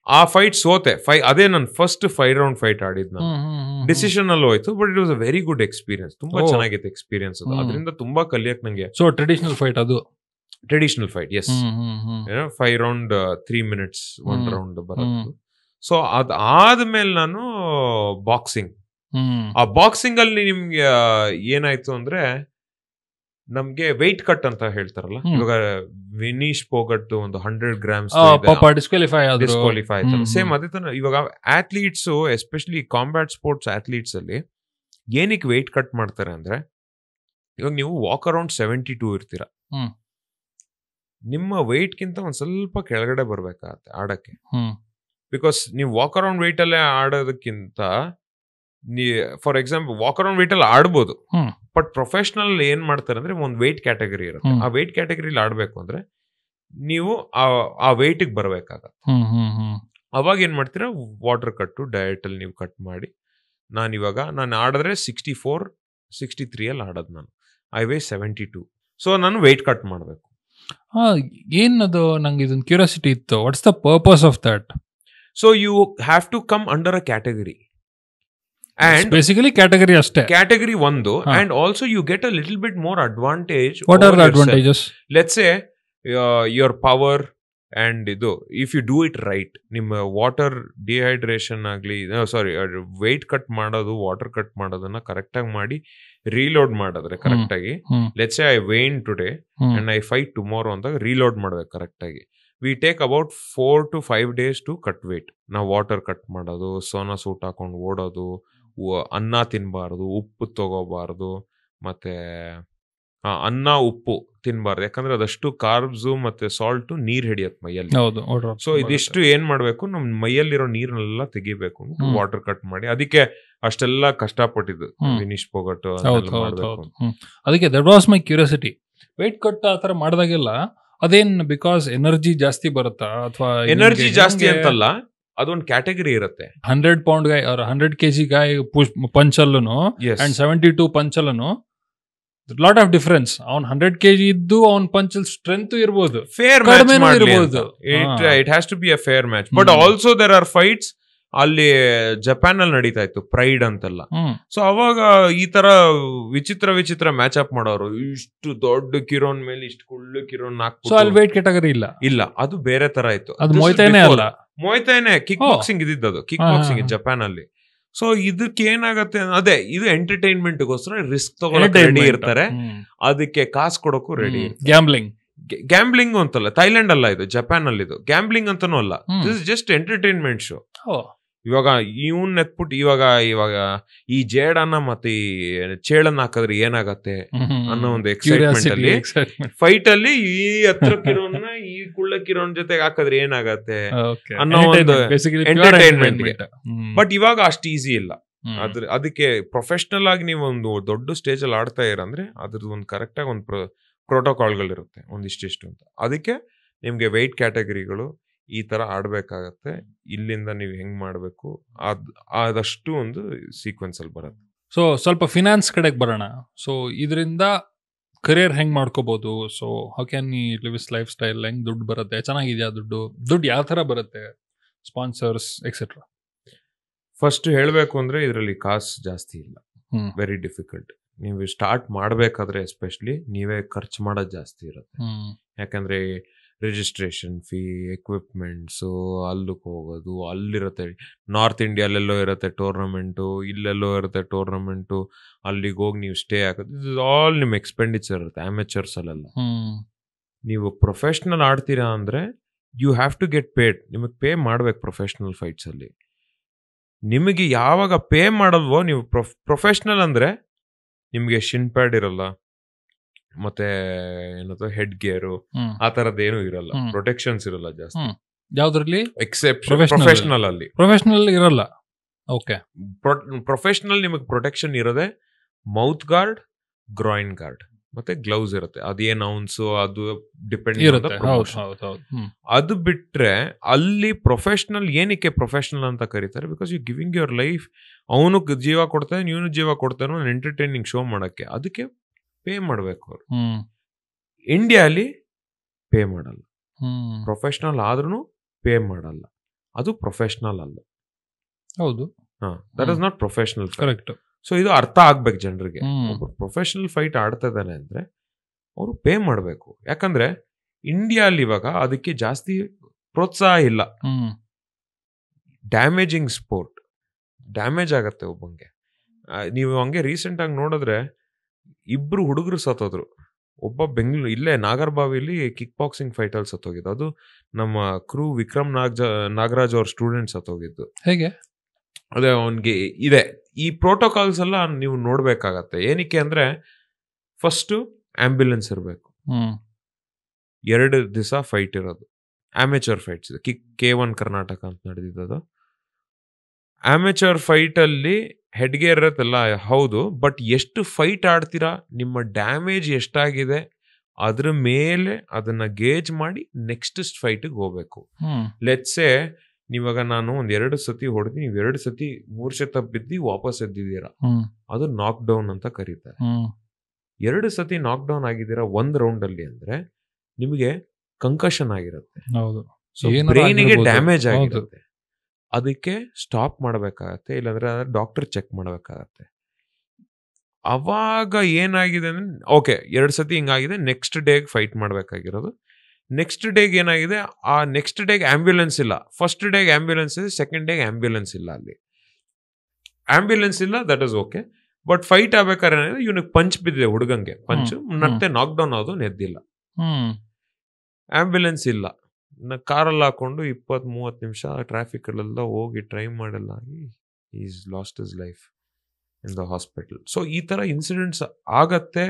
ಆ ಫೈಟ್ ಸೋತೆ. ಅದೇ ನನ್ನ ಫಸ್ಟ್ 5 ರೌಂಡ್ ಫೈಟ್ ಆಡಿದ್ ನಾನು. ಡಿಸಿಷನ್ ಅಲ್ಲಿ ಹೋಯ್ತು, but it was a very good experience. ತುಂಬಾ ಚೆನ್ನಾಗಿತ್ತು ಎಕ್ಸ್ಪೀರಿಯನ್ಸ್ ಅದು. ಅದರಿಂದ ತುಂಬಾ ಕಲಿಯಕ್ ನಂಗೆ. ಸೊ ಟ್ರೆಡಿಷನಲ್ ಫೈಟ್ ಅದು? Traditional fight, yes. 5 round 3 minutes 1 round ಬರೋದು. ಸೊ ಅದಾದ್ಮೇಲೆ ನಾನು ಬಾಕ್ಸಿಂಗ್. ಆ ಬಾಕ್ಸಿಂಗ್ ಅಲ್ಲಿ ನಿಮ್ಗೆ ಏನಾಯ್ತು ಅಂದ್ರೆ ನಮ್ಗೆ ವೆಯ್ಟ್ ಕಟ್ ಅಂತ ಹೇಳ್ತಾರಲ್ಲ. ಇವಾಗ ವಿನೀಶ್ ಪೋಗಟ್ ಒಂದು 100 grams ಡಿಸ್ಕ್ವಾಲಿಫೈ ಆಯ್ತು. ಸೇಮ್ ಅದೇ ತರ ಇವಾಗ athletes, especially combat sports athletes ಅಲ್ಲಿ ಏನಕ್ಕೆ ವೆಯ್ಟ್ ಕಟ್ ಮಾಡ್ತಾರೆ ಅಂದ್ರೆ, ಇವಾಗ ನೀವು ವಾಕ್ ಅರೌಂಡ್ 72 ಇರ್ತೀರಾ, ನಿಮ್ಮ ವೆಯ್ಟ್ ಗಿಂತ ಒಂದ್ ಸ್ವಲ್ಪ ಕೆಳಗಡೆ ಬರ್ಬೇಕಾಗತ್ತೆ ಆಡಕ್ಕೆ. ಬಿಕಾಸ್ ನೀವು ವಾಕ್ ಅರೌಂಡ್ ವೆಯ್ಟ್ ಅಲ್ಲೇ ಆಡೋದಕ್ಕಿಂತ, for example walk around weight ಅಲ್ಲಿ ಆಡ್ಬೋದು, ಬಟ್ ಪ್ರೊಫೆಷನಲ್ ಏನ್ ಮಾಡ್ತಾರೆ ಅಂದ್ರೆ ಒಂದ್ ವೆಯ್ಟ್ ಕ್ಯಾಟಗರಿ ಇರುತ್ತೆ. ಆ ವೆಯ್ಟ್ ಕ್ಯಾಟಗರಿಲಿ ಆಡ್ಬೇಕು ಅಂದ್ರೆ ನೀವು ಆ ವೆಯ್ಟಿಗೆ ಬರ್ಬೇಕಾಗತ್ತೆ. ಅವಾಗ ಏನ್ ಮಾಡ್ತೀರಾ, ವಾಟರ್ ಕಟ್ಟು ಡಯಟ್ ಅಲ್ಲಿ ನೀವು ಕಟ್ ಮಾಡಿ. ನಾನು ಆಡಿದ್ರೆ 64-63 ಅಲ್ಲಿ ಆಡೋದು ನಾನು. I weigh 72. ಸೊ ನಾನು ವೆಯ್ಟ್ ಕಟ್ ಮಾಡ್ಬೇಕು. ಏನದು, ನಂಗೆ ಇದೊಂದು ಕ್ಯೂರಿಯಾಸಿಟಿ ಇತ್ತು. What's the purpose of that? So you have to come under a category. And basically category ಅಷ್ಟೇ, category 1. And also you get a little bit more advantage. What are the advantages? Let's say your power and if you do it right, ನಿಮ್ಮ water dehydration ಆಗಲಿ, weight cut ಮಾಡೋದು, water cut ಮಾಡೋದನ್ನ correct ಆಗಿ ಮಾಡಿ reload ಮಾಡಿದ್ರೆ correct ಆಗಿ, let's say I weigh in today and I fight tomorrow ಅಂತ reload ಮಾಡ್ಬೇಕು ಕರೆಕ್ಟ್ ಆಗಿ. We take about 4 to 5 days to cut weight. ನಾವು ವಾಟರ್ ಕಟ್ ಮಾಡೋದು, ಸೋನಾ ಸೂಟ್ ಹಾಕೊಂಡು ಓಡೋದು, ಅನ್ನ ತಿನ್ಬಾರ್ದು, ಉಪ್ಪು ತಗೋಬಾರ್ದು, ಮತ್ತೆ ಅನ್ನ ಉಪ್ಪು ತಿನ್ಬಾರ್ದು, ಯಾಕಂದ್ರೆ ಅದಷ್ಟು ಕಾರ್ಬ್ಸು ಮತ್ತೆ ಸಾಲ್ಟ್ ನೀರ್ ಹಿಡಿಯತ್ ಮೈಯಲ್ಲಿ. ಸೊ ಇದಿಷ್ಟು ಏನ್ ಮಾಡ್ಬೇಕು, ನಮ್ ಮೈಯಲ್ಲಿರೋ ನೀರ್ನೆಲ್ಲ ತೆಗಿಬೇಕು, ವಾಟರ್ ಕಟ್ ಮಾಡಿ. ಅದಕ್ಕೆ ಅಷ್ಟೆಲ್ಲ ಕಷ್ಟಪಟ್ಟಿದ್ದು ವಿನೀಶ್ ಪೋಗಟ್. ಅದಕ್ಕೆ that was my curiosity. Weight cut ಆತರ ಮಾಡಿದಾಗೆಲ್ಲ ಅದೇನ್ ಬಿಕಾಸ್ ಎನರ್ಜಿ ಜಾಸ್ತಿ ಬರುತ್ತಾ, ಅಥವಾ ಎನರ್ಜಿ ಜಾಸ್ತಿ ಅಂತಲ್ಲ, ಅದೊಂದು ಕ್ಯಾಟಗರಿ ಇರುತ್ತೆ. 100 pound guy or 100 kg guy ಪಂಚಲ್ಲೂ ಅಂಡ್ 72 ಪಂಚಲ್ಲೂ ಲಾಟ್ ಆಫ್ ಡಿಫರೆನ್ಸ್. ಅವ್ನ್ 100 kg ಇದ್ದು ಅವ್ನ್ ಪಂಚಲ್ ಸ್ಟ್ರೆಂತ್ ಇರ್ಬೋದು, ಫೇರ್ ಮ್ಯಾಚ್ ಇರ್ಬೋದು. It has to be a fair match. But also there are fights. ಅಲ್ಲಿ ಜಪಾನ್ ಅಲ್ಲಿ ನಡೀತಾ ಇತ್ತು ಪ್ರೈಡ್ ಅಂತೆಲ್ಲ. ಸೊ ಅವಾಗ ಈ ತರ ವಿಚಿತ್ರ ಮ್ಯಾಚ್ ಅಪ್ ಮಾಡೋರು. ಇಷ್ಟು ದೊಡ್ಡ ಕಿರೋನ್ ಮೇಲೆ ಇಷ್ಟು ಕುಳ್ಳು ಕಿರೋನ್ ಹಾಕ್ಬಿಟ್ಟು. ಸೊ ಅಲ್ಲಿ ವೇಟ್ ಕ್ಯಾಟಗರಿ ಇಲ್ಲ, ಅದು ಬೇರೆ ತರ ಇತ್ತು. ಅದು ಮೊಯ್ತಾಯ್ನೇ ಅಲ್ಲ, ಮೊಯ್ತಾಯ್ನೇ ಕಿಕ್ ಬಾಕ್ಸಿಂಗ್ ಇದ್ದಿದ್ದು, ಕಿಕ್ ಬಾಕ್ಸಿಂಗ್ ಜಪಾನ್ ಅಲ್ಲಿ. ಸೊ ಇದಕ್ಕೆ ಏನಾಗತ್ತೆ, ಅದೇ ಇದು ಎಂಟರ್ಟೈನ್ಮೆಂಟ್ ಗೋಸ್ಕರ ರಿಸ್ಕ್ ತಗೊಳಕ್ ರೆಡಿ ಇರ್ತಾರೆ, ಅದಕ್ಕೆ ಕಾಸು ಕೊಡೋಕು ರೆಡಿ. ಗ್ಯಾಂಬ್ಲಿಂಗ್ ಅಂತಲ್ಲ, ಥೈಲ್ಯಾಂಡ್ ಅಲ್ಲ ಇದು, ಜಪಾನ್ ಅಲ್ಲಿ ಇದು. ಗ್ಯಾಂಬ್ಲಿಂಗ್ ಅಂತಾನೂ ಅಲ್ಲ, this is just entertainment show. ಇವಾಗ ಇವನ್ ಎತ್ಬಿಟ್ಟು ಇವಾಗ ಈ ಜೇಡನ್ನ ಮತ್ತೆ ಈ ಚೇಳನ್ನ ಹಾಕಿದ್ರೆ ಏನಾಗತ್ತೆ ಅನ್ನೋ ಒಂದು ಎಕ್ಸೈಟ್ಮೆಂಟ್ ಅಲ್ಲಿ, ಫೈಟ್ ಅಲ್ಲಿ ಈ ಹತ್ರಕ್ಕಿರೋನ್ನ ಈ ಕುಳ್ಳಕ್ಕಿರೋನ್ ಜೊತೆಗೆ ಹಾಕಿದ್ರೆ ಏನಾಗತ್ತೆ ಅನ್ನೋ ಒಂದು ಎಂಟರ್ಟೈನ್ಮೆಂಟ್. ಬಟ್ ಇವಾಗ ಅಷ್ಟು ಈಸಿ ಇಲ್ಲ. ಅದಕ್ಕೆ ಪ್ರೊಫೆಷನಲ್ ಆಗಿ ನೀವು ಒಂದು ದೊಡ್ಡ ಸ್ಟೇಜ್ ಅಲ್ಲಿ ಆಡ್ತಾ ಇರಂದ್ರೆ ಅದ್ರದ್ದು ಒಂದು ಕರೆಕ್ಟ್ ಆಗಿ ಒಂದು ಪ್ರೋಟೋಕಾಲ್ಗಳಿರುತ್ತೆ, ಒಂದಿಷ್ಟು ಅಂತ. ಅದಕ್ಕೆ ನಿಮ್ಗೆ ವೆಯ್ಟ್ ಕ್ಯಾಟಗರಿಗಳು ಈ ತರ ಆಡ್ಬೇಕಾಗತ್ತೆ. ಇಲ್ಲಿಂದ ನೀವು ಹೆಂಗ್ ಮಾಡ್ಬೇಕು ಅದಷ್ಟು ಒಂದು ಸೀಕ್ವೆನ್ಸ್ ಅಲ್ಲಿ ಬರುತ್ತೆ. ಸೊ ಸ್ವಲ್ಪ ಫಿನಾನ್ಸ್ ಕಡೆಗೆ ಬರೋಣ. ಸೊ ಇದರಿಂದ ಕರಿಯರ್ ಹೆಂಗ್ ಮಾಡ್ಕೋಬಹುದು? ಸೊ ಹೌ ಕ್ಯಾನ್ ಈ ಲಿವ್ ಇಸ್ ಲೈಫ್ ಸ್ಟೈಲ್? ಹೆಂಗ್ ದುಡ್ಡು ಬರುತ್ತೆ? ಚೆನ್ನಾಗಿದ್ಯಾ ದುಡ್ಡು ಯಾವ ತರ ಬರುತ್ತೆ? Sponsors etcetera. ಫಸ್ಟ್ ಹೇಳ್ಬೇಕು ಅಂದ್ರೆ ಇದರಲ್ಲಿ ಕಾಸು ಜಾಸ್ತಿ ಇಲ್ಲ, ವೆರಿ ಡಿಫಿಕಲ್ಟ್. ನೀವು ಸ್ಟಾರ್ಟ್ ಮಾಡ್ಬೇಕಾದ್ರೆ ಎಸ್ಪೆಷಲಿ ನೀವೇ ಖರ್ಚು ಮಾಡೋದು ಜಾಸ್ತಿ ಇರುತ್ತೆ. ಯಾಕಂದ್ರೆ ರಿಜಿಸ್ಟ್ರೇಷನ್ ಫೀ, ಎಕ್ವಿಪ್ಮೆಂಟ್ಸು, ಅಲ್ಲಿಗೆ ಹೋಗೋದು, ಅಲ್ಲಿರುತ್ತೆ. ನಾರ್ತ್ ಇಂಡಿಯಾಲೆಲ್ಲೋ ಇರುತ್ತೆ ಟೂರ್ನಮೆಂಟು, ಇಲ್ಲೆಲ್ಲೋ ಇರುತ್ತೆ ಟೂರ್ನಮೆಂಟು, ಅಲ್ಲಿಗೆ ಹೋಗಿ ನೀವು ಸ್ಟೇ ಆಗೋದು, ಇದು ಆಲ್ ನಿಮ್ಮ ಎಕ್ಸ್ಪೆಂಡಿಚರ್ ಇರುತ್ತೆ ಅಮೆಚರ್ಸ್ ಅಲ್ಲೆಲ್ಲ. ನೀವು ಪ್ರೊಫೆಷ್ನಲ್ ಆಡ್ತೀರಾ ಅಂದರೆ you have to get paid. ನಿಮಗೆ ಪೇ ಮಾಡ್ಬೇಕು ಪ್ರೊಫೆಷ್ನಲ್ ಫೈಟ್ಸಲ್ಲಿ. ನಿಮಗೆ ಯಾವಾಗ ಪೇ ಮಾಡಲ್ವೋ, ನೀವು ಪ್ರೊಫೆಷ್ನಲ್ ಅಂದರೆ ನಿಮಗೆ ಶಿನ್ ಪ್ಯಾಡ್ ಇರಲ್ಲ, ಮತ್ತೆ ಏನದು ಹೆಡ್ ಗೇರು ಆ ತರದ್ದು ಏನು ಇರಲ್ಲ, ಪ್ರೊಟೆಕ್ಷನ್ಸ್ ಇರಲ್ಲ ಜಾಸ್ತಿ. ಯಾವ್ದ್ರಲ್ಲಿ? ಎಕ್ಸೆಪ್ಷನ್ ಪ್ರೊಫೆಷನಲ್ ಅಲ್ಲಿ. ಪ್ರೊಫೆಷನಲ್ ಇರಲ್ಲ. ಓಕೆ. ಪ್ರೊಫೆಷನಲ್ ನಿಮಗೆ ಪ್ರೊಟೆಕ್ಷನ್ ಇರೋದೆ ಮೌತ್ ಗಾರ್ಡ್, ಗ್ರಾಯಿನ್ ಗಾರ್ಡ್ ಮತ್ತೆ ಗ್ಲೌಸ್ ಇರುತ್ತೆ. ಅದೇನ್ ಔನ್ಸ್ ಅದು ಡಿಪೆಂಡ್ ಇರುತ್ತೆ. ಅದು ಬಿಟ್ರೆ ಅಲ್ಲಿ ಪ್ರೊಫೆಷನಲ್ ಏನಕ್ಕೆ ಪ್ರೊಫೆಷನಲ್ ಅಂತ ಕರೀತಾರೆ? Because you giving your life. ಅವನು ಜೀವ ಕೊಡ್ತಾನೆ, ನೀನು ಜೀವ ಕೊಡ್ತಾನೆ ಎಂಟರ್ಟೈನಿಂಗ್ ಶೋ ಮಾಡಕ್ಕೆ. ಅದಕ್ಕೆ ಪೇ ಮಾಡ್ಬೇಕು ಅವ್ರು. ಇಂಡಿಯಾ ಅಲ್ಲಿ ಪೇ ಮಾಡಲ್ಲ. ಪ್ರೊಫೆಷನಲ್ ಆದ್ರೂ ಪೇ ಮಾಡಲ್ಲ. ಅದು ಪ್ರೊಫೆಷನಲ್ ಅಲ್ಲ. ಹೌದು. That is not professional. Correct. So ಇದು ಅರ್ಥ ಆಗ್ಬೇಕು ಜನರಿಗೆ. ಒಬ್ಬರು ಪ್ರೊಫೆಷನಲ್ ಫೈಟ್ ಆಡ್ತಾ ಇದ್ದಾನೆ ಅಂದ್ರೆ ಅವರು ಪೇ ಮಾಡಬೇಕು. ಯಾಕಂದ್ರೆ ಇಂಡಿಯಾ ಅಲ್ಲಿ ಇವಾಗ ಅದಕ್ಕೆ ಜಾಸ್ತಿ ಪ್ರೋತ್ಸಾಹ ಇಲ್ಲ. ಡ್ಯಾಮೇಜಿಂಗ್ ಸ್ಪೋರ್ಟ್, ಡ್ಯಾಮೇಜ್ ಆಗತ್ತೆ ಒಬ್ಬಂಗೆ. ನೀವು ಹಂಗೆ ರೀಸೆಂಟ್ ಆಗಿ ನೋಡಿದ್ರೆ 2 ಹುಡುಗರು ಸತ್ತೋದ್ರು. ಒಬ್ಬ ಬೆಂಗಳೂರು ಇಲ್ಲೇ ನಾಗರಬಾವಿಲಿ ಕಿಕ್ ಬಾಕ್ಸಿಂಗ್ ಫೈಟ್ ಅಲ್ಲಿ ಸತ್ತೋಗಿದ್ದು. ಅದು ನಮ್ಮ ಕ್ರೂ ವಿಕ್ರಮ್ ನಾಗರಾಜ್ ಅವ್ರ ಸ್ಟೂಡೆಂಟ್ ಸತ್ತೋಗಿದ್ದು. ಹೇಗೆ? ಅದೇ ಅವನ್ಗೆ ಇದೆ ಈ ಪ್ರೋಟೋಕಾಲ್ಸ್ ಎಲ್ಲ ನೀವು ನೋಡ್ಬೇಕಾಗತ್ತೆ. ಏನಕ್ಕೆ ಅಂದ್ರೆ ಫಸ್ಟ್ ಆಂಬ್ಯುಲೆನ್ಸ್ ಇರಬೇಕು. 2 ದಿವಸ ಫೈಟ್ ಇರೋದು. ಅಮೆಚೂರ್ ಫೈಟ್ಸ್ ಇದೆ. K1 ಕರ್ನಾಟಕ ಅಂತ ನಡೆದಿದ್ದು. ಅಮೆಚೂರ್ ಫೈಟ್ ಅಲ್ಲಿ ಹೆಡ್ಗೇರ್ ಇರತ್ತಲ್ಲ, ಹೌದು. ಬಟ್ ಎಷ್ಟು ಫೈಟ್ ಆಡ್ತೀರಾ, ನಿಮ್ಮ ಡ್ಯಾಮೇಜ್ ಎಷ್ಟಾಗಿದೆ ಅದ್ರ ಮೇಲೆ ಅದನ್ನ ಗೇಜ್ ಮಾಡಿ ನೆಕ್ಸ್ಟ್ ಫೈಟ್ಗೆ ಹೋಗ್ಬೇಕು. ಲೆಟ್ಸೆ ನೀವಾಗ ನಾನು 2 ಸತಿ ಹೊಡೆದಿ, ನೀವು 2 ಸತಿ 3 ಸತ ಬಿದ್ದಿ ವಾಪಸ್ ಎದ್ದಿದ್ದೀರಾ, ಅದು ನಾಕ್ ಡೌನ್ ಅಂತ ಕರೀತಾರೆ. 2 ಸತಿ ನಾಕ್ ಡೌನ್ ಆಗಿದ್ದೀರಾ 1 ರೌಂಡ್ ಅಲ್ಲಿ ಅಂದ್ರೆ ನಿಮಗೆ ಕಂಕಷನ್ ಆಗಿರುತ್ತೆ. ಬ್ರೈನಿಗೆ ಡ್ಯಾಮೇಜ್ ಆಗಿರುತ್ತೆ. ಅದಕ್ಕೆ ಸ್ಟಾಪ್ ಮಾಡಬೇಕಾಗತ್ತೆ, ಇಲ್ಲಾಂದ್ರೆ ಡಾಕ್ಟರ್ ಚೆಕ್ ಮಾಡಬೇಕಾಗತ್ತೆ. ಅವಾಗ ಏನಾಗಿದೆ ಅಂದ್ರೆ ಓಕೆ 2 ಸತಿ ಹಿಂಗಾಗಿದೆ, ನೆಕ್ಸ್ಟ್ ಡೇಗೆ ಫೈಟ್ ಮಾಡಬೇಕಾಗಿರೋದು. ನೆಕ್ಸ್ಟ್ ಡೇಗೆ ಏನಾಗಿದೆ, ಆ ನೆಕ್ಸ್ಟ್ ಡೇಗೆ ಆಂಬ್ಯುಲೆನ್ಸ್ ಇಲ್ಲ. ಫಸ್ಟ್ ಡೇಗೆ ಆಂಬ್ಯುಲೆನ್ಸ್ ಇದೆ, ಸೆಕೆಂಡ್ ಡೇಗೆ ಆಂಬ್ಯುಲೆನ್ಸ್ ಇಲ್ಲ. ಅಲ್ಲಿ ಆಂಬ್ಯುಲೆನ್ಸ್ ಇಲ್ಲ, that is okay. But fight ಆಗ್ಬೇಕಾದ್ರೆ ಏನಿದೆ, ಇವನಿಗೆ ಪಂಚ್ ಬಿದ್ದಿದೆ ಹುಡುಗಂಗೆ, ಪಂಚ್ ಮತ್ತೆ ನಾಕ್ ಡೌನ್ ಆಗೋದು, ನೆದ್ದಿಲ್ಲ. ಆಂಬ್ಯುಲೆನ್ಸ್ ಇಲ್ಲ. ಕಾರಲ್ಲಿ ಹಾಕೊಂಡು 20-30 ನಿಮಿಷ ಟ್ರಾಫಿಕ್ ಅಲ್ಲೆಲ್ಲ ಹೋಗಿ ಟ್ರೈ ಮಾಡಲ್ಲ, is last is life in the hospital. So ಈ ತರ ಇನ್ಸಿಡೆಂಟ್ಸ್ ಆಗತ್ತೆ.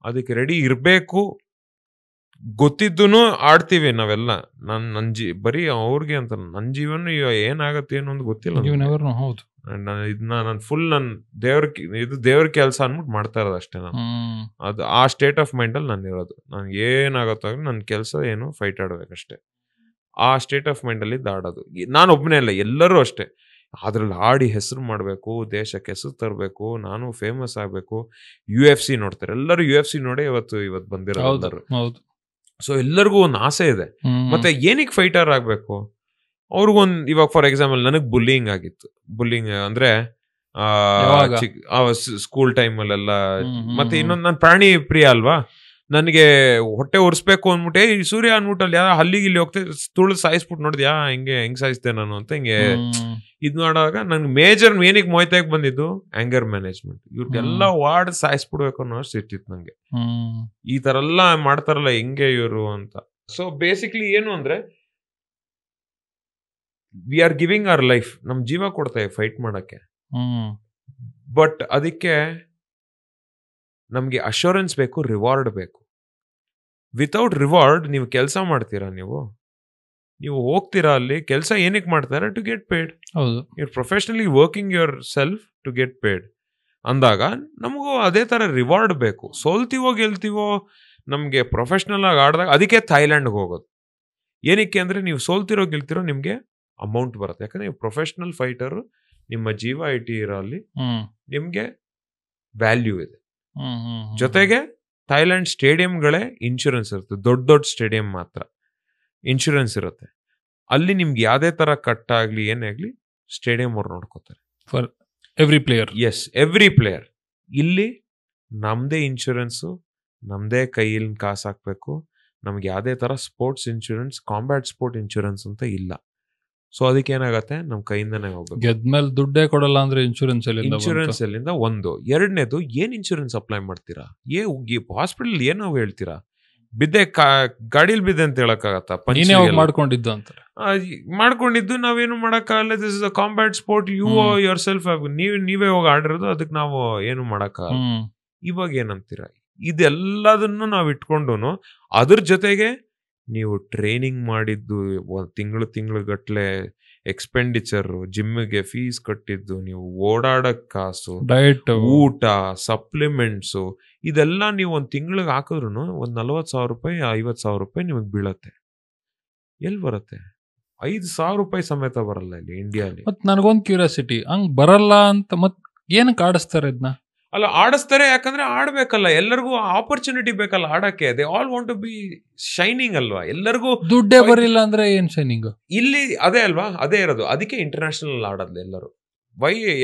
ಅದಕ್ಕೆ ರೆಡಿ ಇರಬೇಕು. ಗೊತ್ತಿದ್ದೂ ಆಡ್ತೀವಿ ನಾವೆಲ್ಲ. ನನ್ನ ಬರೀ ಅವ್ರಿಗೆ ಅಂತ ನನ್ನ ಜೀವನ ಏನಾಗತ್ತೆ ಏನೋ ಒಂದು ಗೊತ್ತಿಲ್ಲ. ಹೌದು. ನಾನು ಫುಲ್ ದೇವ್ರ ಕೆಲಸ ಅನ್ಬಿಟ್ಟು ಮಾಡ್ತಾ ಇರೋದು ಅಷ್ಟೇ. ನಾನು ಅದು ಆ ಸ್ಟೇಟ್ ಆಫ್ ಮೈಂಡ್ ಅಲ್ಲಿ ನಾನು ಇರೋದು. ನನ್ಗೆ ಏನಾಗತ್ತೋ ನನ್ನ ಕೆಲಸ ಏನು ಫೈಟ್ ಆಡ್ಬೇಕಷ್ಟೇ. ಆ ಸ್ಟೇಟ್ ಆಫ್ ಮೈಂಡ್ ಅಲ್ಲಿ ಆಡೋದು. ನಾನು ಒಬ್ಬನೇ ಅಲ್ಲ, ಎಲ್ಲರೂ ಅಷ್ಟೇ. ಅದ್ರಲ್ಲಿ ಆಡಿ ಹೆಸರು ಮಾಡಬೇಕು, ದೇಶಕ್ಕೆ ಹೆಸರು ತರಬೇಕು, ನಾನು ಫೇಮಸ್ ಆಗ್ಬೇಕು. UFC ನೋಡ್ತಾರೆ ಎಲ್ಲರೂ, UFC ನೋಡೇ ಇವತ್ತು ಬಂದಿರೋದು. ಸೊ ಎಲ್ಲರಿಗೂ ಒಂದು ಆಸೆ ಇದೆ. ಮತ್ತೆ ಏನಕ್ಕೆ ಫೈಟರ್ ಆಗ್ಬೇಕು ಅವ್ರಿಗೊಂದು. ಇವಾಗ ಫಾರ್ ಎಕ್ಸಾಂಪಲ್ ನನಗ್ ಬುಲ್ಲಿಂಗ್ ಆಗಿತ್ತು. ಬುಲ್ಲಿಂಗ್ ಅಂದ್ರೆ ಸ್ಕೂಲ್ ಟೈಮಲ್ಲೆಲ್ಲ. ಮತ್ತೆ ಇನ್ನೊಂದು, ನಾನು ಪ್ರಾಣಿ ಪ್ರಿಯ ಅಲ್ವಾ, ನನಗೆ ಹೊಟ್ಟೆ ಉರ್ಸ್ಬೇಕು ಅಂದ್ಬಿಟ್ಟೆ ಈ ಸೂರ್ಯ ಅಂದ್ಬಿಟ್ಟಲ್ಲಿ ಯಾವ ಹಲ್ಲಿಗೆ ಇಲ್ಲಿ ಹೋಗ್ತೇ ತುಳು ಸಾಯಿಸ್ಬಿಟ್ಟು ನೋಡಿದ್ಯಾ ಹೆಂಗ್ ಸಾಯಿಸ್ತೆ ನಾನು ಅಂತ ಹಿಂಗೆ ಇದ್ ನೋಡಾಗ ನನ್ಗೆ ಮೇಜರ್ ಏನಕ್ಕೆ ಮೊಯ್ತಾಗ ಬಂದಿದ್ದು ಆಂಗರ್ ಮ್ಯಾನೇಜ್ಮೆಂಟ್. ಇವ್ರಿಗೆಲ್ಲ ವಾರ್ಡ್ ಸಾಯಿಸ್ಬಿಡ್ಬೇಕು ಅನ್ನೋ ಅಷ್ಟು ಇಟ್ಟಿತ್ತು ನಂಗೆ. ಈ ತರ ಎಲ್ಲ ಮಾಡ್ತಾರಲ್ಲ ಹೆಂಗೆ ಇವರು ಅಂತ. ಸೊ ಬೇಸಿಕ್ಲಿ ಏನು ಅಂದ್ರೆ we are giving our life, ನಮ್ ಜೀವ ಕೊಡ್ತೇವೆ ಫೈಟ್ ಮಾಡಕ್ಕೆ. ಬಟ್ ಅದಕ್ಕೆ ನಮ್ಗೆ ಅಶ್ಯೂರೆನ್ಸ್ ಬೇಕು, ರಿವಾರ್ಡ್ ಬೇಕು. ವಿತೌಟ್ ರಿವಾರ್ಡ್ ನೀವು ಕೆಲಸ ಮಾಡ್ತೀರಾ, ನೀವು ಹೋಗ್ತೀರಾ ಅಲ್ಲಿ ಕೆಲಸ ಏನಕ್ಕೆ ಮಾಡ್ತಾರೆ? To get paid. You're professionally working yourself to get paid ಅಂದಾಗ ನಮಗೂ ಅದೇ ತರ ರಿವಾರ್ಡ್ ಬೇಕು. ಸೋಲ್ತೀವೋ ಗೆಲ್ತೀವೋ ನಮ್ಗೆ ಪ್ರೊಫೆಷನಲ್ ಆಗಿ ಆಡಿದಾಗ ಅದಕ್ಕೆ ಥೈಲ್ಯಾಂಡ್ಗೆ ಹೋಗೋದು. ಏನಕ್ಕೆ ಅಂದ್ರೆ ನೀವು ಸೋಲ್ತಿರೋ ಗೆಲ್ತಿರೋ ನಿಮ್ಗೆ ಅಮೌಂಟ್ ಬರುತ್ತೆ. ಯಾಕಂದ್ರೆ ನೀವು ಪ್ರೊಫೆಷನಲ್ ಫೈಟರ್, ನಿಮ್ಮ ಜೀವ ಇರೋ ಅಲ್ಲಿ ನಿಮ್ಗೆ ವ್ಯಾಲ್ಯೂ ಇದೆ. ಜೊತೆಗೆ ಥೈಲ್ಯಾಂಡ್ ಸ್ಟೇಡಿಯಂಗಳೇ ಇನ್ಶೂರೆನ್ಸ್ ಇರುತ್ತೆ. ದೊಡ್ಡ ಸ್ಟೇಡಿಯಂ ಮಾತ್ರ ಇನ್ಶೂರೆನ್ಸ್ ಇರುತ್ತೆ. ಅಲ್ಲಿ ನಿಮ್ಗೆ ಯಾವ್ದೇ ತರ ಕಟ್ ಆಗ್ಲಿ ಏನೇ ಆಗ್ಲಿ ಸ್ಟೇಡಿಯಂ ಅವ್ರು ನೋಡ್ಕೋತಾರೆ for every player. Yes, every player. ಇಲ್ಲಿ ನಮ್ದೇ ಇನ್ಶೂರೆನ್ಸು, ನಮ್ದೇ ಕೈಯಲ್ಲಿ ಕಾಸು ಹಾಕ್ಬೇಕು. ನಮ್ಗೆ ಯಾವ್ದೇ ತರ sports insurance, combat sport insurance ಅಂತ ಇಲ್ಲ. ಸೊ ಅದಕ್ಕೆ ಏನಾಗತ್ತೆ, ನಮ್ ಕೈಯಿಂದಾನೆ ಹೋಗ್ಬೇಕು. ಗೆದ್ಮೇಲೆ ದುಡ್ಡೇ ಕೊಡಲ್ಲ ಅಂದ್ರೆ ಇನ್ಶೂರೆನ್ಸ್ ಎಲ್ಲಿಂದ ಒಂದು. ಎರಡನೇದು, ಏನ್ ಇನ್ಶೂರೆನ್ಸ್ ಅಪ್ಲೈ ಮಾಡ್ತೀರಾ? ಹಾಸ್ಪಿಟಲ್ ಏನೋ ಹೇಳ್ತೀರಾ? ಬಿದ್ದೆ ಗಾಡಿಲಿ ಬಿದ್ದೆ ಅಂತ ಹೇಳಕ್ಕಾಗತ್ತಾ? ಮಾಡ್ಕೊಂಡಿದ್ದು ನಾವೇನು ಮಾಡಕ್ಕಾಗಲ್ಲ. This is a combat sport, you yourself. ನೀವೇ ಹೋಗಿ ಆಡಿರೋದು, ಅದಕ್ಕೆ ನಾವು ಏನು ಮಾಡಕ್ಕಾಗಲ್ಲ. ಇವಾಗ ಏನಂತೀರಾ? ಇದೆಲ್ಲದನ್ನು ನಾವ್ ಇಟ್ಕೊಂಡು ಅದ್ರ ಜೊತೆಗೆ ನೀವು ಟ್ರೈನಿಂಗ್ ಮಾಡಿದ್ದು ತಿಂಗಳು ಗಟ್ಲೆ ಎಕ್ಸ್ಪೆಂಡಿಚರ್, ಜಿಮ್ಗೆ ಫೀಸ್ ಕಟ್ಟಿದ್ದು, ನೀವು ಓಡಾಡಕ್ ಕಾಸು, ಡಯಟ್, ಊಟ, ಸಪ್ಲಿಮೆಂಟ್ಸು, ಇದೆಲ್ಲ ನೀವು ಒಂದು ತಿಂಗಳಿಗೆ ಹಾಕಿದ್ರು ಒಂದು 40,000 ರೂಪಾಯಿ 50,000 ರೂಪಾಯಿ ನಿಮಗೆ ಬೀಳತ್ತೆ. ಎಲ್ಲಿ ಬರುತ್ತೆ? 5,000 ರೂಪಾಯಿ ಸಮೇತ ಬರಲ್ಲ ಇಲ್ಲಿ ಇಂಡಿಯಾಲಿ. ಮತ್ ನನಗೊಂದು ಕ್ಯೂರಿಯಾಸಿಟಿ, ಹಂಗ್ ಬರಲ್ಲ ಅಂತ ಮತ್ ಏನಕ್ಕೆ ಆಡಿಸ್ತಾರೆ ಇದನ್ನ? ಅಲ್ಲ, ಆಡಿಸ್ತಾರೆ ಯಾಕಂದ್ರೆ ಆಡ್ಬೇಕಲ್ಲ, ಎಲ್ಲರಿಗೂ ಆಪರ್ಚುನಿಟಿ ಬೇಕಲ್ಲ ಆಡಕ್ಕೆ. They all want to be shining ಅಲ್ವಾ, ಎಲ್ಲರಿಗೂ ದುಡ್ಡೇ ಬರಿಲ್ಲ ಅಂದ್ರೆ ಏನ್ ಶೈನಿಂಗ್? ಇಲ್ಲಿ ಅದೇ ಅಲ್ವಾ, ಅದೇ ಇರೋದು. ಅದಕ್ಕೆ ಇಂಟರ್ನ್ಯಾಷನಲ್ ಆಡೋದು ಎಲ್ಲರೂ.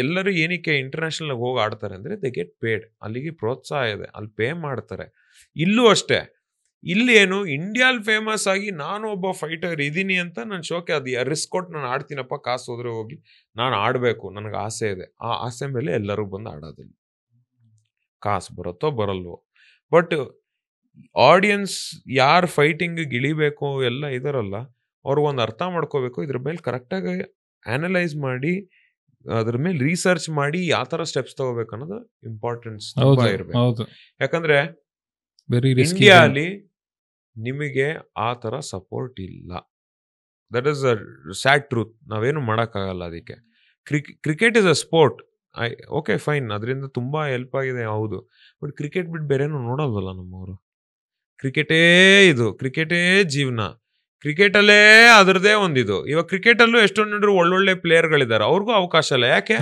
ಎಲ್ಲರೂ ಏನಕ್ಕೆ ಇಂಟರ್ನ್ಯಾಷನಲ್ ಹೋಗಿ ಆಡ್ತಾರೆ ಅಂದ್ರೆ ದೇ ಗೆಟ್ ಪೇಡ್, ಅಲ್ಲಿಗೆ ಪ್ರೋತ್ಸಾಹ ಇದೆ, ಅಲ್ಲಿ ಪೇ ಮಾಡ್ತಾರೆ. ಇಲ್ಲೂ ಅಷ್ಟೇ, ಇಲ್ಲಿ ಏನು ಇಂಡಿಯಾಲ್ ಫೇಮಸ್ ಆಗಿ ನಾನು ಒಬ್ಬ ಫೈಟರ್ ಇದೀನಿ ಅಂತ ನಾನು ಶೋಕೆ ಅದು ರಿಸ್ಕ್ ಕೊಟ್ಟು ನಾನು ಆಡ್ತೀನಪ್ಪ, ಕಾಸು ಹೋದ್ರೆ ಹೋಗಿ, ನಾನು ಆಡಬೇಕು, ನನಗೆ ಆಸೆ ಇದೆ. ಆ ಆಸೆ ಮೇಲೆ ಎಲ್ಲರೂ ಬಂದು ಆಡೋದಿಲ್ಲ. ಕಾಸು ಬರುತ್ತೋ ಬರಲ್ವೋ, ಬಟ್ ಆಡಿಯನ್ಸ್ ಯಾರು ಫೈಟಿಂಗ್ ಇಳಿಬೇಕು ಎಲ್ಲ ಇದಾರಲ್ಲ, ಅವ್ರಿಗೊಂದು ಅರ್ಥ ಮಾಡ್ಕೋಬೇಕು, ಇದ್ರ ಮೇಲೆ ಕರೆಕ್ಟಾಗಿ ಅನಲೈಸ್ ಮಾಡಿ ಅದ್ರ ಮೇಲೆ ರಿಸರ್ಚ್ ಮಾಡಿ ಯಾವ ಥರ ಸ್ಟೆಪ್ಸ್ ತಗೋಬೇಕು ಅನ್ನೋದು ಇಂಪಾರ್ಟೆನ್ಸ್ ತುಂಬಾ ಇರಬೇಕು. ಯಾಕಂದ್ರೆ ಇಂಡಿಯಾಲಿ ನಿಮಗೆ ಆ ಥರ ಸಪೋರ್ಟ್ ಇಲ್ಲ. That is a sad truth. ನಾವೇನು ಮಾಡೋಕ್ಕಾಗಲ್ಲ ಅದಕ್ಕೆ. Cricket is a sport, okay fine, ಅದರಿಂದ ತುಂಬಾ ಹೆಲ್ಪ್ ಆಗಿದೆ, ಹೌದು. ಬಟ್ ಕ್ರಿಕೆಟ್ ಬಿಟ್ಟು ಬೇರೆನೂ ನೋಡಲ್ವಲ್ಲ ನಮ್ಮವರು. ಕ್ರಿಕೆಟೇ ಇದು, ಕ್ರಿಕೆಟೇ ಜೀವನ, ಕ್ರಿಕೆಟಲ್ಲೇ ಅದರದೇ ಒಂದಿದು. ಇವಾಗ ಕ್ರಿಕೆಟಲ್ಲೂ ಎಷ್ಟೊಂದು ಒಳ್ಳೊಳ್ಳೆ ಪ್ಲೇಯರ್ಗಳಿದ್ದಾರೆ, ಅವ್ರಿಗೂ ಅವಕಾಶ ಇಲ್ಲ. ಯಾಕೆ?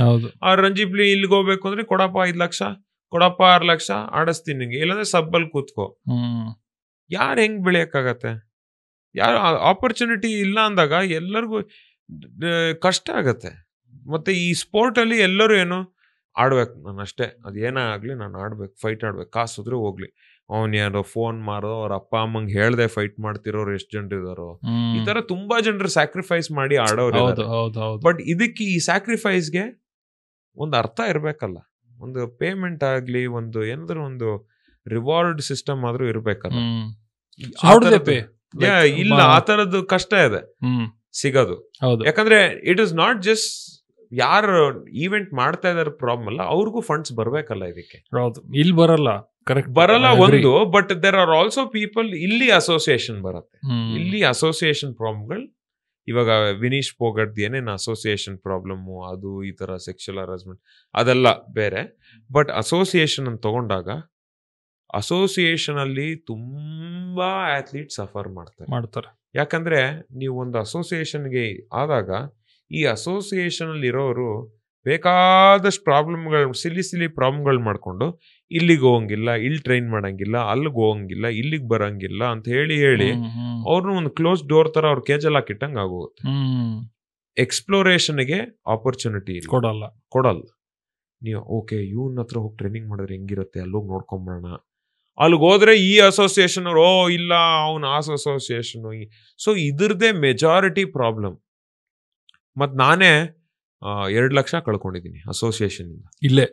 ಆ ರಂಜಿ ಪ್ಲೇ ಇಲ್ಲಿಗೆ ಹೋಗ್ಬೇಕು ಅಂದ್ರೆ ಕೊಡಪ್ಪ 5 ಲಕ್ಷ, ಕೊಡಪ್ಪ 6 ಲಕ್ಷ, ಆಡಿಸ್ತೀನಿ ನಿಂಗೆ, ಇಲ್ಲಾಂದ್ರೆ ಸಬ್ಬಲ್ಲಿ ಕೂತ್ಕೋ. ಯಾರು ಹೆಂಗ್ ಬೆಳೆಯಕ್ಕಾಗತ್ತೆ? ಯಾರು ಆಪರ್ಚುನಿಟಿ ಇಲ್ಲ ಅಂದಾಗ ಎಲ್ಲರಿಗೂ ಕಷ್ಟ ಆಗತ್ತೆ. ಮತ್ತೆ ಈ ಸ್ಪೋರ್ಟ್ ಅಲ್ಲಿ ಎಲ್ಲರೂ ಏನು ಆಡ್ಬೇಕು, ನಾನು ಅಷ್ಟೇ, ಅದೇನೇ ಆಗ್ಲಿ ನಾನು ಆಡ್ಬೇಕು, ಫೈಟ್ ಆಡ್ಬೇಕು, ಕಾಸು ಹೋದ್ರೆ ಹೋಗ್ಲಿ. ಅವ್ನ್ ಯಾರೋ ಫೋನ್ ಮಾರೋ ಅವ್ರ ಅಪ್ಪ ಅಮ್ಮಂಗೆ ಹೇಳ್ದೆ ಫೈಟ್ ಮಾಡ್ತಿರೋರು ಎಷ್ಟು ಜನರು ಇದಾರೋ. ಈ ತರ ತುಂಬಾ ಜನರು ಸ್ಯಾಕ್ರಿಫೈಸ್ ಮಾಡಿ ಆಡೋರು. ಬಟ್ ಇದಕ್ಕೆ, ಈ ಸ್ಯಾಕ್ರಿಫೈಸ್ಗೆ ಒಂದು ಅರ್ಥ ಇರ್ಬೇಕಲ್ಲ, ಒಂದು ಪೇಮೆಂಟ್ ಆಗ್ಲಿ, ಒಂದು ಏನಾದ್ರು ಒಂದು ರಿವಾರ್ಡ್ ಸಿಸ್ಟಮ್ ಆದ್ರೂ ಇರ್ಬೇಕಲ್ಲ. ಇಲ್ಲ, ಆ ತರದ್ದು ಕಷ್ಟ ಇದೆ ಸಿಗೋದು. ಯಾಕಂದ್ರೆ ಇಟ್ ಇಸ್ ನಾಟ್ ಜಸ್ಟ್ ಯಾರು ಈವೆಂಟ್ ಮಾಡ್ತಾ ಇದಾರೆ ಪ್ರಾಬ್ಲಮ್ ಅಲ್ಲ, ಅವ್ರಿಗೂ ಫಂಡ್ಸ್ ಬರ್ಬೇಕಲ್ಲ ಇದಕ್ಕೆ. ಇಲ್ಲಿ ಬರಲ್ಲ, ಕರೆಕ್ಟ್ ಬರಲ್ಲ ಒಂದು. But there are also people, ಇಲ್ಲಿ ಅಸೋಸಿಯೇಷನ್ ಬರುತ್ತೆ, ಇಲ್ಲಿ ಅಸೋಸಿಯೇಷನ್ ಪ್ರಾಬ್ಲಮ್ಗಳು. ಇವಾಗ ವಿನೀಶ್ ಫೋಗಟ್ ಏನೇನು ಅಸೋಸಿಯೇಷನ್ ಪ್ರಾಬ್ಲಮ್ಮು, ಅದು ಈ ತರ ಸೆಕ್ಷುವಲ್ ಹರಾಸ್ಮೆಂಟ್ ಅದೆಲ್ಲ ಬೇರೆ. ಬಟ್ ಅಸೋಸಿಯೇಷನ್ ಅಂತ ತಗೊಂಡಾಗ ಅಸೋಸಿಯೇಷನ್ ಅಲ್ಲಿ ತುಂಬಾ ಅಥ್ಲೀಟ್ ಸಫರ್ ಮಾಡ್ತಾರೆ. ಯಾಕಂದ್ರೆ ನೀವು ಒಂದು ಅಸೋಸಿಯೇಷನ್ಗೆ ಆದಾಗ ಈ ಅಸೋಸಿಯೇಷನ್ ಅಲ್ಲಿ ಇರೋರು ಬೇಕಾದಷ್ಟು ಪ್ರಾಬ್ಲಮ್ಗಳು, ಸಿಲಿ ಪ್ರಾಬ್ಲಮ್ಗಳು ಮಾಡ್ಕೊಂಡು ಇಲ್ಲಿಗೆ ಹೋಗಂಗಿಲ್ಲ, ಇಲ್ಲಿ ಟ್ರೈನ್ ಮಾಡಂಗಿಲ್ಲ, ಅಲ್ಲಿಗೆ ಹೋಗಂಗಿಲ್ಲ, ಇಲ್ಲಿಗೆ ಬರಂಗಿಲ್ಲ ಅಂತ ಹೇಳಿ ಅವ್ರನ್ನ ಒಂದು ಕ್ಲೋಸ್ ಡೋರ್ ತರ ಅವ್ರ ಕೇಜಲ್ ಹಾಕಿಟ್ಟಂಗೆ ಆಗೋಗುತ್ತೆ. ಎಕ್ಸ್ಪ್ಲೋರೇಷನ್ಗೆ ಆಪರ್ಚುನಿಟಿ ಕೊಡಲ್ಲ. ನೀವು ಓಕೆ ಇವನ್ ಹತ್ರ ಹೋಗಿ ಟ್ರೈನಿಂಗ್ ಮಾಡಿದ್ರೆ ಹೆಂಗಿರುತ್ತೆ, ಅಲ್ಲೋಗಿ ನೋಡ್ಕೊಂಬರೋಣ, ಅಲ್ಲಿಗೆ ಹೋದ್ರೆ ಈ ಅಸೋಸಿಯೇಷನ್ ಅವ್ರು ಇಲ್ಲ ಅವನು ಆ ಅಸೋಸಿಯೇಷನ್. ಸೊ ಇದ್ರದ್ದೇ ಮೆಜಾರಿಟಿ ಪ್ರಾಬ್ಲಮ್. ಮತ್ ನಾನೇ 2 ಲಕ್ಷ ಕಳ್ಕೊಂಡಿದ್ದೀನಿ ಅಸೋಸಿಯೇಷನ್ ಇಂದ ಇಲ್ಲೇ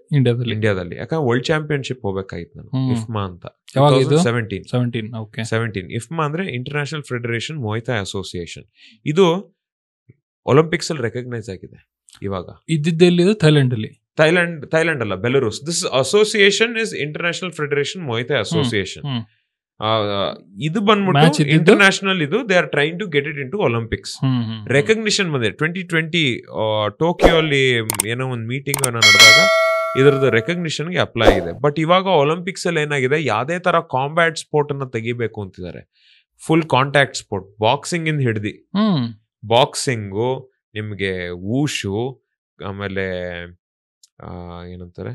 ಇಂಡಿಯಾದಲ್ಲಿ. ಯಾಕಂದ್ರೆ ವರ್ಲ್ಡ್ ಚಾಂಪಿಯನ್ಶಿಪ್ ಹೋಗ್ಬೇಕಾಗಿತ್ತು ನಾನು, ಇಫ್ಮಾ ಅಂತ. 17 ಇಫ್ಮಾ ಅಂದ್ರೆ international federation Muay Thai association. ಇದು ಒಲಿಂಪಿಕ್ಸ್ ಅಲ್ಲಿ ರೆಕಗ್ನೈಸ್ ಆಗಿದೆ ಇವಾಗ. ಇದ್ದಿದ್ದು ಥೈಲ್ಯಾಂಡ್ ಅಲ್ಲ, Belarus. This association is international federation Muay Thai association. ಇದು ಬಂದ್ಬಿಟ್ಟು ಇಂಟರ್ನ್ಯಾಷನಲ್, ಇದು they are trying to get it in to Olympics. Recognition ಬಂದಿದೆ 2020 ಟೋಕಿಯೋ ಅಲ್ಲಿ ಏನೋ ಒಂದು ಮೀಟಿಂಗ್ ನಡೆದಾಗ ಇದರದ್ದು ರೆಕಗ್ನಿಷನ್ಗೆ ಅಪ್ಲೈ ಆಗಿದೆ. ಬಟ್ ಇವಾಗ ಒಲಿಂಪಿಕ್ಸ್ ಅಲ್ಲಿ ಏನಾಗಿದೆ, ಯಾವುದೇ ತರ ಕಾಂಬ್ಯಾಟ್ ಸ್ಪೋರ್ಟ್ ಅನ್ನ ತೆಗಿಬೇಕು ಅಂತಿದ್ದಾರೆ. ಫುಲ್ ಕಾಂಟ್ಯಾಕ್ಟ್ ಸ್ಪೋರ್ಟ್, ಬಾಕ್ಸಿಂಗ್ ಇಂದ ಹಿಡ್ದಿ, ಬಾಕ್ಸಿಂಗು, ನಿಮ್ಗೆ ವೂಶು, ಆಮೇಲೆ ಏನಂತಾರೆ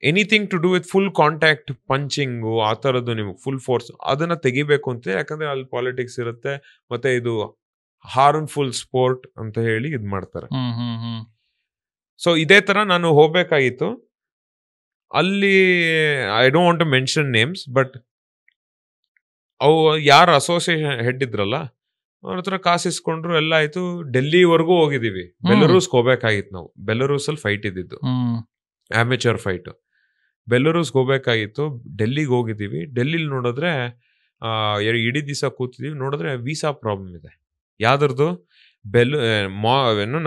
anything to do with full contact, punching, ಆ ಥರದ್ದು ನಿಮ್ಗೆ ಫುಲ್ ಫೋರ್ಸ್ ಅದನ್ನ ತೆಗಿಬೇಕು ಅಂತ. ಯಾಕಂದ್ರೆ ಅಲ್ಲಿ ಪಾಲಿಟಿಕ್ಸ್ ಇರುತ್ತೆ, ಮತ್ತೆ ಇದು ಹಾರ್ಮ್ಫುಲ್ ಸ್ಪೋರ್ಟ್ ಅಂತ ಹೇಳಿ ಇದ್ ಮಾಡ್ತಾರೆ. ಸೊ ಇದೇ ತರ ನಾನು ಹೋಗ್ಬೇಕಾಗಿತ್ತು ಅಲ್ಲಿ. I don't want to mention names, but ಅವು ಯಾರು ಅಸೋಸಿಯೇಷನ್ ಹೆಡ್ ಇದ್ರಲ್ಲ ಅವ್ರ ಹತ್ರ ಕಾಸು ಇಸ್ಕೊಂಡ್ರು, ಎಲ್ಲ ಆಯ್ತು. ಡೆಲ್ಲಿವರೆಗೂ ಹೋಗಿದೀವಿ. ಬೆಲರೂಸ್ಗೆ ಹೋಗ್ಬೇಕಾಗಿತ್ತು ನಾವು. ಬೆಲರೂಸ್ ಅಲ್ಲಿ ಫೈಟ್ ಇದ್ದಿದ್ದು, ಅಮೇಚರ್ ಫೈಟ್. ಬೆಲರೂಸ್ಗೆ ಹೋಗ್ಬೇಕಾಗಿತ್ತು, ಡೆಲ್ಲಿಗೆ ಹೋಗಿದ್ದೀವಿ. ಡೆಲ್ಲಿಲಿ ನೋಡಿದ್ರೆ ಇಡೀ ದಿವಸ ಕೂತಿದೀವಿ, ನೋಡಿದ್ರೆ ವೀಸಾ ಪ್ರಾಬ್ಲಮ್ ಇದೆ. ಯಾವ್ದ್ರದ್ದು?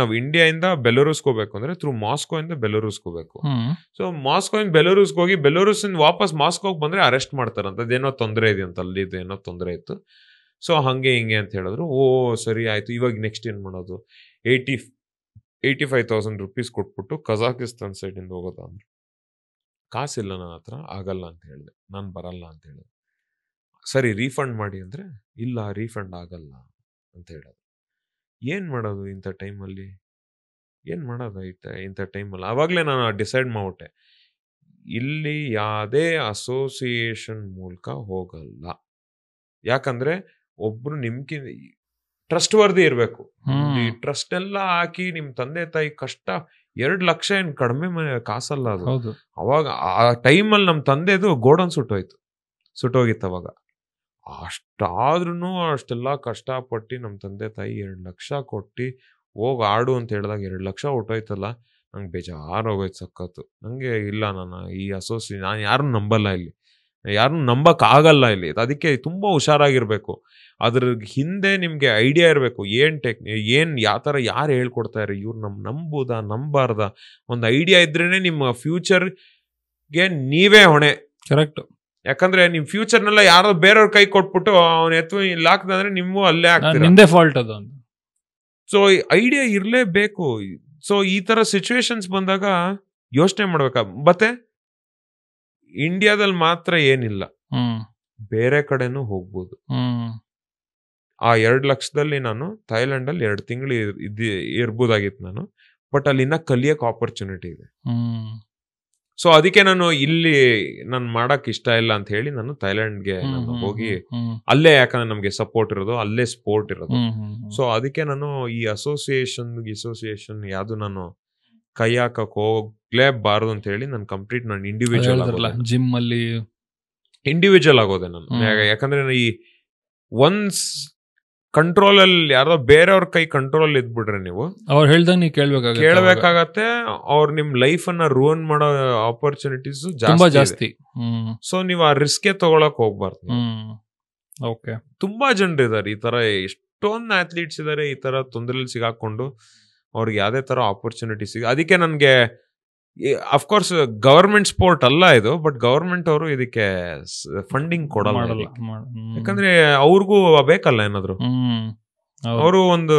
ನಾವು ಇಂಡಿಯಾದಿಂದ ಬೆಲರೂಸ್ಗೆ ಹೋಗ್ಬೇಕು ಅಂದ್ರೆ ಥ್ರೂ ಮಾಸ್ಕೋ ಇಂದ ಬೆಲರೂಸ್ಗೆ ಹೋಗ್ಬೇಕು. ಸೊ ಮಾಸ್ಕೋ ಇಂದ ಬೆಲರೂಸ್ಗೆ ಹೋಗಿ ಬೆಲರೂಸ್ ಇಂದ ವಾಪಸ್ ಮಾಸ್ಕೋಗೆ ಬಂದ್ರೆ ಅರೆಸ್ಟ್ ಮಾಡ್ತಾರಂತ. ಅದೇನೋ ತೊಂದರೆ ಇದೆ ಅಂತ, ಅಲ್ಲಿ ಏನೋ ತೊಂದರೆ ಇತ್ತು. ಸೊ ಹಂಗೆ ಹಿಂಗೆ ಅಂತ ಹೇಳಿದ್ರು. ಓ ಸರಿ ಆಯ್ತು, ಇವಾಗ ನೆಕ್ಸ್ಟ್ ಏನು ಮಾಡೋದು, 85,000 rupees ಕೊಟ್ಬಿಟ್ಟು ಕಜಾಕಿಸ್ತಾನ್ ಸೈಡಿಂದ ಹೋಗೋದು ಅಂದ್ರು. ಕಾಸಿಲ್ಲ ನನ್ನ ಹತ್ರ, ಆಗಲ್ಲ ಅಂತ ಹೇಳಿದೆ, ನಾನು ಬರಲ್ಲ ಅಂತ ಹೇಳಿದೆ. ಸರಿ ರೀಫಂಡ್ ಮಾಡಿ ಅಂದರೆ ಇಲ್ಲ ರೀಫಂಡ್ ಆಗಲ್ಲ ಅಂತ ಹೇಳೋದು. ಏನು ಮಾಡೋದು ಇಂಥ ಟೈಮಲ್ಲಿ, ಏನು ಮಾಡೋದು ಇಂಥ ಟೈಮಲ್ಲಿ? ಆವಾಗಲೇ ನಾನು ಡಿಸೈಡ್ ಮಾಡ್ಬಿಟ್ಟೆ, ಇಲ್ಲಿ ಯಾವುದೇ ಅಸೋಸಿಯೇಷನ್ ಮೂಲಕ ಹೋಗಲ್ಲ. ಯಾಕಂದರೆ ಒಬ್ಬರು ನಿಮ್ಗೆ ಟ್ರಸ್ಟ್ ವರ್ದಿ ಇರಬೇಕು. ಈ ಟ್ರಸ್ಟ್ ಎಲ್ಲ ಹಾಕಿ ನಿಮ್ಮ ತಂದೆ ತಾಯಿ ಕಷ್ಟ 2 ಲಕ್ಷ ಏನು ಕಡಿಮೆ ಕಾಸಲ್ಲ ಅದು. ಅವಾಗ ಆ ಟೈಮಲ್ಲಿ ನಮ್ಮ ತಂದೆದು ಗೋಡನ್ ಸುಟ್ಟೋಗಿತ್ತು ಅವಾಗ. ಅಷ್ಟಾದ್ರೂ ಅಷ್ಟೆಲ್ಲ ಕಷ್ಟಪಟ್ಟು ನಮ್ಮ ತಂದೆ ತಾಯಿ 2 ಲಕ್ಷ ಕೊಟ್ಟು ಹೋಗಿ ಆಡು ಅಂತ ಹೇಳಿದಾಗ 2 ಲಕ್ಷ ಹೊಟ್ಟೋಯ್ತಲ್ಲ, ನಂಗೆ ಬೇಜಾರು ಹೋಗೋಯ್ತು ಸಖತ್ತು. ನನಗೆ ಇಲ್ಲ, ನಾನು ಯಾರನ್ನು ನಂಬಲ್ಲ, ಇಲ್ಲಿ ಯಾರನ್ನು ನಂಬಕ್ಕಾಗಲ್ಲ ಇಲ್ಲಿ. ಅದಕ್ಕೆ ತುಂಬ ಹುಷಾರಾಗಿರ್ಬೇಕು. ಅದ್ರ ಹಿಂದೆ ನಿಮಗೆ ಐಡಿಯಾ ಇರಬೇಕು, ಯಾವ ಥರ ಯಾರು ಹೇಳ್ಕೊಡ್ತಾರೆ, ಇವ್ರು ನಂಬುದಾ ನಂಬಾರ್ದ, ಒಂದು ಐಡಿಯಾ ಇದ್ರೇನೆ ನಿಮ್ಮ ಫ್ಯೂಚರ್ಗೆ ನೀವೇ ಹೊಣೆ. ಕರೆಕ್ಟ್. ಯಾಕಂದ್ರೆ ನಿಮ್ ಫ್ಯೂಚರ್ನೆಲ್ಲ ಯಾರೋ ಬೇರೆಯವ್ರ ಕೈ ಕೊಟ್ಬಿಟ್ಟು ಅವ್ನ ಇಲ್ಲ ಹಾಕ್ದಂದ್ರೆ ನಿಮ್ಮೂ ಅಲ್ಲೇ ಆಗ್ತೀರಾ. ನಿಂದೇ ಫಾಲ್ಟ್ ಅದು. ಸೊ ಐಡಿಯಾ ಇರಲೇಬೇಕು. ಸೊ ಈ ತರ ಸಿಚುವೇಶನ್ಸ್ ಬಂದಾಗ ಯೋಚನೆ ಮಾಡ್ಬೇಕಾ. ಮತ್ತೆ ಇಂಡಿಯಾದಲ್ಲಿ ಮಾತ್ರ ಏನಿಲ್ಲ, ಬೇರೆ ಕಡೆನೂ ಹೋಗ್ಬೋದು. ಆ 2 ಲಕ್ಷದಲ್ಲಿ ನಾನು ಥೈಲ್ಯಾಂಡ್ ಅಲ್ಲಿ 2 ತಿಂಗಳು ಇರ್ಬೋದಾಗಿತ್ತು ನಾನು. ಬಟ್ ಅಲ್ಲಿ ಇನ್ನ ಕಲಿಯಕ್ ಆಪರ್ಚುನಿಟಿ ಇದೆ. ಸೊ ಅದಕ್ಕೆ ನಾನು ಇಲ್ಲಿ ನಾನು ಮಾಡಕ್ ಇಷ್ಟ ಇಲ್ಲ ಅಂತ ಹೇಳಿ ನಾನು ಥೈಲ್ಯಾಂಡ್ಗೆ ನಾನು ಹೋಗಿ ಅಲ್ಲೇ, ಯಾಕಂದ್ರೆ ನಮ್ಗೆ ಸಪೋರ್ಟ್ ಇರೋದು ಅಲ್ಲೇ, ಸ್ಪೋರ್ಟ್ ಇರೋದು. ಸೊ ಅದಕ್ಕೆ ನಾನು ಈ ಅಸೋಸಿಯೇಷನ್ ಯಾವ್ದು ನಾನು ಕೈ ಹಾಕಕ್ ಹೋಗ್ಲೇಬಾರ್ದು ಅಂತ ಹೇಳಿ ನಾನು ಕಂಪ್ಲೀಟ್ ನಾನು ಇಂಡಿವಿಜುವಲ್ ಆಗೋದೆ ನಾನು. ಯಾಕಂದ್ರೆ ಈ ಒನ್ಸ್ ಕಂಟ್ರೋಲ್ ಅಲ್ಲಿ ಯಾರೋ ಬೇರೆಯವ್ರ ಕೈ ಕಂಟ್ರೋಲ್ ಇದ್ಬಿಟ್ರೆ ನೀವು ಅವ್ರು ಹೇಳ್ದಂಗೆ ನೀವು ಕೇಳ್ಬೇಕಾಗತ್ತೆ. ಅವ್ರು ನಿಮ್ ಲೈಫ್ ಅನ್ನ ರೂನ್ ಮಾಡೋ ಆಪರ್ಚುನಿಟೀಸ್ ಜಾಸ್ತಿ. ಸೊ ನೀವು ಆ ರಿಸ್ಕೆ ತಗೊಳಕ್ ಹೋಗ್ಬಾರ್ದು. ತುಂಬಾ ಜನರು ಇದಾರೆ ಈ ತರ, ಎಷ್ಟೊಂದು ಅಥ್ಲೀಟ್ಸ್ ಇದಾರೆ ಈ ತರ ತೊಂದರೆಯಲ್ಲಿ ಸಿಗಾಕೊಂಡು ಅವ್ರಿಗೆ ಯಾವ್ದೇ ತರ ಆಪರ್ಚುನಿಟಿ ಅದಕ್ಕೆ ನನ್ಗೆ ಅಫ್ಕೋರ್ಸ್ ಗವರ್ಮೆಂಟ್ ಸ್ಪೋರ್ಟ್ ಅಲ್ಲ ಇದು, ಬಟ್ ಗವರ್ಮೆಂಟ್ ಅವರು ಇದಕ್ಕೆ ಫಂಡಿಂಗ್ ಕೊಡಲ್ಲ. ಯಾಕಂದ್ರೆ ಅವ್ರಿಗೂ ಬೇಕಲ್ಲ ಏನಾದ್ರು, ಅವರು ಒಂದು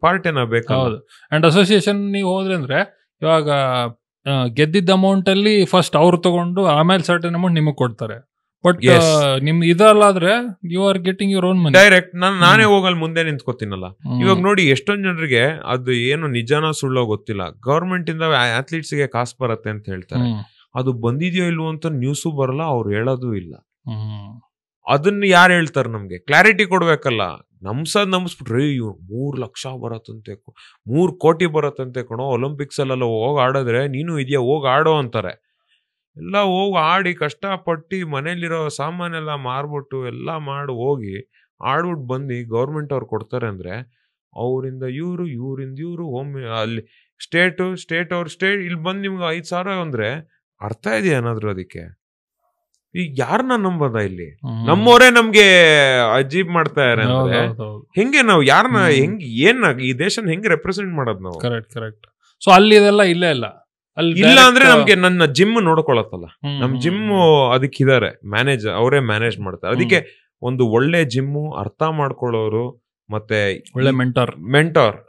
ಪಾರ್ಟ್ ಏನೋ ಬೇಕಲ್ಲ. ಅಂಡ್ ಅಸೋಸಿಯೇಷನ್ ನೀವು ಹೋದ್ರೆ ಅಂದ್ರೆ ಇವಾಗ ಗೆದ್ದಿದ್ದ ಅಮೌಂಟ್ ಅಲ್ಲಿ ಫಸ್ಟ್ ಅವ್ರು ತಗೊಂಡು ಆಮೇಲೆ ಸರ್ಟನ್ ಅಮೌಂಟ್ ನಿಮಗ್ ಕೊಡ್ತಾರೆ. ಬಟ್ ನಿಮ್ ಇದಲ್ಲಾದ್ರೆ you are getting your own money direct. ನಾನೇ ಹೋಗಲ್ಲಿ ಮುಂದೆ ನಿಂತ್ಕೋತೀನಲ್ಲ. ಇವಾಗ ನೋಡಿ ಎಷ್ಟೊಂದ್ ಜನರಿಗೆ ಅದು ಏನು ನಿಜಾನ ಸುಳ್ಳೋ ಗೊತ್ತಿಲ್ಲ. ಗವರ್ಮೆಂಟ್ ಇಂದ ಅಥ್ಲೀಟ್ಸ್ ಗೆ ಕಾಸು ಬರತ್ತೆ ಅಂತ ಹೇಳ್ತಾರೆ. ಅದು ಬಂದಿದ್ಯೋ ಇಲ್ವೋ ಅಂತ ನ್ಯೂಸು ಬರಲ್ಲ, ಅವ್ರು ಹೇಳೋದು ಇಲ್ಲ. ಅದನ್ನ ಯಾರು ಹೇಳ್ತಾರೆ? ನಮ್ಗೆ ಕ್ಲಾರಿಟಿ ಕೊಡ್ಬೇಕಲ್ಲ. ನಮ್ಸ್ಬಿಟ್ರಿ 3 ಲಕ್ಷ ಬರತ್ತಂತೆ, 3 ಕೋಟಿ ಬರತ್ತಂತೆ ಕಣೋ, ಒಲಿಂಪಿಕ್ಸ್ ಅಲ್ಲೆಲ್ಲ ಹೋಗಿ ಆಡಿದ್ರೆ ನೀನು ಇದೆಯಾ ಹೋಗಿ ಆಡೋ ಅಂತಾರೆ. ಎಲ್ಲ ಹೋಗಿ ಆಡಿ ಕಷ್ಟಪಟ್ಟು ಮನೇಲಿರೋ ಸಾಮಾನೆಲ್ಲ ಮಾರ್ಬಿಟ್ಟು ಎಲ್ಲ ಮಾಡಿ ಹೋಗಿ ಆಡ್ಬಿಟ್ಟು ಬಂದು ಗೌರ್ಮೆಂಟ್ ಅವ್ರು ಕೊಡ್ತಾರೆ ಅಂದ್ರೆ ಅವರಿಂದ ಇವರಿಂದ ಇವರು ಅಲ್ಲಿ ಸ್ಟೇಟ್ ಇಲ್ಲಿ ಬಂದು ನಿಮ್ಗೆ 5,000 ಅಂದ್ರೆ ಅರ್ಥ ಇದೆಯಾ ಏನಾದ್ರು? ಅದಕ್ಕೆ ಈಗ ಯಾರನ್ನ ನಂಬದ? ಇಲ್ಲಿ ನಮ್ಮವರೇ ನಮ್ಗೆ ಅಜೀಬ್ ಮಾಡ್ತಾ ಇದಾರೆ ಅಂದ್ರೆ ಹೆಂಗೆ ನಾವು ಯಾರನ್ನ ಈ ದೇಶನ ಹೆಂಗೆ ರೆಪ್ರೆಸೆಂಟ್ ಮಾಡೋದು ನಾವು? ಕರೆಕ್ಟ್. ಸೊ ಅಲ್ಲಿ ಇದೆಲ್ಲ ಇಲ್ಲೇ ಇಲ್ಲ ಅಂದ್ರೆ ನಮ್ಗೆ ನನ್ನ ಜಿಮ್ ನೋಡ್ಕೊಳತ್ತಲ್ಲ. ನಮ್ ಜಿಮ್ ಅದಕ್ಕಿದ್ದಾರೆ ಅವರೇ ಮ್ಯಾನೇಜ್ ಮಾಡ್ತಾರೆ. ಅದಕ್ಕೆ ಒಂದು ಒಳ್ಳೆ ಜಿಮ್ಮು, ಅರ್ಥ ಮಾಡ್ಕೊಳ್ಳೋರು, ಮತ್ತೆ ಒಳ್ಳೆ ಮೆಂಟಾರ್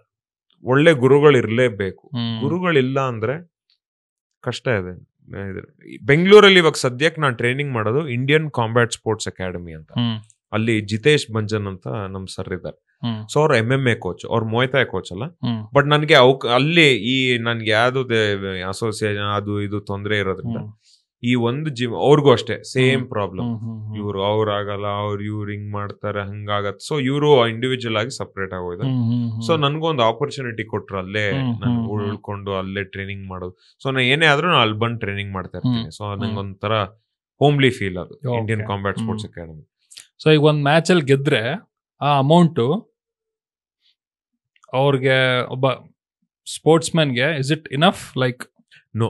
ಒಳ್ಳೆ ಗುರುಗಳು ಇರ್ಲೇಬೇಕು. ಗುರುಗಳಿಲ್ಲ ಅಂದ್ರೆ ಕಷ್ಟ ಇದೆ. ಬೆಂಗಳೂರಲ್ಲಿ ಇವಾಗ ಸದ್ಯಕ್ಕೆ ನಾನು ಟ್ರೈನಿಂಗ್ ಮಾಡೋದು ಇಂಡಿಯನ್ ಕಾಂಬ್ಯಾಟ್ ಸ್ಪೋರ್ಟ್ಸ್ ಅಕಾಡೆಮಿ ಅಂತ. ಅಲ್ಲಿ ಜಿತೇಶ್ ಬಂಜನ್ ಅಂತ ನಮ್ ಸರ್ ಇದ್ದಾರೆ. ಸೊ ಅವ್ರ MMA ಕೋಚ್, ಅವ್ರ ಮೊಯ್ತಾಯ್ ಕೋಚ್ ಅಲ್ಲ. ಬಟ್ ನನ್ಗೆ ಅಲ್ಲಿ ನನ್ಗೆ ಯಾವ್ದು ಅಸೋಸಿಯೇಷನ್ ಅದು ಇದು ತೊಂದರೆ ಇರೋದ್ರಿಂದ ಈ ಒಂದು ಜಿಮ್ ಅವ್ರಿಗೂ ಅಷ್ಟೇ ಸೇಮ್ ಪ್ರಾಬ್ಲಮ್. ಅವ್ರಾಗಲ್ಲ, ಇವ್ರು ಹಿಂಗ್ ಮಾಡ್ತಾರೆ, ಹಂಗಾಗತ್ತೆ. ಸೊ ಇವರು ಇಂಡಿವಿಜುವಲ್ ಆಗಿ ಸಪ್ರೇಟ್ ಆಗೋಯ್ತಾರೆ. ಸೊ ನನ್ಗೊಂದು ಆಪರ್ಚುನಿಟಿ ಕೊಟ್ರು ಅಲ್ಲೇ ನಾನು ಉಳ್ಕೊಂಡು ಅಲ್ಲೇ ಟ್ರೈನಿಂಗ್ ಮಾಡೋದು. ಸೊ ನಾನು ಏನೇ ಆದ್ರೂ ನಾನು ಅಲ್ಲಿ ಬಂದು ಟ್ರೈನಿಂಗ್ ಮಾಡ್ತಾ ಇರ್ತೀನಿ. ಸೊ ನಂಗೊಂಥರ ಹೋಮ್ಲಿ ಫೀಲ್ ಅದು Indian combat sports academy. So ಈಗ ಒಂದು ಮ್ಯಾಚ್ ಅಲ್ಲಿ ಗೆದ್ರೆ ಆ ಅಮೌಂಟು ಅವ್ರಿಗೆ, ಒಬ್ಬ ಸ್ಪೋರ್ಟ್ಸ್ ಮ್ಯಾನ್ಗೆ is it enough? Like no,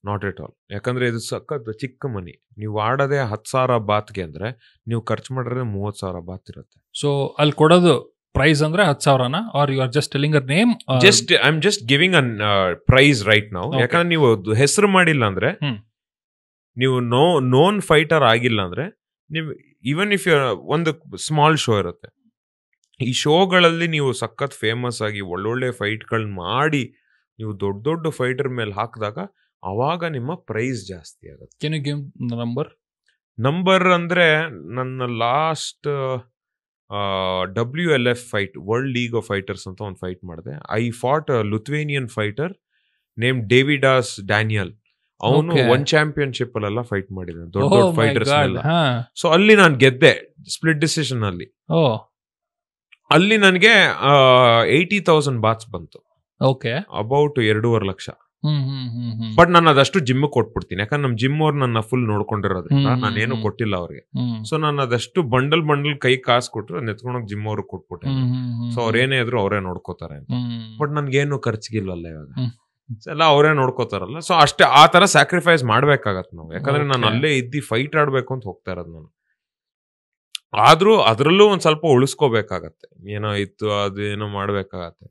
not at all. ಯಾಕಂದ್ರೆ ಇದು ಸಖತ್ ಚಿಕ್ಕ ಮನಿ. ನೀವು ಆಡೋದೇ 10,000 ಬಾತ್ಗೆ ಅಂದ್ರೆ ನೀವು ಖರ್ಚು ಮಾಡಿದ್ರೆ 30,000 ಬಾತ್ ಇರುತ್ತೆ. ಸೊ ಅಲ್ಲಿ ಕೊಡೋದು ಪ್ರೈಸ್ ಅಂದ್ರೆ 10,000ನಾ? Are you are just telling a name? I am just giving a prize right now. ಯಾಕಂದ್ರೆ ನೀವು ಹೆಸರು ಮಾಡಿಲ್ಲ ಅಂದ್ರೆ, ನೀವು ನೋನ್ ಫೈಟರ್ ಆಗಿಲ್ಲ ಅಂದ್ರೆ ನೀವು ಈವನ್ ಇಫ್ ಒಂದು ಸ್ಮಾಲ್ ಶೋ ಇರುತ್ತೆ, ಈ ಶೋಗಳಲ್ಲಿ ನೀವು ಸಖತ್ ಫೇಮಸ್ ಆಗಿ ಒಳ್ಳೊಳ್ಳೆ ಫೈಟ್ಗಳನ್ನ ಮಾಡಿ ನೀವು ದೊಡ್ಡ ದೊಡ್ಡ ಫೈಟರ್ ಮೇಲೆ ಹಾಕಿದಾಗ ಅವಾಗ ನಿಮ್ಮ ಪ್ರೈಸ್ ಜಾಸ್ತಿ ಆಗುತ್ತೆ. ಕೆನ್ ಯು ಗಿವ್ ನಂಬರ್ ಅಂದ್ರೆ ನನ್ನ last WLF fight, world league of fighters ಅಂತ ಒಂದು ಫೈಟ್ ಮಾಡಿದೆ. I fought Lithuanian fighter name Davidas Daniel. ಅವನು ಒನ್ ಚಾಂಪಿಯನ್ಶಿಪ್ ಅಲ್ಲೆಲ್ಲ ಫೈಟ್ ಮಾಡಿದ್ದಾನೆ, ದೊಡ್ಡ ದೊಡ್ಡ ಫೈಟರ್ಸ್ ಎಲ್ಲ. ಸೊ ಅಲ್ಲಿ ನಾನು ಗೆದ್ದೆ ಸ್ಪ್ಲಿಟ್ ಡಿಸಿಷನ್ ಅಲ್ಲಿ. ಅಲ್ಲಿ ನನಗೆ 80,000 ಬಾತ್ಸ್ ಬಂತು, ಅಬೌಟ್ 2.5 ಲಕ್ಷ. ಬಟ್ ನಾನು ಅದಷ್ಟು ಜಿಮ್ ಕೊಟ್ಬಿಡ್ತೀನಿ, ಯಾಕಂದ್ರೆ ನಮ್ ಜಿಮ್ ಅವ್ರು ನನ್ನ ಫುಲ್ ನೋಡ್ಕೊಂಡಿರೋದ್ರಿಂದ ನಾನೇನು ಕೊಟ್ಟಿಲ್ಲ ಅವ್ರಿಗೆ. ಸೊ ನಾನು ಅದಷ್ಟು ಬಂಡಲ್ ಕೈ ಕಾಸು ಕೊಟ್ರು ನೆತ್ಕೊಂಡೋಗಿ ಜಿಮ್ ಅವ್ರಿಗೆ ಕೊಟ್ಬಿಟ್ಟೆ. ಸೊ ಅವ್ರೇನೇ ಇದ್ರು ಅವರೇ ನೋಡ್ಕೋತಾರೆ. ಬಟ್ ನನ್ಗೇನು ಖರ್ಚಿಗಿಲ್ವಲ್ಲ ಇವಾಗ, ಎಲ್ಲ ಅವರೇ ನೋಡ್ಕೋತಾರಲ್ಲ. ಸೊ ಅಷ್ಟೇ, ಆ ತರ ಸ್ಯಾಕ್ರಿಫೈಸ್ ಮಾಡ್ಬೇಕಾಗತ್ ನಾವು, ಯಾಕಂದ್ರೆ ನಾನು ಅಲ್ಲೇ ಇದ್ದಿ ಫೈಟ್ ಆಡ್ಬೇಕು ಅಂತ ಹೋಗ್ತಾ ಇರೋದು ನಾನು. ಆದ್ರೂ ಅದ್ರಲ್ಲೂ ಒಂದ್ ಸ್ವಲ್ಪ ಉಳಿಸ್ಕೋಬೇಕಾಗತ್ತೆ, ಏನೋ ಇತ್ತು ಅದೇನೋ ಮಾಡ್ಬೇಕಾಗತ್ತೆ.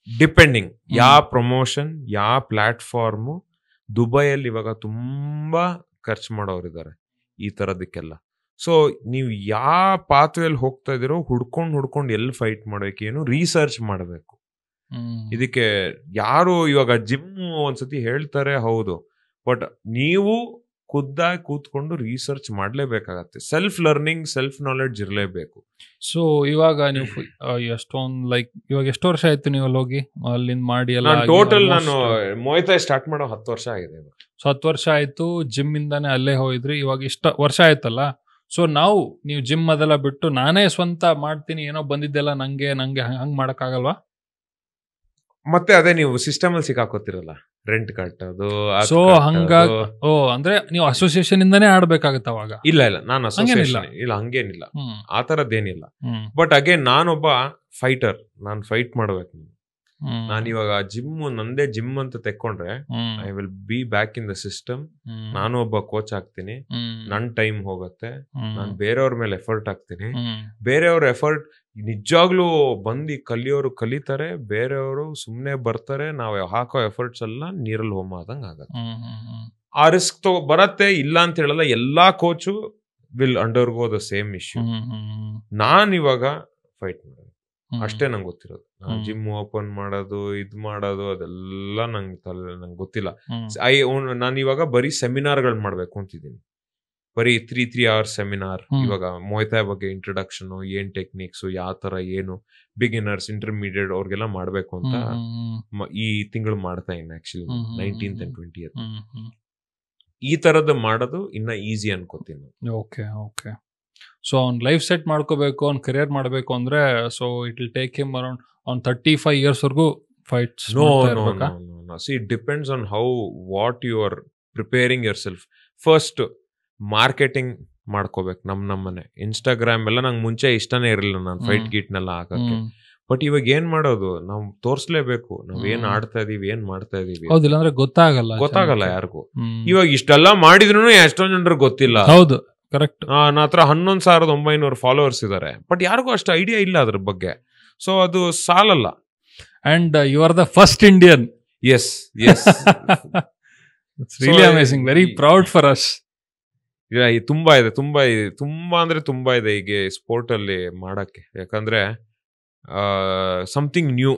ಡಿಪೆಂಡಿಂಗ್ ಯಾವ ಪ್ರಮೋಷನ್ ಯಾವ ಪ್ಲಾಟ್ಫಾರ್ಮು. ದುಬೈಯಲ್ಲಿ ಇವಾಗ ತುಂಬಾ ಖರ್ಚು ಮಾಡೋರಿದ್ದಾರೆ ಈ ತರದಕ್ಕೆಲ್ಲ. ಸೊ ನೀವು ಯಾವ ಪಾತ್ವೆಯಲ್ಲಿ ಹೋಗ್ತಾ ಇದೀರೋ ಹುಡ್ಕೊಂಡು ಎಲ್ಲಿ ಫೈಟ್ ಮಾಡ್ಬೇಕು, ಏನು ರಿಸರ್ಚ್ ಮಾಡಬೇಕು. ಇದಕ್ಕೆ ಯಾರು ಇವಾಗ ಜಿಮ್ ಒಂದ್ಸತಿ ಹೇಳ್ತಾರೆ ಹೌದು, ಬಟ್ ನೀವು ಖುದ್ದಾಗಿ ಕೂತ್ಕೊಂಡು ರಿಸರ್ಚ್ ಮಾಡ್ಲೇಬೇಕಾಗತ್ತೆ. ಸೆಲ್ಫ್ ಲರ್ನಿಂಗ್, ಸೆಲ್ಫ್ ನಾಲೆಡ್ಜ್ ಇರಲೇಬೇಕು. ಸೊ ಇವಾಗ ನೀವು ಎಷ್ಟೊಂದು ಇವಾಗ ಎಷ್ಟು ವರ್ಷ ಆಯ್ತು ನೀವು ಅಲ್ಲಿ ಹೋಗಿ ಅಲ್ಲಿಂದ ಮಾಡಿ ಎಲ್ಲ? ಟೋಟಲ್ ನಾನು ಮೊಯ್ತಾಯ್ ಸ್ಟಾರ್ಟ್ ಮಾಡೋ 10 ವರ್ಷ ಆಗಿದೆ. ಸೊ 10 ವರ್ಷ ಆಯ್ತು, ಜಿಮ್ ಇಂದಾನೆ ಅಲ್ಲೇ ಹೋಗಿದ್ರಿ. ಇವಾಗ ಇಷ್ಟ ವರ್ಷ ಆಯ್ತಲ್ಲ, ಸೊ ನೀವು ಜಿಮ್ ಅದೆಲ್ಲ ಬಿಟ್ಟು ನಾನೇ ಸ್ವಂತ ಮಾಡ್ತೀನಿ ಏನೋ ಬಂದಿದ್ದೆಲ್ಲ ನಂಗೆ ಹಂಗ್ ಮಾಡಕ್ಕಾಗಲ್ವಾ? ಮತ್ತೆ ಅದೇ ನೀವು ಸಿಸ್ಟಮ್ ಅಲ್ಲಿ ಸಿಕ್ಕಾಕೋತಿರಲ್ಲ, ರೆಂಟ್ ಕಟ್ಟೋದು. ಸೊ ಹಂಗಾಗಿ ಅಂದ್ರೆ ನೀವು ಅಸೋಸಿಯೇಷನ್ ಇಂದಾನೇ ಆಡ್ಬೇಕಾಗತ್ತ ಅವಾಗ? ಇಲ್ಲ ನಾನು ಅಸೋಸಿಯೇಷನ್ ಇಲ್ಲ, ಹಂಗೇನಿಲ್ಲ, ಆ ತರದ್ದೇನಿಲ್ಲ. ಬಟ್ ಅಗೇನ್ ನಾನೊಬ್ಬ ಫೈಟರ್, ನಾನು ಫೈಟ್ ಮಾಡ್ಬೇಕು. ನಾನು ಇವಾಗ ನಂದೇ ಜಿಮ್ ಅಂತ ತೆಕ್ಕೊಂಡ್ರೆ I will be back in the system. ನಾನು ಒಬ್ಬ ಕೋಚ್ ಆಗ್ತೀನಿ, ನನ್ ಟೈಮ್ ಹೋಗುತ್ತೆ, ನಾನು ಬೇರೆಯವ್ರ ಮೇಲೆ ಎಫರ್ಟ್ ಹಾಕ್ತೀನಿ. ಬೇರೆಯವ್ರ ಎಫರ್ಟ್ ನಿಜಾಗ್ಲೂ ಬಂದು ಕಲಿಯೋರು ಕಲಿತಾರೆ, ಬೇರೆಯವರು ಸುಮ್ನೆ ಬರ್ತಾರೆ. ನಾವು ಹಾಕೋ ಎಫರ್ಟ್ಸ್ ಎಲ್ಲ ನೀರಲ್ಲಿ ಹೋಮ ಆದಂಗ ಆಗತ್ತೆ. ಆ ರಿಸ್ಕ್ ಬರತ್ತೆ, ಇಲ್ಲ ಅಂತ ಹೇಳಲ್ಲ. ಎಲ್ಲಾ coach will undergo the same issue. ನಾನ್ ಇವಾಗ ಫೈಟ್ ಮಾಡೋದು ಅಷ್ಟೇ ನಂಗೆ ಗೊತ್ತಿರೋದು. ಜಿಮ್ ಓಪನ್ ಮಾಡೋದು, ಇದ್ ಮಾಡೋದು ಅದೆಲ್ಲ ನಂಗೆ ಗೊತ್ತಿಲ್ಲ. ನಾನು ಇವಾಗ ಬರೀ ಸೆಮಿನಾರ್ಗಳು ಮಾಡ್ಬೇಕು ಅಂತಿದ್ದೀನಿ, ಬರೀ 3 hours ಸೆಮಿನಾರ್. ಇವಾಗ ಮೊಯ್ತಾಯ್ ಬಗ್ಗೆ ಇಂಟ್ರೊಡಕ್ಷನ್, ಏನ್ ಟೆಕ್ನಿಕ್ಸ್, ಯಾವ ತರ, ಏನು ಬಿಗಿನರ್ಸ್, ಇಂಟರ್ಮೀಡಿಯೇಟ್ ಅವ್ರಿಗೆಲ್ಲ ಮಾಡ್ಬೇಕು ಅಂತ ಈ ತಿಂಗಳು ಮಾಡ್ತಾ ಇದ್ದೀನಿ. ಆಕ್ಚುಲಿ 19th and 20th ಈ ತರದ್ದು ಮಾಡೋದು ಇನ್ನ ಈಸಿ ಅನ್ಕೋತೀನಿ. ಓಕೆ. ಸೊ ಅವ್ನ್ ಲೈಫ್ ಸೆಟ್ ಮಾಡ್ಕೋಬೇಕು, ಅವ್ನ್ ಕರಿಯರ್ ಮಾಡ್ಬೇಕು ಅಂದ್ರೆ so it will take him around 35 years ವರ್ಗೂ fights. No. See, it depends on what you are preparing yourself. First marketing ಮಾಡ್ಕೋಬೇಕು. ನಮ್ಮನೆ ಇನ್ಸ್ಟಾಗ್ರಾಮ್ ಎಲ್ಲ ನಂಗೆ ಮುಂಚೆ ಇಷ್ಟನೇ ಇರಲಿಲ್ಲ, ನಾನು ಫೈಟ್ ಗೀಟ್ನೆಲ್ಲ ಹಾಕಕ್ಕೆ. ಬಟ್ ಇವಾಗ ಏನ್ ಮಾಡೋದು, ನಾವು ತೋರ್ಸ್ಲೇಬೇಕು ನಾವ್ ಏನ್ ಆಡ್ತಾ ಇದೀವಿ, ಏನ್ ಮಾಡ್ತಾ ಇದೀವಿ. ಅಂದ್ರೆ ಗೊತ್ತಾಗಲ್ಲ ಯಾರಿಗೂ. ಇವಾಗ ಇಷ್ಟೆಲ್ಲ ಮಾಡಿದ್ರು ಎಷ್ಟೊಂದ್ ಜನರಿಗೆ ಗೊತ್ತಿಲ್ಲ. ಹೌದು, ಕರೆಕ್ಟ್. ನನ್ನ ಹತ್ರ 11,900 ಫಾಲೋವರ್ಸ್ ಇದಾರೆ, ಬಟ್ ಯಾರಿಗೂ ಅಷ್ಟು ಐಡಿಯಾ ಇಲ್ಲ ಅದ್ರ ಬಗ್ಗೆ. ಸೊ ಅದು ಸಾಲಲ್ಲ. And you are the first Indian. Yes really amazing, very proud for us. ತುಂಬಾ ಅಂದ್ರೆ ತುಂಬಾ ಇದೆ ಈಗ ಸ್ಪೋರ್ಟ್ ಅಲ್ಲಿ ಮಾಡಕ್ಕೆ. ಯಾಕಂದ್ರೆ ಸಮಥಿಂಗ್ ನ್ಯೂ,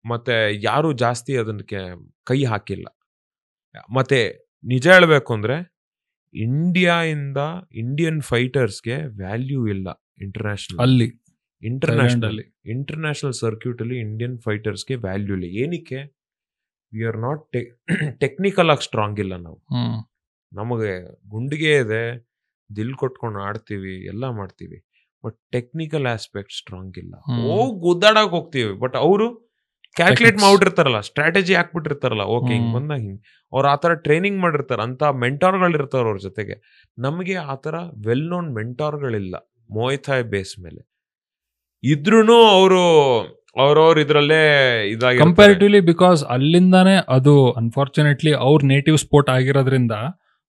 ಮತ್ತೆ ಯಾರು ಜಾಸ್ತಿ ಅದಕ್ಕೆ ಕೈ ಹಾಕಿಲ್ಲ. ಮತ್ತೆ ನಿಜ ಹೇಳ್ಬೇಕು ಅಂದ್ರೆ ಇಂಡಿಯನ್ ಫೈಟರ್ಸ್ಗೆ ವ್ಯಾಲ್ಯೂ ಇಲ್ಲ ಇಂಟರ್ನ್ಯಾಷನಲ್ ಸರ್ಕ್ಯೂಟ್ ಅಲ್ಲಿ. ಇಂಡಿಯನ್ ಫೈಟರ್ಸ್ಗೆ ವ್ಯಾಲ್ಯೂ ಇಲ್ಲ. ಏನಕ್ಕೆ? ವಿ ಆರ್ ನಾಟ್ ಟೆಕ್ನಿಕಲ್ ಆಗಿ ಸ್ಟ್ರಾಂಗ್ ಇಲ್ಲ ನಾವು. ನಮಗೆ ಗುಂಡಿಗೆ ಇದೆ, ದಿಲ್ ಕೊಟ್ಕೊಂಡು ಆಡ್ತೀವಿ, ಎಲ್ಲ ಮಾಡ್ತೀವಿ, ಬಟ್ ಟೆಕ್ನಿಕಲ್ ಆಸ್ಪೆಕ್ಟ್ ಸ್ಟ್ರಾಂಗ್ ಇಲ್ಲ. ಗುದ್ದಾಡಕ್ ಹೋಗ್ತೀವಿ, ಬಟ್ ಅವರು ಕ್ಯಾಲ್ಕುಲೇಟ್ ಮಾಡ್ಬಿಟ್ಟಿರ್ತಾರಲ್ಲ, ಸ್ಟ್ರಾಟಜಿ ಹಾಕ್ಬಿಟ್ಟಿರ್ತಾರಲ್ಲ. ಓಕೆ, ಹಿಂಗ್ ಬಂದಾಗ ಹಿಂಗ್ ಅವ್ರು ಆತರ ಟ್ರೈನಿಂಗ್ ಮಾಡಿರ್ತಾರ, ಅಂತ ಮೆಂಟಾರ್ಗಳು ಇರ್ತಾರ ಅವ್ರ ಜೊತೆಗೆ. ನಮಗೆ ಆತರ ವೆಲ್ ನೋನ್ ಮೆಂಟಾರ್ಗಳಿಲ್ಲ ಮೊಯ್ತಾಯ್ ಬೇಸ್ ಮೇಲೆ. ಇದ್ರೂನು ಅವ್ರವ್ರ ಇದ್ರಲ್ಲೇ ಇದಾಗಿ ಕಂಪ್ಯಾರಿಟಿವ್ಲಿ, ಬಿಕಾಸ್ ಅಲ್ಲಿಂದಾನೇ ಅದು ಅನ್ಫಾರ್ಚುನೇಟ್ಲಿ ಅವ್ರ ನೇಟಿವ್ ಸ್ಪೋರ್ಟ್ ಆಗಿರೋದ್ರಿಂದ.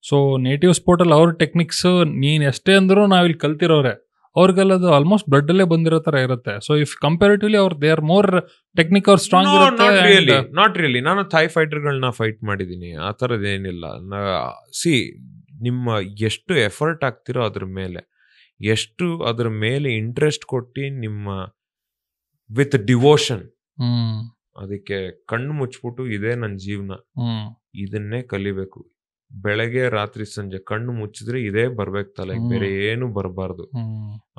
ಸೊ ನೇಟಿವ್ ಸ್ಪೋರ್ಟ್ ಅಲ್ಲಿ ಅವ್ರ ಟೆಕ್ನಿಕ್ಸ್ ನೀನ್ ಎಷ್ಟೇ ಅಂದ್ರೂ ನಾವಿಲ್ಲಿ ಕಲ್ತಿರೋರೆ, ಅವ್ರಿಗೆಲ್ಲ ಅದು ಆಲ್ಮೋಸ್ಟ್ ಬ್ಲಡ್ ಅಲ್ಲೇ ಬಂದಿರೋ ತರ ಇರುತ್ತೆ. So if comparatively they are more technique, ಅವ್ರು ಸ್ಟ್ರಾಂಗ್ ನಾಟ್ ರಿಯಲಿ. ನಾನು ಥಾಯ್ ಫೈಟರ್ಗಳನ್ನ ಫೈಟ್ ಮಾಡಿದೀನಿ, ಆ ತರದ್ ಏನಿಲ್ಲ. ನಿಮ್ಮ ಎಷ್ಟು ಎಫರ್ಟ್ ಆಗ್ತಿರೋ ಅದ್ರ ಮೇಲೆ, ಎಷ್ಟು ಅದ್ರ ಮೇಲೆ ಇಂಟ್ರೆಸ್ಟ್ ಕೊಟ್ಟು ನಿಮ್ಮ ವಿತ್ ಡಿವೋಷನ್ ಅದಕ್ಕೆ ಕಣ್ಣು ಮುಚ್ಬಿಟ್ಟು ಇದೇ ನನ್ನ ಜೀವನ, ಇದನ್ನೇ ಕಲಿಬೇಕು. ಬೆಳಗ್ಗೆ ರಾತ್ರಿ ಸಂಜೆ ಕಣ್ಣು ಮುಚ್ಚಿದ್ರೆ ಇದೇ ಬರ್ಬೇಕು ತಲೆ, ಬೇರೆ ಏನು ಬರಬಾರ್ದು.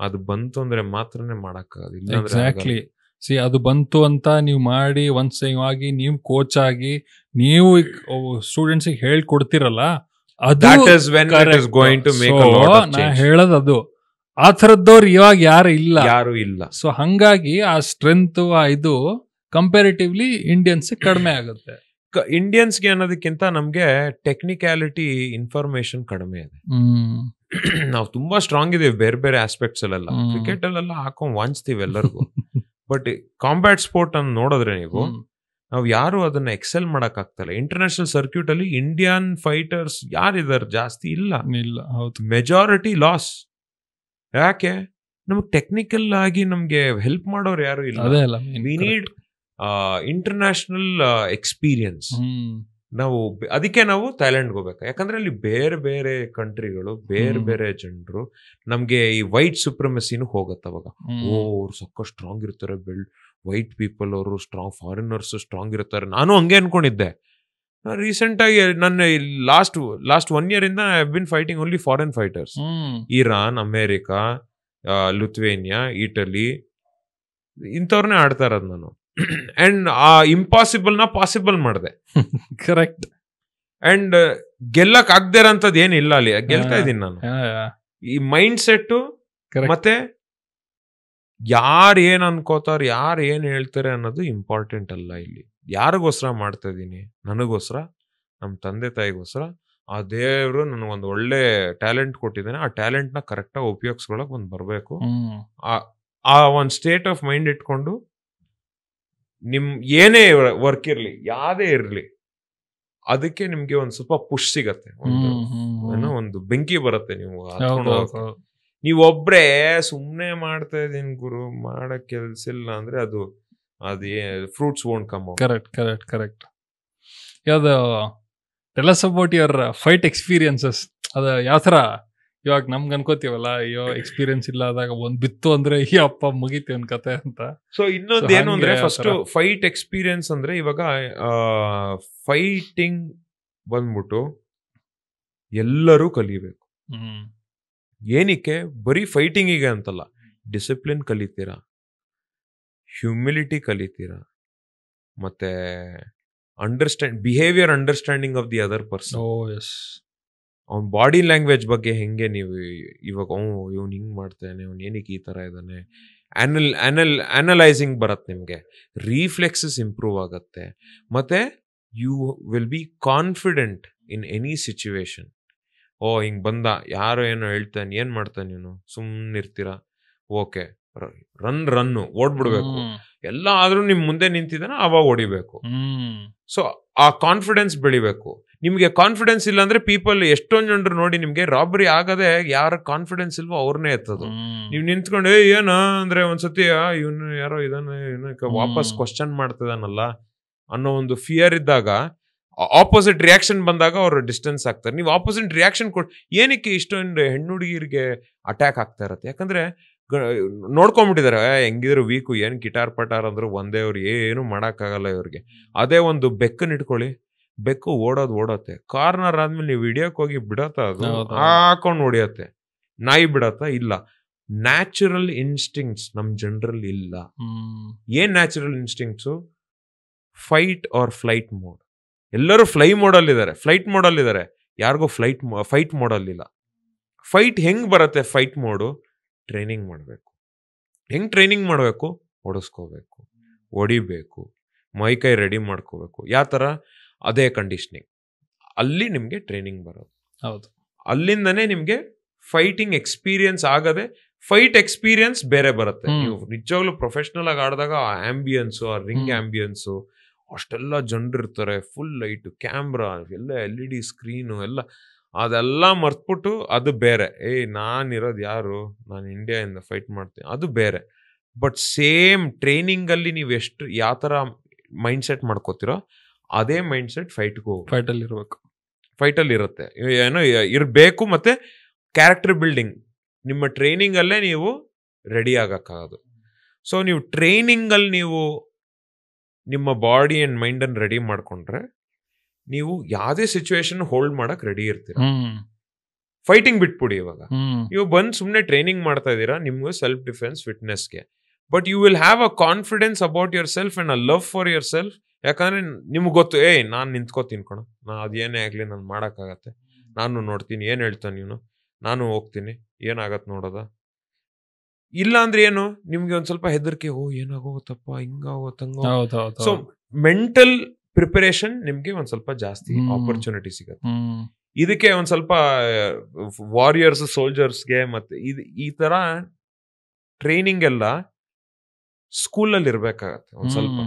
ಅದು ಬಂತು ಅಂದ್ರೆ ಮಾತ್ರನೇ ಮಾಡಕ್ಕಾಗಲ್ಲ. ಎಕ್ಸಾಕ್ಟ್ಲಿ. ಸಿ ಅದು ಬಂತು ಅಂತ ನೀವು ಮಾಡಿ ಒಂದ್ ಆಗಿ ನೀವು ಕೋಚ್ ಆಗಿ ನೀವು ಸ್ಟೂಡೆಂಟ್ಸ್ ಹೇಳ್ಕೊಡ್ತಿರಲ್ಲ, ಅದು ನಾ ಹೇಳೋದು ಅದು. ಆ ಥರದ್ದವ್ರು ಇವಾಗ ಯಾರು ಇಲ್ಲ. ಸೊ ಹಂಗಾಗಿ ಆ ಸ್ಟ್ರೆಂತ್ ಇದು ಕಂಪ್ಯಾರಿಟಿವ್ಲಿ ಇಂಡಿಯನ್ಸ್ ಕಡಿಮೆ ಆಗುತ್ತೆ. ಇಂಡಿಯನ್ಸ್ಗೆ ಅನ್ನೋದಕ್ಕಿಂತ ನಮ್ಗೆ ಟೆಕ್ನಿಕ್ಯಾಲಿಟಿ ಇನ್ಫಾರ್ಮೇಶನ್ ಕಡಿಮೆ ಇದೆ. ನಾವು ತುಂಬಾ ಸ್ಟ್ರಾಂಗ್ ಇದೀವಿ ಬೇರೆ ಬೇರೆ ಆಸ್ಪೆಕ್ಟ್ಸ್ ಅಲ್ಲೆಲ್ಲ. ಕ್ರಿಕೆಟ್ ಅಲ್ಲೆಲ್ಲ ಹಾಕೊಂಡ್ ವಾಂಚ್ತೀವಿ ಎಲ್ಲರಿಗೂ. ಬಟ್ ಕಾಂಬ್ಯಾಟ್ ಸ್ಪೋರ್ಟ್ ಅನ್ನು ನೋಡಿದ್ರೆ ನೀವು, ನಾವು ಯಾರು ಅದನ್ನ ಎಕ್ಸೆಲ್ ಮಾಡಕ್ ಆಗ್ತಲ್ಲ. ಇಂಟರ್ನ್ಯಾಷನಲ್ ಸರ್ಕ್ಯೂಟ್ ಅಲ್ಲಿ ಇಂಡಿಯನ್ ಫೈಟರ್ಸ್ ಯಾರಿದಾರೆ? ಜಾಸ್ತಿ ಇಲ್ಲ. Majority loss. ಯಾಕೆ? ನಮ್ಗೆ ಟೆಕ್ನಿಕಲ್ ಆಗಿ ನಮ್ಗೆ ಹೆಲ್ಪ್ ಮಾಡೋರು ಯಾರು ಇಲ್ಲ. We need international experience. ನಾವು ಅದಕ್ಕೆ ನಾವು ಥೈಲ್ಯಾಂಡ್ಗೆ ಹೋಗ್ಬೇಕು. ಯಾಕಂದ್ರೆ ಅಲ್ಲಿ ಬೇರೆ ಬೇರೆ ಕಂಟ್ರಿಗಳು, ಬೇರೆ ಬೇರೆ ಜನರು, ನಮ್ಗೆ ಈ ವೈಟ್ ಸುಪ್ರಮಸಿನೂ ಹೋಗತ್ತೆ ಅವಾಗ. ಅವ್ರು ಸಕ್ಕ ಸ್ಟ್ರಾಂಗ್ ಇರ್ತಾರೆ, ವೈಟ್ ಪೀಪಲ್ ಅವರು ಸ್ಟ್ರಾಂಗ್, ಫಾರಿನರ್ಸ್ ಸ್ಟ್ರಾಂಗ್ ಇರ್ತಾರೆ. ನಾನು ಹಂಗೆ ಅನ್ಕೊಂಡಿದ್ದೆ. ರೀಸೆಂಟ್ ಆಗಿ ನನ್ನ ಲಾಸ್ಟ್ 1 year ಇಂದ I have been fighting only foreign fighters. Iran, America, Lithuania, Italy, ಇಂಥವ್ರನ್ನೇ ಆಡ್ತಾ ಇರೋದು ನಾನು. ಅಂಡ್ ಆ ಇಂಪಾಸಿಬಲ್ ನ ಪಾಸಿಬಲ್ ಮಾಡಿದೆ. ಕರೆಕ್ಟ್. ಅಂಡ್ ಗೆಲ್ಲಕ್ ಆಗದೆ ಇರೋಂಥದ್ದು ಏನಿಲ್ಲ ಅಲ್ಲಿ, ಗೆಲ್ತಾ ಇದೀನಿ ನಾನು. ಈ ಮೈಂಡ್ ಸೆಟ್ ಮತ್ತೆ ಯಾರು ಏನ್ ಅನ್ಕೋತಾರ, ಯಾರು ಏನ್ ಹೇಳ್ತಾರೆ ಅನ್ನೋದು ಇಂಪಾರ್ಟೆಂಟ್ ಅಲ್ಲ ಇಲ್ಲಿ. ಯಾರಿಗೋಸ್ಕರ ಮಾಡ್ತಾ ಇದೀನಿ? ನನಗೋಸ್ಕರ, ನಮ್ಮ ತಂದೆ ತಾಯಿಗೋಸ್ಕರ. ಆ ದೇವರು ನನಗೊಂದು ಒಳ್ಳೆ ಟ್ಯಾಲೆಂಟ್ ಕೊಟ್ಟಿದ್ದಾನೆ, ಆ ಟ್ಯಾಲೆಂಟ್ ನ ಕರೆಕ್ಟ್ ಆಗಿ ಉಪಯೋಗಿಸ್ಕೊಳಕ್ ಒಂದ್ ಬರ್ಬೇಕು. ಆ ಒಂದ್ ಸ್ಟೇಟ್ ಆಫ್ ಮೈಂಡ್ ಇಟ್ಕೊಂಡು ನಿಮ್ ಏನೇ ವರ್ಕ್ ಇರ್ಲಿ, ಯಾವ್ದೇ ಇರ್ಲಿ, ಅದಕ್ಕೆ ನಿಮ್ಗೆ ಒಂದ್ ಸ್ವಲ್ಪ ಪುಷ್ ಸಿಗತ್ತೆ, ಒಂದು ಬೆಂಕಿ ಬರುತ್ತೆ. ನೀವು ಒಬ್ರೇ ಸುಮ್ನೆ ಮಾಡ್ತಾ ಇದೀನಿ ಗುರು, ಮಾಡಕ್ ಕೆಲ್ಸ ಇಲ್ಲ ಅಂದ್ರೆ ಅದು fruits won't come out. Correct. ಯಾವ್ದು tell us about your fight experiences. ಅದು ಯಾವ ಥರ ಇವಾಗ ನಮ್ಗೆ ಅನ್ಕೋತೀವಲ್ಲ, ಅಯ್ಯೋ ಎಕ್ಸ್ಪೀರಿಯನ್ಸ್ ಇಲ್ಲ ಆದಾಗ ಒಂದ್ ಬಿತ್ತು ಅಂದ್ರೆ ಈ ಅಪ್ಪ ಮುಗೀತಿ ಒಂದ್ ಕತೆ ಅಂತ. ಸೊ ಇನ್ನೊಂದು ಏನು ಅಂದ್ರೆ, ಫಸ್ಟ್ ಫೈಟ್ ಎಕ್ಸ್ಪೀರಿಯನ್ಸ್ ಅಂದ್ರೆ, ಇವಾಗ ಫೈಟಿಂಗ್ ಬಂದ್ಬಿಟ್ಟು ಎಲ್ಲರೂ ಕಲಿಬೇಕು. ಏನಕ್ಕೆ? ಬರೀ ಫೈಟಿಂಗಿಗೆ ಅಂತಲ್ಲ, ಡಿಸಿಪ್ಲಿನ್ ಕಲಿತೀರಾ, ಹ್ಯೂಮಿಲಿಟಿ ಕಲಿತೀರಾ, ಮತ್ತೆ behaviour understanding of the other person. ಅವ್ನ ಬಾಡಿ ಲ್ಯಾಂಗ್ವೇಜ್ ಬಗ್ಗೆ ಹೆಂಗೆ ನೀವು ಇವಾಗ ಇವ್ನು ಹಿಂಗ್ ಮಾಡ್ತಾನೆ, ಅವ್ನು ಏನಕ್ಕೆ ಈ ತರ ಇದ್ದಾನೆ, ಅನಲೈಸಿಂಗ್ ಬರತ್ತೆ ನಿಮ್ಗೆ, ರಿಫ್ಲೆಕ್ಸಸ್ ಇಂಪ್ರೂವ್ ಆಗತ್ತೆ, ಮತ್ತೆ you will be confident in any situation. ಹಿಂಗ್ ಬಂದ, ಯಾರೋ ಏನೋ ಹೇಳ್ತಾನೆ, ಏನ್ ಮಾಡ್ತಾನೆ ಇವನು, ಸುಮ್ಮನಿರ್ತೀರಾ, ಓಕೆ ರನ್ನು ಓಡ್ಬಿಡ್ಬೇಕು. ಎಲ್ಲ ಆದ್ರೂ ನಿಮ್ ಮುಂದೆ ನಿಂತಿದ್ದಾನೆ, ಅವಾಗ ಹೊಡಿಬೇಕು. ಸೊ ಆ ಕಾನ್ಫಿಡೆನ್ಸ್ ಬೆಳಿಬೇಕು. ನಿಮ್ಗೆ ಕಾನ್ಫಿಡೆನ್ಸ್ ಇಲ್ಲ ಅಂದ್ರೆ ಪೀಪಲ್ ಎಷ್ಟೊಂದ್ ಜನರು ನೋಡಿ, ನಿಮ್ಗೆ ರಾಬರಿ ಆಗದೆ ಯಾರ ಕಾನ್ಫಿಡೆನ್ಸ್ ಇಲ್ವೋ ಅವ್ರನ್ನೇ ಎತ್ತದು. ನೀವ್ ನಿಂತ್ಕೊಂಡು ಏನ ಅಂದ್ರೆ ಒಂದ್ಸತಿ ಇವನು ಯಾರೋ ಇದನ್ನ ವಾಪಸ್ ಕ್ವಶನ್ ಮಾಡ್ತಿದಾನಲ್ಲ ಅನ್ನೋ ಒಂದು ಫಿಯರ್ ಇದ್ದಾಗ, ಆಪೋಸಿಟ್ ರಿಯಾಕ್ಷನ್ ಬಂದಾಗ ಅವ್ರು ಡಿಸ್ಟೆನ್ಸ್ ಆಗ್ತಾರೆ. ನೀವು ಆಪೋಸಿಟ್ ರಿಯಾಕ್ಷನ್ ಏನಕ್ಕೆ ಇಷ್ಟೊಂದು ಹೆಣ್ಣು ಹುಡುಗಿರಿಗೆ ಅಟ್ಯಾಕ್ ಆಗ್ತಾ ಇರತ್ತೆ? ಯಾಕಂದ್ರೆ ನೋಡ್ಕೊಂಡ್ಬಿಟ್ಟಿದ್ದಾರೆ, ಹೆಂಗಿದ್ರು ವೀಕು, ಏನ್ ಗಿಟಾರ್ ಪಟಾರ್ ಅಂದ್ರು ಒಂದೇ, ಅವ್ರು ಏನು ಮಾಡಕ್ಕಾಗಲ್ಲ ಇವ್ರಿಗೆ. ಅದೇ ಒಂದು ಬೆಕ್ಕನ್ನ ಇಟ್ಕೊಳ್ಳಿ, ಬೆಕ್ಕು ಓಡೋತ್ತೆ, ಕಾರ್ನರ್ ಆದ್ಮೇಲೆ ನೀವು ಹಿಡಿಯಕ್ ಹೋಗಿ ಬಿಡತ್ತ, ಅದು ಹಾಕೊಂಡ್ ಹೊಡಿಯತ್ತೆ. ನಾಯಿ ಬಿಡತ್ತ? ಇಲ್ಲ. ನ್ಯಾಚುರಲ್ ಇನ್ಸ್ಟಿಂಕ್ಟ್ಸ್ ನಮ್ ಜನರಲ್ಲಿ ಇಲ್ಲ. ಏನ್ natural instincts? Fight or flight mode. ಎಲ್ಲರೂ ಫ್ಲೈಟ್ ಮೋಡಲ್ ಇದ್ದಾರೆ, ಯಾರಿಗೂ ಫೈಟ್ ಮೋಡಲ್ ಇಲ್ಲ. ಫೈಟ್ ಹೆಂಗ್ ಬರುತ್ತೆ? ಫೈಟ್ ಮೋಡು ಟ್ರೈನಿಂಗ್ ಮಾಡಬೇಕು. ಹೆಂಗ್ ಟ್ರೈನಿಂಗ್ ಮಾಡಬೇಕು? ಹೊಡಿಸ್ಕೋಬೇಕು, ಹೊಡಿಬೇಕು, ಮೈಕೈ ರೆಡಿ ಮಾಡ್ಕೋಬೇಕು. ಯಾವ ಥರ? ಅದೇ ಕಂಡೀಷನಿಂಗ್. ಅಲ್ಲಿ ನಿಮ್ಗೆ ಟ್ರೈನಿಂಗ್ ಬರೋದು. ಹೌದು. ಅಲ್ಲಿಂದನೇ ನಿಮ್ಗೆ ಫೈಟಿಂಗ್ ಎಕ್ಸ್ಪೀರಿಯನ್ಸ್ ಆಗದೆ, ಫೈಟ್ ಎಕ್ಸ್ಪೀರಿಯನ್ಸ್ ಬೇರೆ ಬರುತ್ತೆ. ನೀವು ನಿಜವಾಗ್ಲೂ ಪ್ರೊಫೆಷನಲ್ ಆಗಿ ಆಡಿದಾಗ ಆ ಆಂಬಿಯನ್ಸು, ಆ ರಿಂಗ್ ಆಂಬಿಯನ್ಸು, ಅಷ್ಟೆಲ್ಲ ಜನರು ಇರ್ತಾರೆ, ಫುಲ್ ಲೈಟು, ಕ್ಯಾಮ್ರಾ, ಎಲ್ಲ LED ಸ್ಕ್ರೀನು ಎಲ್ಲ, ಅದೆಲ್ಲ ಮರ್ತ್ಬಿಟ್ಟು ಅದು ಬೇರೆ. ನಾನಿರೋದು ಯಾರು, ನಾನು ಇಂಡಿಯಾದಿಂದ ಫೈಟ್ ಮಾಡ್ತೀನಿ, ಅದು ಬೇರೆ. ಬಟ್ ಸೇಮ್ ಟ್ರೈನಿಂಗ್ ಅಲ್ಲಿ ನೀವು ಯಾವ ಥರ ಮೈಂಡ್ ಸೆಟ್ ಮಾಡ್ಕೋತಿರೋ, ಅದೇ ಮೈಂಡ್ ಸೆಟ್ ಫೈಟ್ಗೂ ಫೈಟಲ್ಲಿ ಇರಬೇಕು. ಫೈಟಲ್ಲಿ ಇರುತ್ತೆ, ಏನೋ ಇರಬೇಕು. ಮತ್ತೆ ಕ್ಯಾರೆಕ್ಟರ್ ಬಿಲ್ಡಿಂಗ್ ನಿಮ್ಮ ಟ್ರೈನಿಂಗ್ ಅಲ್ಲೇ ನೀವು ರೆಡಿ ಆಗಕ್ಕಾಗೋದು. ಸೊ ನೀವು ಟ್ರೈನಿಂಗ್ ಅಲ್ಲಿ ನೀವು ನಿಮ್ಮ ಬಾಡಿ ಅಂಡ್ ಮೈಂಡ್ ಅನ್ನು ರೆಡಿ ಮಾಡ್ಕೊಂಡ್ರೆ ನೀವು ಯಾವುದೇ ಸಿಚುವೇಶನ್ ಹೋಲ್ಡ್ ಮಾಡಕ್ ರೆಡಿ ಇರ್ತೀರ. ಫೈಟಿಂಗ್ ಬಿಟ್ಬಿಡಿ. ಇವಾಗ ನೀವು ಬಂದು ಸುಮ್ಮನೆ ಟ್ರೈನಿಂಗ್ ಮಾಡ್ತಾ ಇದ್ದೀರಾ ನಿಮ್ಗೂ ಸೆಲ್ಫ್ ಡಿಫೆನ್ಸ್ ಫಿಟ್ನೆಸ್ಗೆ, but you will have a confidence about yourself and a love for yourself. ಯಾಕಂದ್ರೆ ನಿಮ್ಗೆ ಗೊತ್ತು, ನಾನು ನಿಂತ್ಕೋತೀನಿ ಕಣ, ಅದೇನೇ ಆಗ್ಲಿ ನಾನು ಮಾಡಕ್ಕಾಗತ್ತೆ, ನಾನು ನೋಡ್ತೀನಿ, ಏನ್ ಹೇಳ್ತಾನೆ ನೀನು, ನಾನು ಹೋಗ್ತೀನಿ, ಏನಾಗತ್ತೆ ನೋಡೋದ. ಇಲ್ಲ ಅಂದ್ರೆ ಏನು, ನಿಮ್ಗೆ ಒಂದ್ ಸ್ವಲ್ಪ ಹೆದರಿಕೆ, ಏನಾಗೋತಪ್ಪ, ಹಿಂಗಾಗೋತಂಗ. ಸೊ ಮೆಂಟಲ್ ಪ್ರಿಪರೇಷನ್ ನಿಮ್ಗೆ ಒಂದ್ ಸ್ವಲ್ಪ ಜಾಸ್ತಿ ಆಪರ್ಚುನಿಟಿ ಸಿಗತ್ತೆ. ಇದಕ್ಕೆ ಒಂದ್ ಸ್ವಲ್ಪ ವಾರಿಯರ್ಸ್ ಸೋಲ್ಜರ್ಸ್ಗೆ ಮತ್ತೆ ಈ ತರ ಟ್ರೈನಿಂಗ್ ಎಲ್ಲ ಸ್ಕೂಲಲ್ಲಿ ಇರ್ಬೇಕಾಗತ್ತೆ ಒಂದ್ ಸ್ವಲ್ಪ.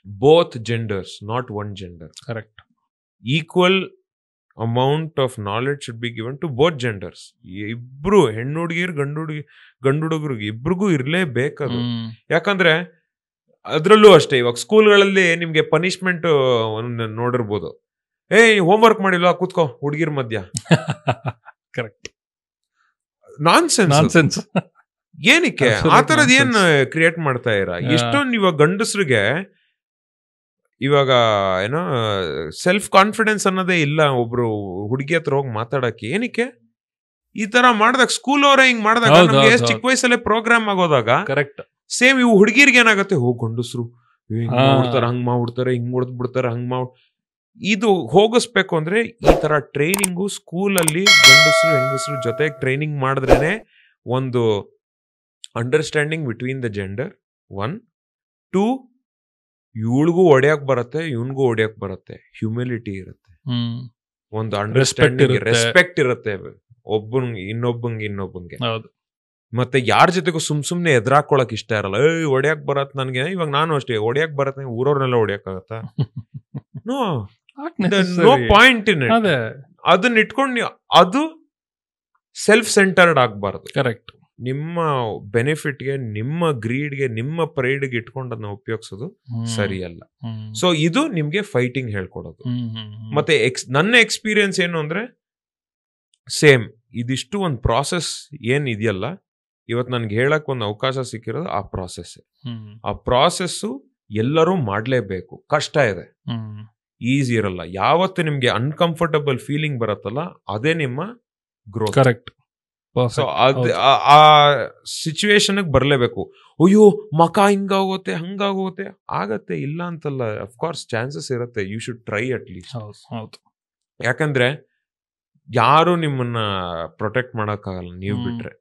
Both genders, not one gender. Correct. Equal amount of knowledge should be given to both genders. ಇಬ್ರು ಹೆಣ್ಣು ಹುಡುಗಿರ್ ಗಂಡು ಹುಡುಗರಿಗೆ ಇಬ್ರಿಗೂ ಇರ್ಲೇಬೇಕದು. ಯಾಕಂದ್ರೆ ಅದ್ರಲ್ಲೂ ಅಷ್ಟೇ, ಇವಾಗ ಸ್ಕೂಲ್ಗಳಲ್ಲಿ ನಿಮ್ಗೆ ಪನಿಷ್ಮೆಂಟ್ ನೋಡಿರ್ಬೋದು, ಹೋಮ್ವರ್ಕ್ ಮಾಡಿಲ್ವಾ ಕೂತ್ಕೋ ಹುಡುಗಿರ್ ಮಧ್ಯ. ಕರೆಕ್ಟ್. ನಾನ್ಸೆನ್ಸ್. ಏನಕ್ಕೆ ಆ ತರದ್ ಏನ್ ಕ್ರಿಯೇಟ್ ಮಾಡ್ತಾ ಇರ? ಎಷ್ಟೊಂದು ಇವಾಗ ಗಂಡಸ್ರಿಗೆ ಇವಾಗ ಏನೋ ಸೆಲ್ಫ್ ಕಾನ್ಫಿಡೆನ್ಸ್ ಅನ್ನೋದೇ ಇಲ್ಲ ಒಬ್ರು ಹುಡುಗಿ ಹತ್ರ ಹೋಗಿ ಮಾತಾಡಕ್ಕೆ. ಏನಕ್ಕೆ ಈ ತರ ಮಾಡ್ದಾಗ, ಸ್ಕೂಲ್ ಅವರೇ ಹಿಂಗ್ ಮಾಡಿದಾಗ, ನಮ್ಗೆ ಚಿಕ್ಕ ವಯಸ್ಸಲ್ಲೇ ಪ್ರೋಗ್ರಾಮ್ ಆಗೋದಾಗ ಕರೆಕ್ಟ್ ಸೇಮ್ ಇವು ಹುಡುಗಿರ್ಗೆ ಏನಾಗುತ್ತೆ, ಗಂಡಸ್ರು ಹಿಂಗ್ ಮಾಡ್ಬಿಡ್ತಾರೆ, ಹಿಂಗ್ ಹೊಡೆದ್ ಬಿಡ್ತಾರೆ, ಹಂಗ್ ಇದು ಹೋಗಿಸ್ಬೇಕು ಅಂದ್ರೆ ಈ ತರ ಟ್ರೈನಿಂಗು ಸ್ಕೂಲಲ್ಲಿ ಗಂಡಸ್ರು ಹೆಂಗಸ್ರು ಜೊತೆ ಟ್ರೈನಿಂಗ್ ಮಾಡಿದ್ರೇನೆ ಒಂದು ಅಂಡರ್ಸ್ಟ್ಯಾಂಡಿಂಗ್ ಬಿಟ್ವೀನ್ ದ ಜೆಂಡರ್. 1, 2 ಇವಳಿಗೂ ಹೊಡೆಯಕ್ ಬರುತ್ತೆ, ಇವನ್ಗೂ ಹೊಡೆಯಕ್ ಬರುತ್ತೆ, ಹ್ಯೂಮಿಲಿಟಿ ಇರುತ್ತೆ, ಒಂದು ಅಂಡರ್ಸ್ಟ್ಯಾಂಡಿಂಗ್, ರೆಸ್ಪೆಕ್ಟ್ ಇರುತ್ತೆ ಇನ್ನೊಬ್ಬಂಗೆ. ಮತ್ತೆ ಯಾರ ಜೊತೆಗೂ ಸುಮ್ನೆ ಎದುರಾಕೊಳಕ್ ಇಷ್ಟ ಇರಲ್ಲ. ಹೊಡೆಯಕ್ ಬರತ್ ನನ್ಗೆ. ಇವಾಗ ನಾನು ಅಷ್ಟೇ, ಹೊಡೆಯಕ್ ಬರತ್ತೆ, ಊರವ್ರನ್ನೆಲ್ಲ ಹೊಡೆಯಕ್ ಆಗತ್ತ? No point in it. ಅದನ್ನ ಇಟ್ಕೊಂಡು ಅದು ಸೆಲ್ಫ್ ಸೆಂಟರ್ಡ್ ಆಗ್ಬಾರ್ದು. ಕರೆಕ್ಟ್. ನಿಮ್ಮ ಬೆನಿಫಿಟ್ಗೆ, ನಿಮ್ಮ ಗ್ರೀಡ್ಗೆ, ನಿಮ್ಮ ಪ್ರೈಡ್ಗೆ ಇಟ್ಕೊಂಡು ಅದನ್ನ ಉಪಯೋಗಿಸೋದು ಸರಿಯಲ್ಲ. ಸೊ ಇದು ನಿಮ್ಗೆ ಫೈಟಿಂಗ್ ಹೇಳ್ಕೊಡೋದು. ಮತ್ತೆ ನನ್ನ ಎಕ್ಸ್ಪೀರಿಯನ್ಸ್ ಏನು ಅಂದ್ರೆ, ಸೇಮ್ ಇದಿಷ್ಟು ಒಂದು ಪ್ರಾಸೆಸ್ ಏನ್ ಇದೆಯಲ್ಲ, ಇವತ್ತು ನನ್ಗೆ ಹೇಳಕ್ ಒಂದು ಅವಕಾಶ ಸಿಕ್ಕಿರೋದು ಆ ಪ್ರಾಸೆಸ್. ಆ ಪ್ರಾಸೆಸ್ಸು ಎಲ್ಲರೂ ಮಾಡ್ಲೇಬೇಕು. ಕಷ್ಟ ಇದೆ, ಈಸಿ ಇರಲ್ಲ. ಯಾವತ್ತು ನಿಮ್ಗೆ ಅನ್ಕಂಫರ್ಟಬಲ್ ಫೀಲಿಂಗ್ ಬರತ್ತಲ್ಲ, ಅದೇ ನಿಮ್ಮ ಗ್ರೋತ್. ಕರೆಕ್ಟ್. ಸೊ ಆ ಸಿಚುವೇಶನ್ ಬರ್ಲೇಬೇಕು. ಅಯ್ಯೋ ಮಕ ಹಿಂಗಾಗೋತೆ, ಹಂಗಾಗೋತೆ, ಆಗತ್ತೆ, ಇಲ್ಲ ಅಂತಲ್ಲ. ಅಫ್ಕೋರ್ಸ್ ಚಾನ್ಸಸ್ ಇರುತ್ತೆ. You should try at least. ಯಾಕಂದ್ರೆ ಯಾರು ನಿಮ್ಮನ್ನ ಪ್ರೊಟೆಕ್ಟ್ ಮಾಡಕ್ಕಾಗಲ್ಲ ನೀವು ಬಿಟ್ರೆ.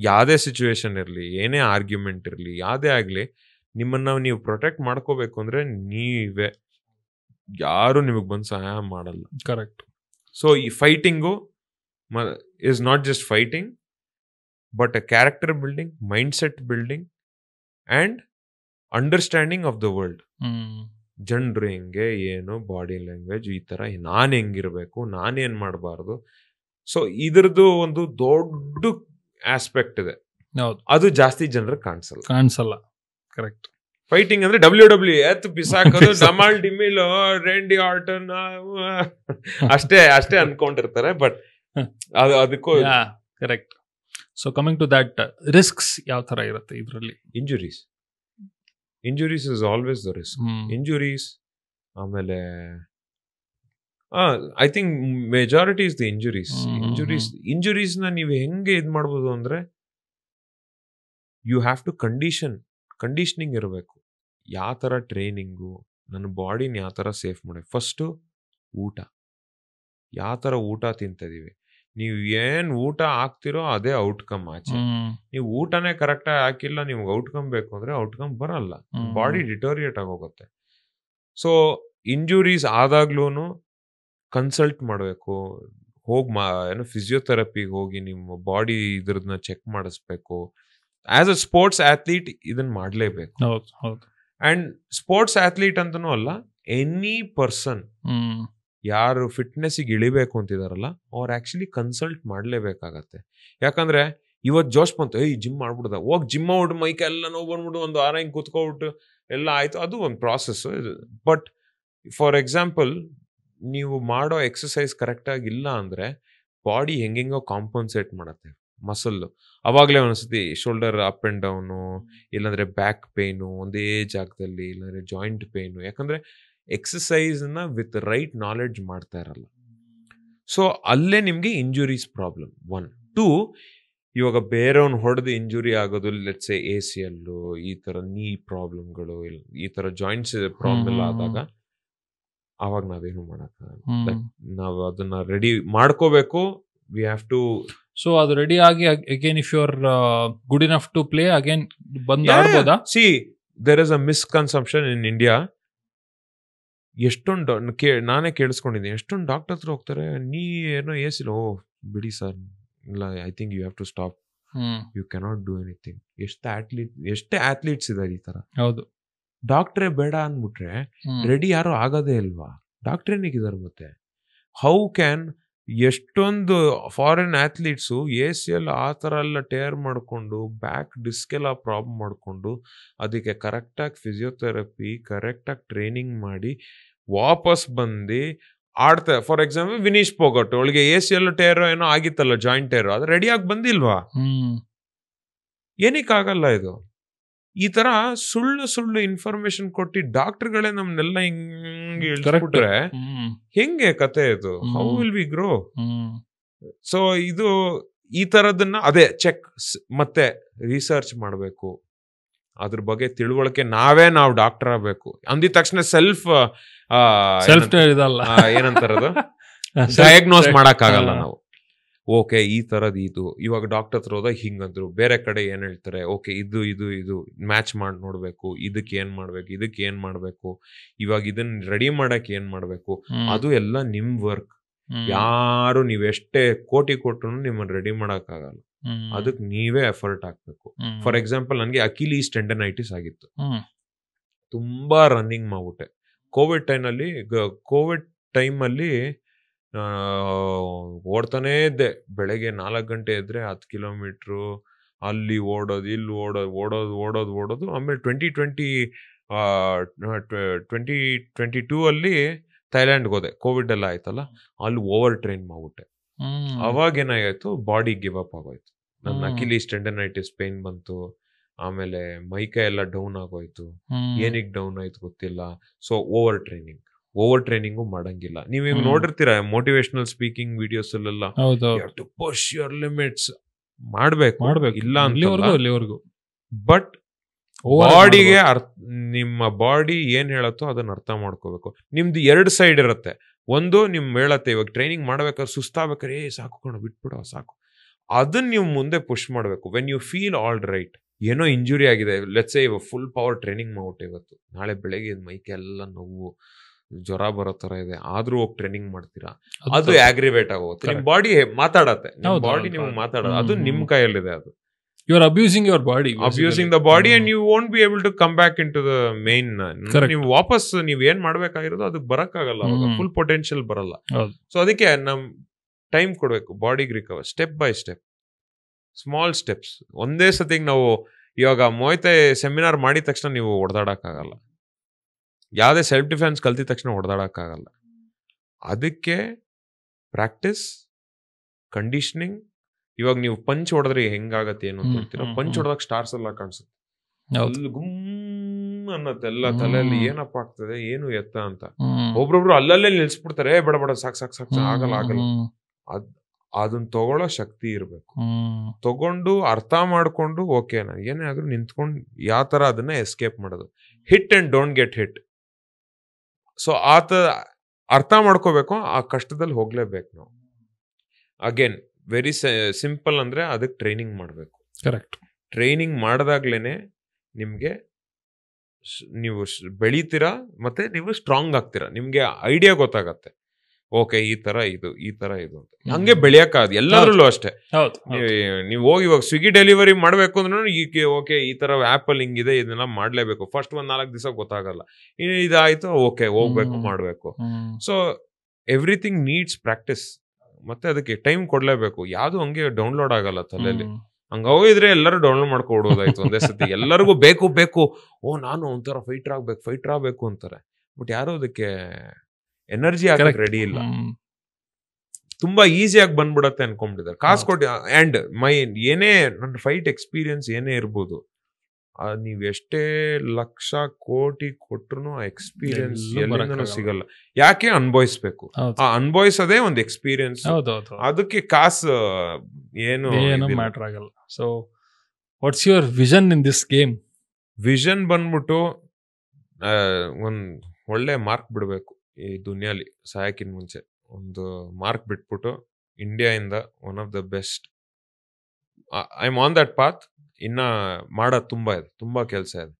ಯಾವ್ದೇ ಸಿಚುವೇಶನ್ ಇರ್ಲಿ, ಏನೇ ಆರ್ಗ್ಯುಮೆಂಟ್ ಇರ್ಲಿ, ಯಾವ್ದೇ ಆಗ್ಲಿ, ನಿಮ್ಮನ್ನ ನೀವು ಪ್ರೊಟೆಕ್ಟ್ ಮಾಡ್ಕೋಬೇಕು ಅಂದ್ರೆ ನೀವೇ, ಯಾರು ನಿಮಗ್ ಬಂದು ಸಹಾಯ ಮಾಡಲ್ಲ. ಕರೆಕ್ಟ್. ಸೊ ಈ fighting is not just fighting, but a character building, mindset building, and understanding of the world. ಜನರು ಹೆಂಗೆ, ಏನು ಬಾಡಿ ಲ್ಯಾಂಗ್ವೇಜ್, ಈ ತರ ನಾನು ಹೆಂಗಿರ್ಬೇಕು, ನಾನೇನ್ ಮಾಡಬಾರ್ದು. ಸೊ ಇದ್ರದ್ದು ಒಂದು ದೊಡ್ಡ ಆಸ್ಪೆಕ್ಟ್ ಇದೆ, ಅದು ಜಾಸ್ತಿ ಜನರಿಗೆ ಕಾಣಿಸಲ್ಲ. ಕರೆಕ್ಟ್. ಫೈಟಿಂಗ್ ಅಂದ್ರೆ WWE ಎತ್ ಬಿಸಾಕೋದು, ಡಮಾಲ್ ಡಿಮಿಲ್, ರೇಂಡಿ ಆರ್ಟನ್ ಅಷ್ಟೇ ಅನ್ಕೊಂಡಿರ್ತಾರೆ. ಬಟ್ ಅದಕ್ಕೂ correct. So coming to that, risks ಯಾವ ತರ ಇರುತ್ತೆ ಇದರಲ್ಲಿ? Injuries is always the risk. Injuries, ಆಮೇಲೆ I think majority is the injuries ನ ನೀವು ಹೆಂಗೆ ಇದ್ ಮಾಡ್ಬೋದು ಅಂದ್ರೆ, ಯು ಹ್ಯಾವ್ ಟು ಕಂಡೀಷನಿಂಗ್ ಇರಬೇಕು. ಯಾವ ತರ ಟ್ರೈನಿಂಗು, ನನ್ನ ಬಾಡಿನ ಯಾವ ತರ ಸೇಫ್ ಮಾಡಿ. ಫಸ್ಟು ಊಟ, ಯಾವ ತರ ಊಟ ತಿಂತಿದೀವಿ. ನೀವು ಏನ್ ಊಟ ಹಾಕ್ತಿರೋ ಅದೇ ಔಟ್ಕಮ್ ಆಚೆ. ನೀವು ಊಟನೇ ಕರೆಕ್ಟಾಗಿ ಹಾಕಿಲ್ಲ, ನಿಮ್ಗೆ ಔಟ್ಕಮ್ ಬೇಕು ಅಂದ್ರೆ ಔಟ್ಕಮ್ ಬರಲ್ಲ, ಬಾಡಿ ಡಿಟೋರಿಯೇಟ್ ಆಗೋಗುತ್ತೆ. ಸೊ ಇಂಜುರೀಸ್ ಆದಾಗ್ಲೂ ಕನ್ಸಲ್ಟ್ ಮಾಡಬೇಕು. ಏನೋ ಫಿಸಿಯೋಥೆರಪಿಗೆ ಹೋಗಿ ನಿಮ್ಮ ಬಾಡಿ ಇದ್ರನ್ನ ಚೆಕ್ ಮಾಡಿಸ್ಬೇಕು. ಆಸ್ ಅ ಸ್ಪೋರ್ಟ್ಸ್ ಅಥ್ಲೀಟ್ ಇದನ್ನ ಮಾಡಲೇಬೇಕು. ಅಂಡ್ ಸ್ಪೋರ್ಟ್ಸ್ ಅಥ್ಲೀಟ್ ಅಂತನೂ ಅಲ್ಲ, ಎನಿ ಪರ್ಸನ್ ಯಾರು ಫಿಟ್ನೆಸ್ಸಿಗೆ ಇಳಿಬೇಕು ಅಂತಿದಾರಲ್ಲ, ಅವ್ರು ಆಕ್ಚುಲಿ ಕನ್ಸಲ್ಟ್ ಮಾಡಲೇಬೇಕಾಗತ್ತೆ. ಯಾಕಂದ್ರೆ ಇವತ್ತು ಜೋಶ್ ಬಂತು, ಜಿಮ್ ಮಾಡ್ಬಿಡ್ದ, ಹೋಗಿ ಜಿಮ್ ಮಾಡ್ಬಿಟ್ಟು ಮೈಕ ಎಲ್ಲ ನೋವು ಬಂದ್ಬಿಟ್ಟು ಒಂದು ವಾರ ಹಿಂಗೆ ಕುತ್ಕೊಬಿಟ್ಟು ಎಲ್ಲ ಆಯ್ತು, ಅದು ಒಂದು ಪ್ರಾಸೆಸ್. ಬಟ್ ಫಾರ್ ಎಕ್ಸಾಂಪಲ್, ನೀವು ಮಾಡೋ ಎಕ್ಸಸೈಸ್ ಕರೆಕ್ಟಾಗಿ ಇಲ್ಲ ಅಂದರೆ ಬಾಡಿ ಹೆಂಗೆಂಗೋ ಕಾಂಪನ್ಸೇಟ್ ಮಾಡುತ್ತೆ ಮಸಲ್ಲು. ಅವಾಗಲೇ ಒಂದ್ಸತಿ ಶೋಲ್ಡರ್ ಅಪ್ ಆ್ಯಂಡ್ ಡೌನು, ಇಲ್ಲಾಂದರೆ ಬ್ಯಾಕ್ ಪೇಯ್ನು ಒಂದೇ ಜಾಗದಲ್ಲಿ, ಇಲ್ಲಾಂದರೆ ಜಾಯಿಂಟ್ ಪೇಯ್ನು. ಯಾಕಂದರೆ ಎಕ್ಸಸೈಸ್ನ ವಿತ್ ರೈಟ್ ನಾಲೆಡ್ಜ್ ಮಾಡ್ತಾ ಇರಲ್ಲ. ಸೊ ಅಲ್ಲೇ ನಿಮಗೆ ಇಂಜುರೀಸ್ ಪ್ರಾಬ್ಲಮ್ 1. 2, ಇವಾಗ ಬೇರೆಯವ್ನು ಹೊಡೆದು ಇಂಜುರಿ ಆಗೋದು, ಲೆಟ್ಸ್ ಎ ಸಿ ಎಲ್ಲು, ಈ ಥರ ನೀ ಪ್ರಾಬ್ಲಮ್ಗಳು, ಈ ಥರ ಜಾಯಿಂಟ್ಸ್ ಪ್ರಾಬ್ಲಮ್ ಎಲ್ಲ ಆದಾಗ ಅವಾಗ ನಾವೇನು ಮಾಡೋಕ್ಕಾಗಲ್ಲ. ನಾವು ಅದನ್ನ ರೆಡಿ ಮಾಡ್ಕೋಬೇಕು. We have to. ಸೊ ಅದು ರೆಡಿ ಆಗಿ again if you are good enough to play again ಬಂದು ಆಡ್ಬೋದಾ? See there is a misconception in India. ಎಷ್ಟೊಂದು ನಾನೇ ಕೇಳಿಸ್ಕೊಂಡಿದ್ದೀನಿ, ಎಷ್ಟೊಂದು ಡಾಕ್ಟರ್ ಹತ್ರ ಹೋಗ್ತಾರೆ, ನೀ ಏನೋ ಏಸಿಲ್ಲ, ಓ ಬಿಡಿ ಸರ್, ಇಲ್ಲ I think you have to stop, you cannot do anything. ಎಷ್ಟೇ ಅಥ್ಲೀಟ್ಸ್ ಇದ್ದಾರೆ ಈ ತರ. ಹೌದು, ಡಾಕ್ಟ್ರೇ ಬೇಡ ಅಂದ್ಬಿಟ್ರೆ ರೆಡಿ ಯಾರು ಆಗೋದೇ ಇಲ್ವಾ? ಡಾಕ್ಟ್ರೇನಿಗಿದ್ದಾರೆ ಮತ್ತೆ. ಹೌ ಕ್ಯಾನ್ ಎಷ್ಟೊಂದು ಫಾರಿನ್ ಅಥ್ಲೀಟ್ಸು ACL ಆ ಥರ ಎಲ್ಲ ಟೇರ್ ಮಾಡಿಕೊಂಡು, ಬ್ಯಾಕ್ ಡಿಸ್ಕ್ ಎಲ್ಲ ಪ್ರಾಬ್ಲಮ್ ಮಾಡಿಕೊಂಡು, ಅದಕ್ಕೆ ಕರೆಕ್ಟಾಗಿ ಫಿಸಿಯೋಥೆರಪಿ, ಕರೆಕ್ಟಾಗಿ ಟ್ರೈನಿಂಗ್ ಮಾಡಿ ವಾಪಸ್ ಬಂದು ಆಡ್ತಾರೆ. ಫಾರ್ ಎಕ್ಸಾಂಪಲ್ ವಿನೀಶ್ ಪೋಗಟ್, ಅವಳಿಗೆ ACL ಟೇರ್ ಏನೋ ಆಗಿತ್ತಲ್ಲ, ಜಾಯಿಂಟ್ ಟೇರ್, ಅದು ರೆಡಿಯಾಗಿ ಬಂದಿಲ್ವಾ? ಏನಕ್ಕಾಗಲ್ಲ ಇದು? ಈ ತರ ಸುಳ್ಳು ಇನ್ಫಾರ್ಮೇಶನ್ ಕೊಟ್ಟು ಡಾಕ್ಟರ್ಗಳೇ ನಮ್ನೆಲ್ಲ ಹಿಂಗೆ ಇಳಿಸ್ಬಿಟ್ರೆ ಹೆಂಗೆ ಕತೆ ಇದು? How will we grow? So ಇದು ಈ ತರದನ್ನ ಅದೇ ಚೆಕ್ ಮತ್ತೆ ರಿಸರ್ಚ್ ಮಾಡಬೇಕು, ಅದ್ರ ಬಗ್ಗೆ ತಿಳುವಳಿಕೆ. ನಾವು ಡಾಕ್ಟರ್ ಆಗ್ಬೇಕು ಅಂದಿದ ತಕ್ಷಣ ಸೆಲ್ಫ್ ಏನಂತಾರದು ಡಯಾಗ್ನೋಸ್ ಮಾಡಕ್ಕಾಗಲ್ಲ ನಾವು. ಓಕೆ ಈ ಥರದ್ದು ಇದು, ಇವಾಗ ಡಾಕ್ಟರ್ ಹತ್ರ ಹೋದಾಗ ಹಿಂಗಂದ್ರು, ಬೇರೆ ಕಡೆ ಏನು ಹೇಳ್ತಾರೆ, ಓಕೆ ಇದು ಮ್ಯಾಚ್ ಮಾಡಿ ನೋಡಬೇಕು, ಇದಕ್ಕೆ ಏನು ಮಾಡಬೇಕು, ಇವಾಗ ಇದನ್ನ ರೆಡಿ ಮಾಡಕ್ಕೆ ಏನು ಮಾಡಬೇಕು, ಅದು ಎಲ್ಲ ನಿಮ್ಮ ವರ್ಕ್. ಯಾರು ನೀವೆಷ್ಟೇ ಕೋಟಿ ಕೊಟ್ಟರು ನಿಮ್ಮನ್ನು ರೆಡಿ ಮಾಡೋಕ್ಕಾಗಲ್ಲ. ಅದಕ್ಕೆ ನೀವೇ ಎಫರ್ಟ್ ಹಾಕ್ಬೇಕು. ಫಾರ್ ಎಕ್ಸಾಂಪಲ್ ನನಗೆ ಅಕಿಲೀಸ್ ಟೆಂಡನೈಟಿಸ್ ಆಗಿತ್ತು, ತುಂಬಾ ರನ್ನಿಂಗ್ ಮಾಡ್ಬಿಟ್ಟೆ ಕೋವಿಡ್ ಟೈಮಲ್ಲಿ. ಓಡ್ತಾನೇ ಇದ್ದೆ, ಬೆಳಗ್ಗೆ 4 ಗಂಟೆ ಇದ್ರೆ 10 ಕಿಲೋಮೀಟ್ರು, ಅಲ್ಲಿ ಓಡೋದು, ಇಲ್ಲಿ ಓಡೋದು. ಆಮೇಲೆ 2022 ಅಲ್ಲಿ ಥೈಲ್ಯಾಂಡ್ಗೆ ಹೋದೆ, ಕೋವಿಡ್ ಎಲ್ಲ ಆಯ್ತಲ್ಲ, ಅಲ್ಲಿ ಓವರ್ ಟ್ರೈನ್ ಮಾಡ್ಬಿಟ್ಟೆ. ಅವಾಗ ಏನಾಯ್ತು, ಬಾಡಿ ಗಿವ್ ಅಪ್ ಆಗೋಯ್ತು. ನನ್ನ ಅಕಿಲೀಸ್ ಟೆಂಡನೈಟಿಸ್ ಪೇನ್ ಬಂತು, ಆಮೇಲೆ ಮೈಕೈ ಎಲ್ಲ ಡೌನ್ ಆಗೋಯ್ತು. ಏನಕ್ಕೆ ಡೌನ್ ಆಯ್ತು ಗೊತ್ತಿಲ್ಲ. ಸೊ ಓವರ್ ಟ್ರೈನಿಂಗು ಮಾಡಂಗಿಲ್ಲ. ನೀವೀಗ ನೋಡಿರ್ತೀರ ಮೋಟಿವೇಶನಲ್ ಸ್ಪೀಕಿಂಗ್ ವಿಡಿಯೋಸ್ ಅಲ್ಲೆಲ್ಲ, ಟು ಪುಶ್ ಯುವರ್ ಲಿಮಿಟ್ಸ್ ಮಾಡ್ಬೇಕು ಇಲ್ಲ ಅಂತ. ಬಟ್ ಬಾಡಿಗೆ ನಿಮ್ಮ ಬಾಡಿ ಏನ್ ಹೇಳತ್ತೋ ಅದನ್ನ ಅರ್ಥ ಮಾಡ್ಕೋಬೇಕು. ನಿಮ್ದು 2 ಸೈಡ್ ಇರುತ್ತೆ. ಒಂದು ನಿಮ್ ಹೇಳತ್ತೆ, ಇವಾಗ ಟ್ರೈನಿಂಗ್ ಮಾಡ್ಬೇಕಾದ್ರೆ ಸುಸ್ತಾಗ್ಬೇಕಾದ್ರೆ ಸಾಕು ಕಣ ಬಿಟ್ಬಿಡೋ ಸಾಕು, ಅದನ್ನ ನೀವು ಮುಂದೆ ಪುಷ್ ಮಾಡಬೇಕು. When you feel all right, ಏನೋ ಇಂಜುರಿ ಆಗಿದೆ, ಲೆಟ್ಸ್ ಸೇ ಇವಾಗ ಫುಲ್ ಪವರ್ ಟ್ರೈನಿಂಗ್ ಮಾಡ್ಬಿಟ್ಟೆ, ಇವತ್ತು ನಾಳೆ ಬೆಳಗ್ಗೆ ಮೈಕೆಲ್ಲ ನೋವು, ಜ್ವರ ಬರೋ ತರ ಇದೆ, ಆದ್ರೂ ಹೋಗಿ ಟ್ರೈನಿಂಗ್ ಮಾಡ್ತೀರಾ, ಅದು ಆಗ್ರಿವೇಟ್ ಆಗೋಗುತ್ತೆ. ನಿಮ್ ಬಾಡಿ ಮಾತಾಡತ್ತೆ, ಬಾಡಿ ನಿಮ್ಗೆ ಮಾತಾಡೋದು, ಅದು ನಿಮ್ ಕೈಯಲ್ಲಿದೆ. ಅದು you are abusing your body, abusing the body, and you won't be able to come back into the main. ನೀವು ವಾಪಸ್ ನೀವ್ ಏನ್ ಮಾಡ್ಬೇಕಾಗಿರೋದು ಅದಕ್ಕೆ ಬರಕ್ಕಾಗಲ್ಲ, ಫುಲ್ ಪೊಟೆನ್ಶಿಯಲ್ ಬರಲ್ಲ. ಸೊ ಅದಕ್ಕೆ ನಮ್ ಟೈಮ್ ಕೊಡ್ಬೇಕು ಬಾಡಿಗೆ recover, step by step, small steps. ಒಂದೇ ಸತಿಗೆ ನಾವು ಇವಾಗ ಮೊಯ್ತೆ ಸೆಮಿನಾರ್ ಮಾಡಿದ ತಕ್ಷಣ ನೀವು ಹೊಡೆದಾಡಕ್ಕಾಗಲ್ಲ, ಯಾವುದೇ ಸೆಲ್ಫ್ ಡಿಫೆನ್ಸ್ ಕಲ್ತಿದ ತಕ್ಷಣ ಹೊಡೆದಾಡಕ್ಕಾಗಲ್ಲ. ಅದಕ್ಕೆ ಪ್ರಾಕ್ಟೀಸ್, ಕಂಡೀಷನಿಂಗ್. ಇವಾಗ ನೀವು ಪಂಚ್ ಹೊಡೆದ್ರೆ ಹೆಂಗಾಗತ್ತೆ ಏನು ಅಂತ ಹೇಳ್ತೀರಾ, ಪಂಚ್ ಹೊಡೆದಾಗ ಸ್ಟಾರ್ಸ್ ಎಲ್ಲ ಕಾಣಿಸುತ್ತೆ, ಗುಮ್ ಅನ್ನತ್ತೆ ಎಲ್ಲ ತಲೆಯಲ್ಲಿ, ಏನಪ್ಪ ಆಗ್ತದೆ ಏನು ಎತ್ತ ಅಂತ. ಒಬ್ರೊಬ್ರು ಅಲ್ಲಲ್ಲೇ ನಿಲ್ಸ್ಬಿಡ್ತಾರೆ, ಬೇಡ ಸಾಕ್ ಆಗಲ್ಲ. ಅದನ್ನ ತಗೊಳ್ಳೋ ಶಕ್ತಿ ಇರ್ಬೇಕು. ತಗೊಂಡು ಅರ್ಥ ಮಾಡ್ಕೊಂಡು, ಓಕೆ ನಾನು ಏನೇ ಆದ್ರೂ ನಿಂತ್ಕೊಂಡು ಯಾವ ತರ ಅದನ್ನ ಎಸ್ಕೇಪ್ ಮಾಡೋದು. Hit and don't get hit. So ಅರ್ಥ ಮಾಡ್ಕೋಬೇಕು, ಆ ಕಷ್ಟದಲ್ಲಿ ಹೋಗ್ಲೇಬೇಕು ನಾವು. ಅಗೇನ್ ವೆರಿ ಸಿಂಪಲ್ ಅಂದ್ರೆ ಅದಕ್ಕೆ ಟ್ರೈನಿಂಗ್ ಮಾಡಬೇಕು. ಕರೆಕ್ಟ್. ಟ್ರೈನಿಂಗ್ ಮಾಡಿದಾಗ್ಲೇನೆ ನಿಮ್ಗೆ ನೀವು ಬೆಳಿತೀರಾ, ಮತ್ತೆ ನೀವು ಸ್ಟ್ರಾಂಗ್ ಆಗ್ತೀರಾ, ನಿಮ್ಗೆ ಐಡಿಯಾ ಗೊತ್ತಾಗತ್ತೆ. ಓಕೆ ಈ ತರ ಇದು ಅಂತ ಹಂಗೆ ಬೆಳೆಯಕ್ಕಾಗದು. ಎಲ್ಲರಲ್ಲೂ ಅಷ್ಟೇ. ನೀವು ಹೋಗಿ ಇವಾಗ ಸ್ವಿಗ್ಗಿ ಡೆಲಿವರಿ ಮಾಡ್ಬೇಕು ಅಂದ್ರೆ ಈಗ ಓಕೆ ಈ ತರ ಆ್ಯಪಲ್ಲಿ ಹಿಂಗಿದೆ, ಇದನ್ನೆಲ್ಲ ಮಾಡ್ಲೇಬೇಕು. ಫಸ್ಟ್ 1-4 ದಿವಸ ಗೊತ್ತಾಗಲ್ಲ, ಇದಾಯ್ತು ಓಕೆ ಹೋಗ್ಬೇಕು ಮಾಡ್ಬೇಕು. ಸೊ ಎವ್ರಿಥಿಂಗ್ ನೀಡ್ಸ್ ಪ್ರಾಕ್ಟೀಸ್, ಮತ್ತೆ ಅದಕ್ಕೆ ಟೈಮ್ ಕೊಡ್ಲೇಬೇಕು. ಯಾವ್ದು ಹಂಗೆ ಡೌನ್ಲೋಡ್ ಆಗಲ್ಲ ತಲೆಯಲ್ಲಿ. ಹಂಗ ಹೋಗಿದ್ರೆ ಎಲ್ಲರೂ ಡೌನ್ಲೋಡ್ ಮಾಡ್ಕೊಡೋದಾಯ್ತು ಒಂದೇ ಸತಿ. ಎಲ್ಲರಿಗೂ ಬೇಕು, ಓ ನಾನು ಒಂಥರ ಫೈಟರ್ ಆಗ್ಬೇಕು ಅಂತಾರೆ, ಬಟ್ ಯಾರು ಅದಕ್ಕೆ ಎನರ್ಜಿ ಹಾಕಕ್ ರೆಡಿ ಇಲ್ಲ. ತುಂಬಾ ಈಸಿಯಾಗಿ ಬಂದ್ಬಿಡತ್ತೆ ಅನ್ಕೊಂಡ್ಬಿಟ್ಟಿದ್ದಾರೆ ಕಾಸು ಕೊಟ್ಟು. ಅಂಡ್ ಏನೇ ನನ್ನ ಫೈಟ್ ಎಕ್ಸ್ಪೀರಿಯನ್ಸ್ ಏನೇ ಇರ್ಬೋದು, ನೀವ್ ಎಷ್ಟೇ ಲಕ್ಷ ಕೋಟಿ ಕೊಟ್ರು ಆ ಎಕ್ಸ್ಪೀರಿಯನ್ಸ್ ಎಲ್ಲಿಂದನೂ ಸಿಗಲ್ಲ. ಯಾಕೆ ಅನುಭವಿಸ್ಬೇಕು, ಆ ಅನುಭವಿಸೋದೇ ಒಂದು ಎಕ್ಸ್ಪೀರಿಯನ್ಸ್. ಅದಕ್ಕೆ ಕಾಸು ಏನು ಮ್ಯಾಟರ್ ಆಗಲ್ಲ. So what's your vision in this game? Vision ಬಂದ್ಬಿಟ್ಟು ಒಂದ್ ಒಳ್ಳೆ ಮಾರ್ಕ್ ಬಿಡ್ಬೇಕು ಈ ದುನಿಯಾಲಿ ಸಾಯಕ್ಕಿನ ಮುಂಚೆ. ಒಂದು ಮಾರ್ಕ್ ಬಿಟ್ಬಿಟ್ಟು ಇಂಡಿಯಾ ಇಂದ one of the best, I am on that path. ಇನ್ನ ಮಾಡೋದು ತುಂಬಾ ಇದೆ, ತುಂಬಾ ಕೆಲಸ ಇದೆ.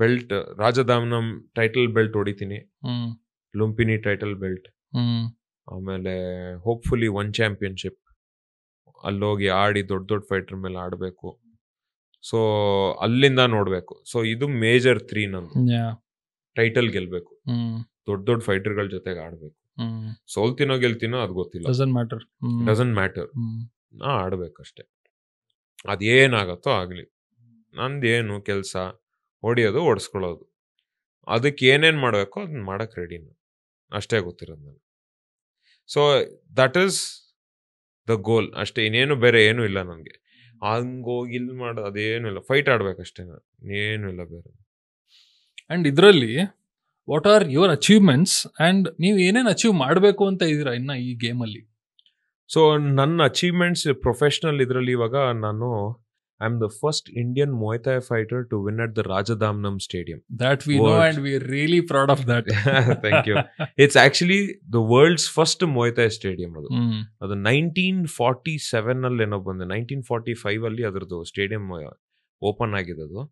ಬೆಲ್ಟ್ ರಾಜಧಾಮ್ನಂ ಟೈಟಲ್ ಬೆಲ್ಟ್ ಹೊಡಿತೀನಿ, ಲುಂಪಿನಿ ಟೈಟಲ್ ಬೆಲ್ಟ್, ಆಮೇಲೆ ಹೋಪ್ಫುಲಿ 1 ಚಾಂಪಿಯನ್ಶಿಪ್ ಅಲ್ಲೋಗಿ ಆಡಿ ದೊಡ್ಡ ದೊಡ್ಡ ಫೈಟರ್ ಮೇಲೆ ಆಡಬೇಕು. ಸೊ ಅಲ್ಲಿಂದ ನೋಡ್ಬೇಕು. ಸೊ ಇದು ಮೇಜರ್ 3 ನಂದು. ಟೈಟಲ್ ಗೆಲ್ಬೇಕು, ದೊಡ್ಡ ದೊಡ್ಡ ಫೈಟರ್ಗಳ ಜೊತೆಗೆ ಆಡ್ಬೇಕು. ಸೋಲ್ತಿನೋ ಗೆಲ್ತೀನೋ ಅದು ಗೊತ್ತಿಲ್ಲ, ಡಸಂಟ್ ಮ್ಯಾಟರ್, ನಾ ಆಡ್ಬೇಕಷ್ಟೆ. ಅದೇನಾಗತ್ತೋ ಆಗ್ಲಿ, ನಂದೇನು ಕೆಲಸ ಹೊಡಿಯೋದು ಓಡಿಸ್ಕೊಳ್ಳೋದು. ಅದಕ್ಕೆ ಏನೇನ್ ಮಾಡ್ಬೇಕು ಅದನ್ನ ಮಾಡಕ್ ರೆಡಿ, ಅಷ್ಟೇ ಗೊತ್ತಿರೋದು ನನಗೆ. So that is the goal ಅಷ್ಟೇ, ಇನ್ನೇನು ಬೇರೆ ಏನು ಇಲ್ಲ ನನಗೆ. ಹಂಗೋಗಿ ಇಲ್ಲಿ ಮಾಡೋದು ಅದೇನು ಇಲ್ಲ, ಫೈಟ್ ಆಡ್ಬೇಕಷ್ಟೇ, ಏನು ಇಲ್ಲ ಬೇರೆ. ಅಂಡ್ ಇದರಲ್ಲಿ what are your achievements and ನೀವು ಏನೇನು ಅಚೀವ್ ಮಾಡಬೇಕು ಅಂತ ಇದ್ದೀರಾ ಇನ್ನ ಈ ಗೇಮಲ್ಲಿ? ಸೊ ನನ್ನ ಅಚೀವ್ಮೆಂಟ್ಸ್ ಪ್ರೊಫೆಷನಲ್ ಇದರಲ್ಲಿ ಇವಾಗ ನಾನು I am the first Indian Muay Thai fighter to win at the Rajadamnern stadium. That we know and we are really proud of that. Thank you. It's actually the world's first Muay Thai stadium. ಅದು 1947 ಅಲ್ಲಿ ಏನೋ ಬಂದೆ, 1945 ಅಲ್ಲಿ ಅದರದ್ದು stadium open ಆಗಿದ್ದು.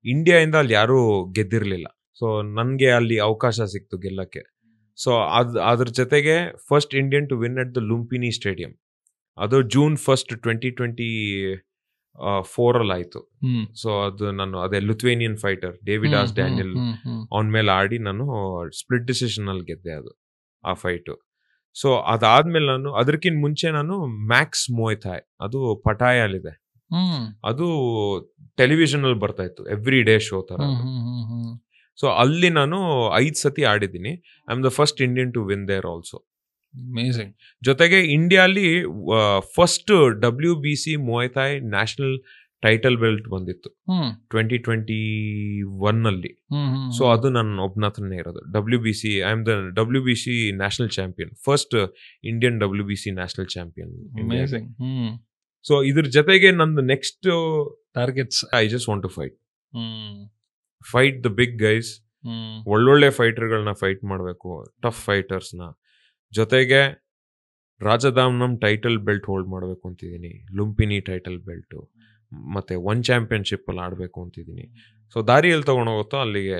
India ಇಂದ ಅಲ್ಲಿ ಯಾರು ಗೆದ್ದಿರ್ಲಿಲ್ಲ. ಸೊ ನನ್ಗೆ ಅಲ್ಲಿ ಅವಕಾಶ ಸಿಕ್ತು ಗೆಲ್ಲಕ್ಕೆ. ಸೊ ಅದ್ರ ಜೊತೆಗೆ first Indian to win at the Lumpinee stadium, ಅದು June 1, 2024 ಅಲ್ಲಿ ಆಯ್ತು. ಸೊ ಅದು ನಾನು ಅದೇ ಲುಥ್ವೇನಿಯನ್ ಫೈಟರ್ ಡೇವಿಡ್ ಡ್ಯಾನಿಯಲ್ ಅವನ ಮೇಲೆ ಆಡಿ ನಾನು ಸ್ಪ್ಲಿಟ್ ಡಿಸಿಷನ್ ಅಲ್ಲಿ ಗೆದ್ದೆ ಅದು ಆ ಫೈಟು. ಸೊ ಅದಾದ್ಮೇಲೆ ನಾನು ಅದಕ್ಕಿಂತ ಮುಂಚೆ ನಾನು ಮ್ಯಾಕ್ಸ್ Muay Thai, ಅದು ಪಟಾಯಲ್ಲಿದೆ, ಅದು ಟೆಲಿವಿಷನ್ ಅಲ್ಲಿ ಬರ್ತಾ ಇತ್ತು, ಎವ್ರಿ ಡೇ ಶೋ ತರ. ಸೊ ಅಲ್ಲಿ ನಾನು 5 ಸತಿ ಆಡಿದ್ದೀನಿ. I am the first Indian to win there also. Amazing. ಜೊತೆಗೆ ಇಂಡಿಯಾಲಿ first WBC Muay Thai national title belt ಬಂದಿತ್ತು 2021 ಅಲ್ಲಿ. ಸೊ ಅದು ನನ್ನ ಒಬ್ಬನ ಹತ್ರನೇ ಇರೋದು. WBC, I am the WBC national champion, first Indian WBC national champion. So ಇದ್ರ ಜೊತೆಗೆ ನಂದು next targets, I just want to fight the big guys, ಒಳ್ಳೊಳ್ಳೆ ಫೈಟರ್ಗಳನ್ನ ಫೈಟ್ ಮಾಡಬೇಕು, ಟಫ್ ಫೈಟರ್ಸ್ನ. ಜೊತೆಗೆ ರಾಜಧಾಮ್ನಂ ಟೈಟಲ್ ಬೆಲ್ಟ್ ಹೋಲ್ಡ್ ಮಾಡಬೇಕು ಅಂತಿದ್ದೀನಿ, ಲುಂಪಿನಿ ಟೈಟಲ್ ಬೆಲ್ಟ್, ಮತ್ತೆ 1 ಚಾಂಪಿಯನ್ಶಿಪ್ ಅಲ್ಲಿ ಆಡ್ಬೇಕು ಅಂತಿದ್ದೀನಿ. ಸೊ ದಾರಿ ಎಲ್ಲಿ ತಗೊಂಡೋಗುತ್ತೋ ಅಲ್ಲಿಗೆ.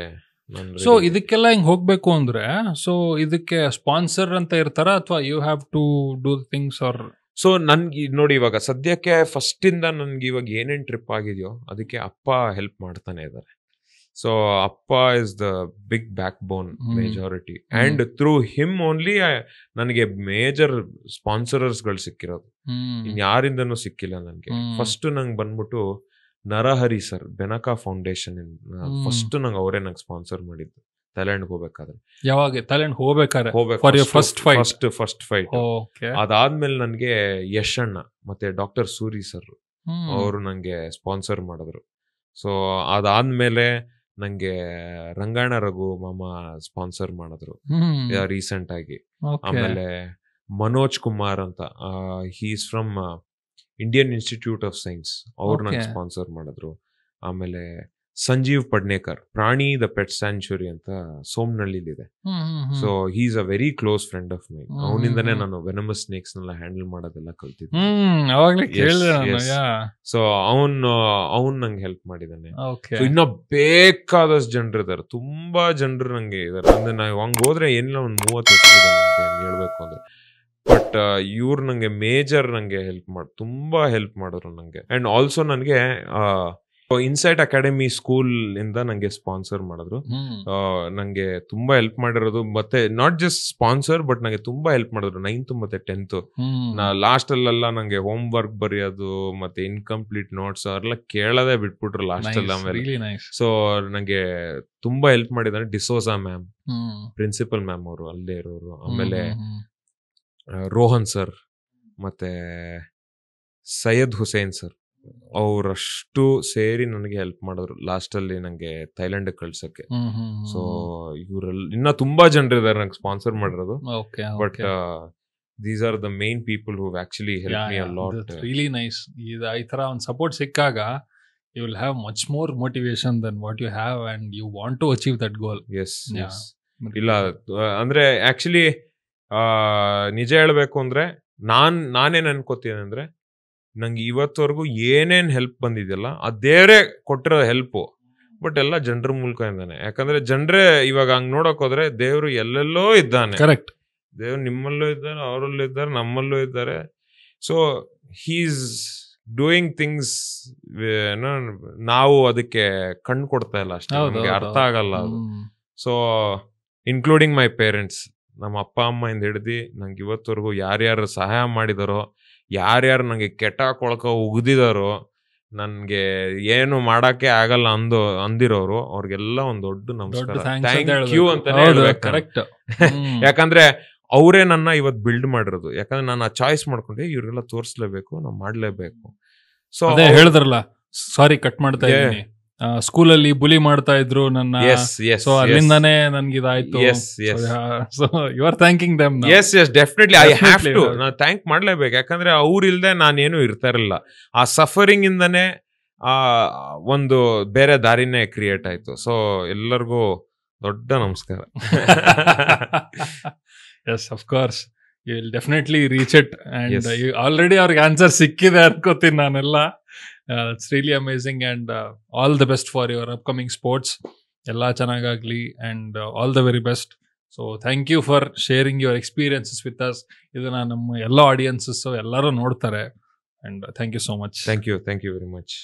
ಸೊ ಇದಕ್ಕೆಲ್ಲ ಹಿಂಗ್ ಹೋಗ್ಬೇಕು ಅಂದ್ರೆ, ಸೊ ಇದಕ್ಕೆ ಸ್ಪಾನ್ಸರ್ ಅಂತ ಇರ್ತಾರ ಅಥವಾ you have to do things or? So ನನ್ಗೆ ನೋಡಿ ಇವಾಗ ಸದ್ಯಕ್ಕೆ ಫಸ್ಟ್ ಇಂದ ನನ್ಗೆ ಇವಾಗ ಏನೇನ್ ಟ್ರಿಪ್ ಆಗಿದೆಯೋ ಅದಕ್ಕೆ ಅಪ್ಪ ಹೆಲ್ಪ್ ಮಾಡ್ತಾನೆ ಇದ್ದಾರೆ. ಸೊ ಅಪ್ಪ is the big backbone majority, and through him only ನನಗೆ ಮೇಜರ್ ಸ್ಪಾನ್ಸರರ್ಸ್ಗಳು ಸಿಕ್ಕಿರೋದು, ಇನ್ ಯಾರಿಂದನೂ ಸಿಕ್ಕಿಲ್ಲ ನನಗೆ. ಫಸ್ಟ್ ನಂಗೆ ಬಂದ್ಬಿಟ್ಟು Narahari sir, Benaka foundation, first ನಂಗೆ ಅವರೇ ನಂಗೆ ಸ್ಪಾನ್ಸರ್ ಮಾಡಿದ್ದು ಥೈಲ್ಯಾಂಡ್ ಹೋಗ್ಬೇಕಾದ್ರೆ. ಯಾವಾಗ ಥೈಲ್ಯಾಂಡ್ ಹೋಗ್ಬೇಕಾದ್ರೆ? First fight. ಅದಾದ್ಮೇಲೆ ನನ್ಗೆ ಯಶ್ ಅಣ್ಣ ಮತ್ತೆ ಡಾಕ್ಟರ್ ಸೂರಿ ಸರ್ ಅವರು ನಂಗೆ ಸ್ಪಾನ್ಸರ್ ಮಾಡಿದ್ರು. ಸೊ ಅದಾದ್ಮೇಲೆ ನಂಗೆ ರಂಗಾಯಣ ರಘು ಮಾಮ ಸ್ಪಾನ್ಸರ್ ಮಾಡಿದ್ರು ರೀಸೆಂಟ್ ಆಗಿ. ಆಮೇಲೆ ಮನೋಜ್ ಕುಮಾರ್ ಅಂತ, he is from Indian institute of science, ಅವ್ರು ನಂಗೆ ಸ್ಪಾನ್ಸರ್ ಮಾಡಿದ್ರು. ಆಮೇಲೆ ಸಂಜೀವ್ ಪಡ್ನೇಕರ್, ಪ್ರಾಣಿ ದ ಪೆಟ್ ಸ್ಯಾಂಚುರಿ ಅಂತ ಸೋಮನಹಳ್ಳಿಲಿದೆ. So he is a very close friend of my. ಅವನಿಂದನೇ ನಾನು ವೆನಮಸ್ ಸ್ನೇಕ್ಸ್ ನೆಲ್ಲ ಹ್ಯಾಂಡಲ್ ಮಾಡೋದೆಲ್ಲ ಕಲ್ತಿದ್ದೆ. ಸೊ ಅವನ್ ನಂಗೆ ಹೆಲ್ಪ್ ಮಾಡಿದ್ದಾನೆ. ಇನ್ನ ಬೇಕಾದಷ್ಟು ಜನರು ಇದಾರೆ, ತುಂಬಾ ಜನರು ನಂಗೆ ಇದಾರೆ. ಅಂದ್ರೆ ನಾವು ಹಂಗ್ ಹೋದ್ರೆ ಏನಿಲ್ಲ ಒಂದ್ 30 ಹೇಳ್ಬೇಕು ಅಂದ್ರೆ. ಬಟ್ ಇವ್ರು ನಂಗೆ ಮೇಜರ್ ನಂಗೆ ತುಂಬಾ ಹೆಲ್ಪ್ ಮಾಡಿದ್ರು ನಂಗೆ. ಅಂಡ್ ಆಲ್ಸೋ ನನಗೆ ಇನ್ಸೈಟ್ ಅಕಾಡೆಮಿ ಸ್ಕೂಲ್ ಇಂದ ನಂಗೆ ಸ್ಪಾನ್ಸರ್ ಮಾಡಿದ್ರು. ನಂಗೆ ತುಂಬಾ ಹೆಲ್ಪ್ ಮಾಡಿರೋದು, ಮತ್ತೆ ನಾಟ್ ಜಸ್ಟ್ ಸ್ಪಾನ್ಸರ್ ಬಟ್ ನಂಗೆ ತುಂಬಾ ಹೆಲ್ಪ್ ಮಾಡಿದ್ರು 9th ಮತ್ತೆ 10th. ಲಾಸ್ಟ್ ಅಲ್ಲೆಲ್ಲ ನಂಗೆ ಹೋಮ್ ವರ್ಕ್ ಬರೆಯೋದು ಮತ್ತೆ ಇನ್ಕಂಪ್ಲೀಟ್ ನೋಟ್ಸ್ ಅವ್ರೆಲ್ಲ ಕೇಳೋದೇ ಬಿಟ್ಬಿಟ್ರು ಲಾಸ್ಟ್ ಅಲ್ಲಿ. ಆಮೇಲೆ ಸೊ ನಂಗೆ ತುಂಬಾ ಹೆಲ್ಪ್ ಮಾಡಿದ್ದಾರೆ ಡಿಸೋಜಾ ಮ್ಯಾಮ್, ಪ್ರಿನ್ಸಿಪಲ್ ಮ್ಯಾಮ್ ಅವರು ಅಲ್ಲೇ ಇರೋರು. ಆಮೇಲೆ ರೋಹನ್ ಸರ್ ಮತ್ತೆ ಸೈಯದ್ ಹುಸೇನ್ ಸರ್, ಅವರಷ್ಟು ಸೇರಿ ನನಗೆ ಹೆಲ್ಪ್ ಮಾಡಿದ್ರು ಲಾಸ್ಟ್ ಅಲ್ಲಿ ನಂಗೆ ಥೈಲ್ಯಾಂಡ್ ಕಳ್ಸಕ್ಕೆ. ಸೊ ಇವರಲ್ಲಿ ಇನ್ನ ತುಂಬಾ ಜನರು ಇದಾರೆ ನಂಗೆ ಸ್ಪಾನ್ಸರ್ ಮಾಡಿರೋದು. But these are the main people who actually help me a lot. Really nice. ಈ ತರ ಒಂದು ಸಪೋರ್ಟ್ ಸಿಕ್ಕಾಗ you will have much more motivation than what you have and you want to achieve that goal. Yes ಇಲ್ಲ ಅಂದ್ರೆ actually ನಿಜ ಹೇಳ್ಬೇಕು ಅಂದ್ರೆ ನಾನೇನ್ ಅನ್ಕೋತೀನಿ ಅಂದ್ರೆ ನಂಗೆ ಇವತ್ತವರೆಗೂ ಏನೇನ್ ಹೆಲ್ಪ್ ಬಂದಿದೆಯಲ್ಲ ಅದೇರೇ ಕೊಟ್ಟಿರೋ ಹೆಲ್ಪ್, ಬಟ್ ಎಲ್ಲ ಜನರ ಮೂಲಕ ಇಂದಾನೆ. ಯಾಕಂದ್ರೆ ಜನರೇ ಇವಾಗ ಹಂಗ್ ನೋಡಕ್ ಹೋದ್ರೆ ದೇವ್ರು ಎಲ್ಲೆಲ್ಲೋ ಇದ್ದಾನೆ. ಕರೆಕ್ಟ್. ದೇವ್ರು ನಿಮ್ಮಲ್ಲೂ ಇದ್ದಾರೆ, ಅವರಲ್ಲೂ ಇದ್ದಾರೆ, ನಮ್ಮಲ್ಲೂ ಇದ್ದಾರೆ. ಸೊ ಹೀಸ್ ಡೂಯಿಂಗ್ ಥಿಂಗ್ಸ್, ನಾವು ಅದಕ್ಕೆ ಕಣ್ಣು ಕೊಡ್ತಾ ಇಲ್ಲ ಅಷ್ಟೇ, ನಮ್ಗೆ ಅರ್ಥ ಆಗಲ್ಲ ಅದು. ಸೊ ಇನ್ಕ್ಲೂಡಿಂಗ್ ಮೈ ಪೇರೆಂಟ್ಸ್, ನಮ್ಮ ಅಪ್ಪ ಅಮ್ಮ ಇಂದ ಹಿಡ್ದು ನಂಗೆ ಇವತ್ತವರೆಗೂ ಯಾರ್ಯಾರು ಸಹಾಯ ಮಾಡಿದಾರೋ, ಯಾರ್ಯಾರು ನಂಗೆ ಕೆಟ್ಟ ಕೊಳಕ ಉಗ್ದಿದಾರೋ, ನನ್ಗೆ ಏನು ಮಾಡಕ್ಕೆ ಆಗಲ್ಲ ಅಂದಿರೋರು ಅವ್ರಿಗೆಲ್ಲ ಒಂದ್ ದೊಡ್ಡ ನಮಸ್ಕಾರ, ಥ್ಯಾಂಕ್ ಯು ಅಂತ ಹೇಳ್ಬೇಕು. ಯಾಕಂದ್ರೆ ಅವರೇ ನನ್ನ ಇವತ್ತು ಬಿಲ್ಡ್ ಮಾಡಿರೋದು. ಯಾಕಂದ್ರೆ ನಾನು ಆ ಚಾಯ್ಸ್ ಮಾಡ್ಕೊಂಡೆ ಇವ್ರಿಗೆಲ್ಲ ತೋರಿಸ್ಲೇಬೇಕು, ನಾವು ಮಾಡ್ಲೇಬೇಕು. ಸೊ ಹೇಳಿದ್ರಲ್ಲ, ಸಾರಿ ಕಟ್ ಮಾಡ್ತಾ ಇದ್ದೀನಿ, ಸ್ಕೂಲಲ್ಲಿ ಬುಲಿ ಮಾಡ್ತಾ ಇದ್ರು ನನ್ನ, ಸೊ ಅಲ್ಲಿಂದಾನೇ ನನ್ಗೆ ಇದಾಯ್ತು. So you are thanking them. Yes definitely I have to. ನಾನು ಥ್ಯಾಂಕ್ ಮಾಡ್ಲೇಬೇಕು. ಯಾಕಂದ್ರೆ ಅವ್ರಿಲ್ದೆ ನಾನೇನು ಇರ್ತಾ ಇರಲಿಲ್ಲ. ಆ ಸಫರಿಂಗ್ ಇಂದಾನೆ ಒಂದು ಬೇರೆ ದಾರಿನೇ ಕ್ರಿಯೇಟ್ ಆಯ್ತು. ಸೊ ಎಲ್ಲರಿಗೂ ದೊಡ್ಡ ನಮಸ್ಕಾರ. Yes of course you will definitely reach it. And already ಅವ್ರಿಗೆ ಆನ್ಸರ್ ಸಿಕ್ಕಿದೆ ಅನ್ಕೋತೀನಿ ನಾನೆಲ್ಲ. It's really amazing and all the best for your upcoming sports. Ella chanagagli and all the very best. So thank you for sharing your experiences with us. Idana namma ella audiences so ellaru nodtare and thank you so much. Thank you very much.